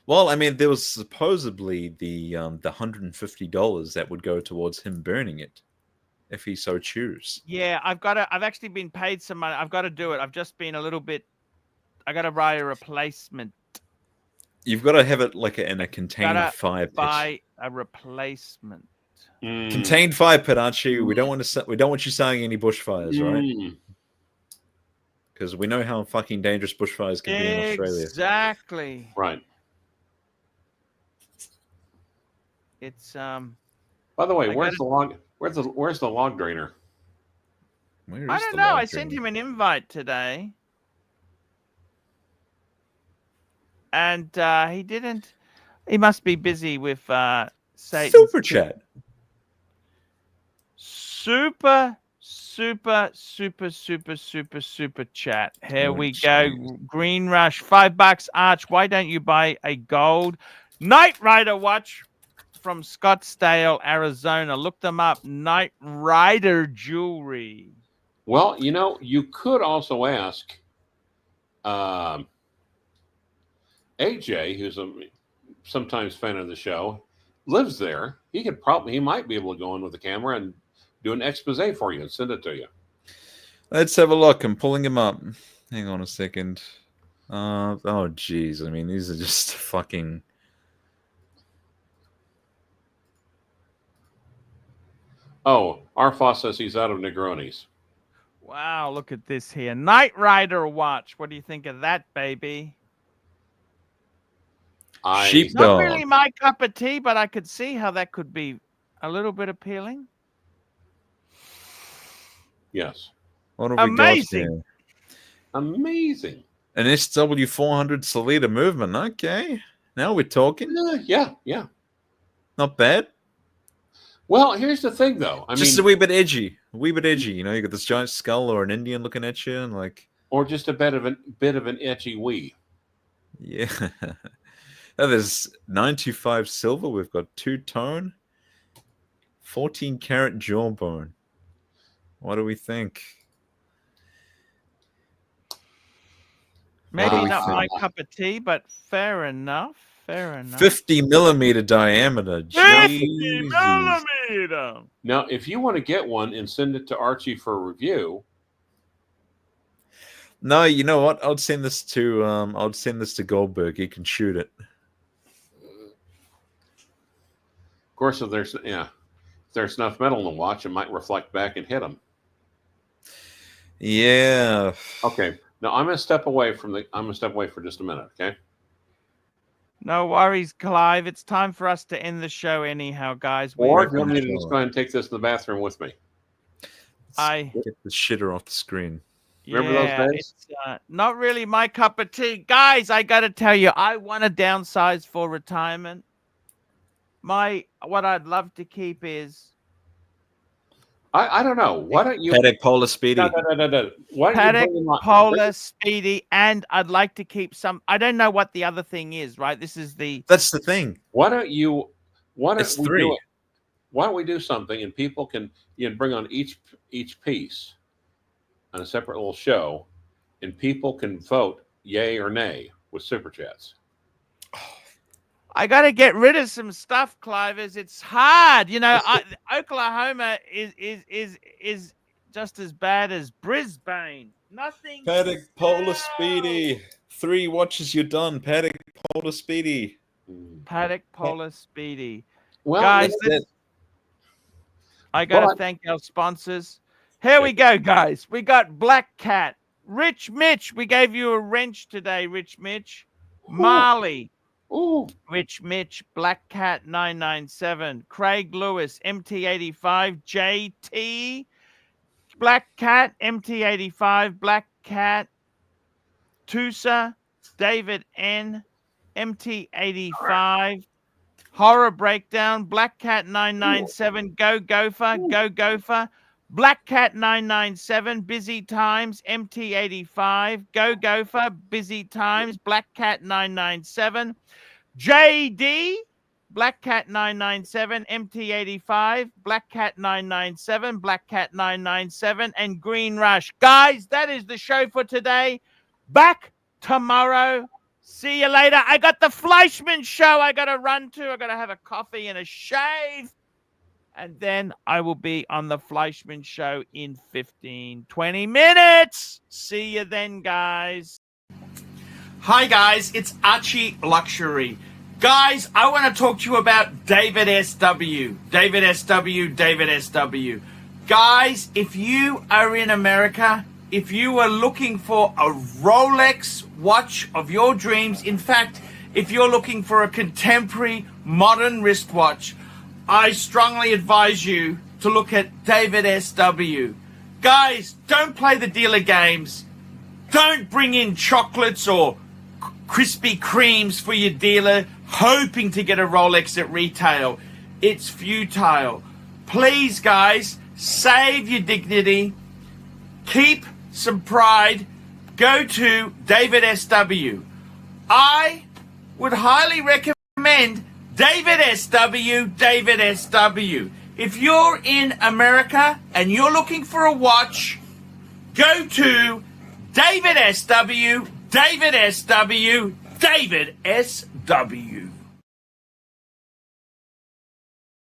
Well, I mean, there was supposedly the $150 that would go towards him burning it, if he so choose. Yeah, I've actually been paid some money. I've got to do it. I've just been a little bit. I got to buy a replacement. You've got to have it like in a contained fire pit. Buy a replacement. Contained fire pit, Archie. We don't want you starting any bushfires, right? Because we know how fucking dangerous bushfires can be in Australia. Exactly. Right. It's By the way, where's the log drainer? I don't know. I sent him an invite today, and he didn't. He must be busy with Satan's super chat. Super chat. Here we go. Green Rush, $5. Arch, why don't you buy a gold Knight Rider watch from Scottsdale, Arizona? Look them up. Knight Rider jewelry. Well, you could also ask AJ, who's a sometimes fan of the show, lives there. He might be able to go in with the camera and do an expose for you and send it to you. Let's have a look. I'm pulling him up. Hang on a second. Oh, geez. I mean, these are just fucking... Oh, Arfoss says he's out of Negronis. Wow, look at this here. Knight Rider watch. What do you think of that, baby? Sheepdog. Not really my cup of tea, but I could see how that could be a little bit appealing. Yes. What have we got here? Amazing. An SW400 Salida movement. Okay. Now we're talking. Yeah. Not bad. Well, here's the thing, though. I just mean, a wee bit edgy. You got this giant skull or an Indian looking at you, and like, or just a bit of an etchy wee. Yeah. Now there's 925 silver. We've got 2-tone, 14 karat jawbone. What do we think? Maybe not my cup of tea, but fair enough. Fair enough. 50mm diameter. 50 millimeter. Now, if you want to get one and send it to Archie for a review. No, you know what? I'll send this to Goldberg. He can shoot it. Of course, if there's enough metal in the watch, it might reflect back and hit him. Yeah. Okay. Now I'm gonna step away for just a minute. Okay. No worries, Clive. It's time for us to end the show anyhow, guys. Or do you want me to just go ahead and take this to the bathroom with me? Get the shitter off the screen. Remember those days? It's not really my cup of tea. Guys, I got to tell you, I want to downsize for retirement. What I'd love to keep is... I don't know. Why don't you... Patek Polar Speedy. No. Patek Polar Speedy, and I'd like to keep some... I don't know what the other thing is, right? This is the... That's the thing. Why don't we do something and people can bring on each piece on a separate little show, and people can vote yay or nay with super chats. I got to get rid of some stuff, Clivers. It's hard, Oklahoma is just as bad as Brisbane. Nothing. Patek Polar Speedy. 3 watches, you're done. Patek Polar Speedy. Patek Polar Speedy. Well, guys, I got to thank our sponsors. Here we go, guys. We got Black Cat, Rich Mitch. We gave you a wrench today, Rich Mitch. Marley. Ooh. Rich Mitch, Black Cat 997, Craig Lewis, MT85, JT, Black Cat, MT85, Black Cat, Tusa, David N, MT85, Horror Breakdown, Black Cat 997, Go Gopher, Black Cat 997, Busy Times, MT85, Go Gopher, Busy Times, Black Cat 997, JD, Black Cat 997, MT85, Black Cat 997, Black Cat 997, and Green Rush. Guys, that is the show for today. Back tomorrow. See you later. I got the Fleischmann show I got to run to. I got to have a coffee and a shave. And then I will be on the Fleischmann show in 15-20 minutes. See you then, guys. Hi, guys. It's Archie Luxury. Guys, I want to talk to you about David SW. David SW. Guys, if you are in America, if you are looking for a Rolex watch of your dreams, in fact, if you're looking for a contemporary modern wristwatch, I strongly advise you to look at David SW. Guys, don't play the dealer games. Don't bring in chocolates or Krispy Kremes for your dealer hoping to get a Rolex at retail. It's futile. Please, guys, save your dignity. Keep some pride. Go to David SW. I would highly recommend David SW. If you're in America and you're looking for a watch, go to David SW.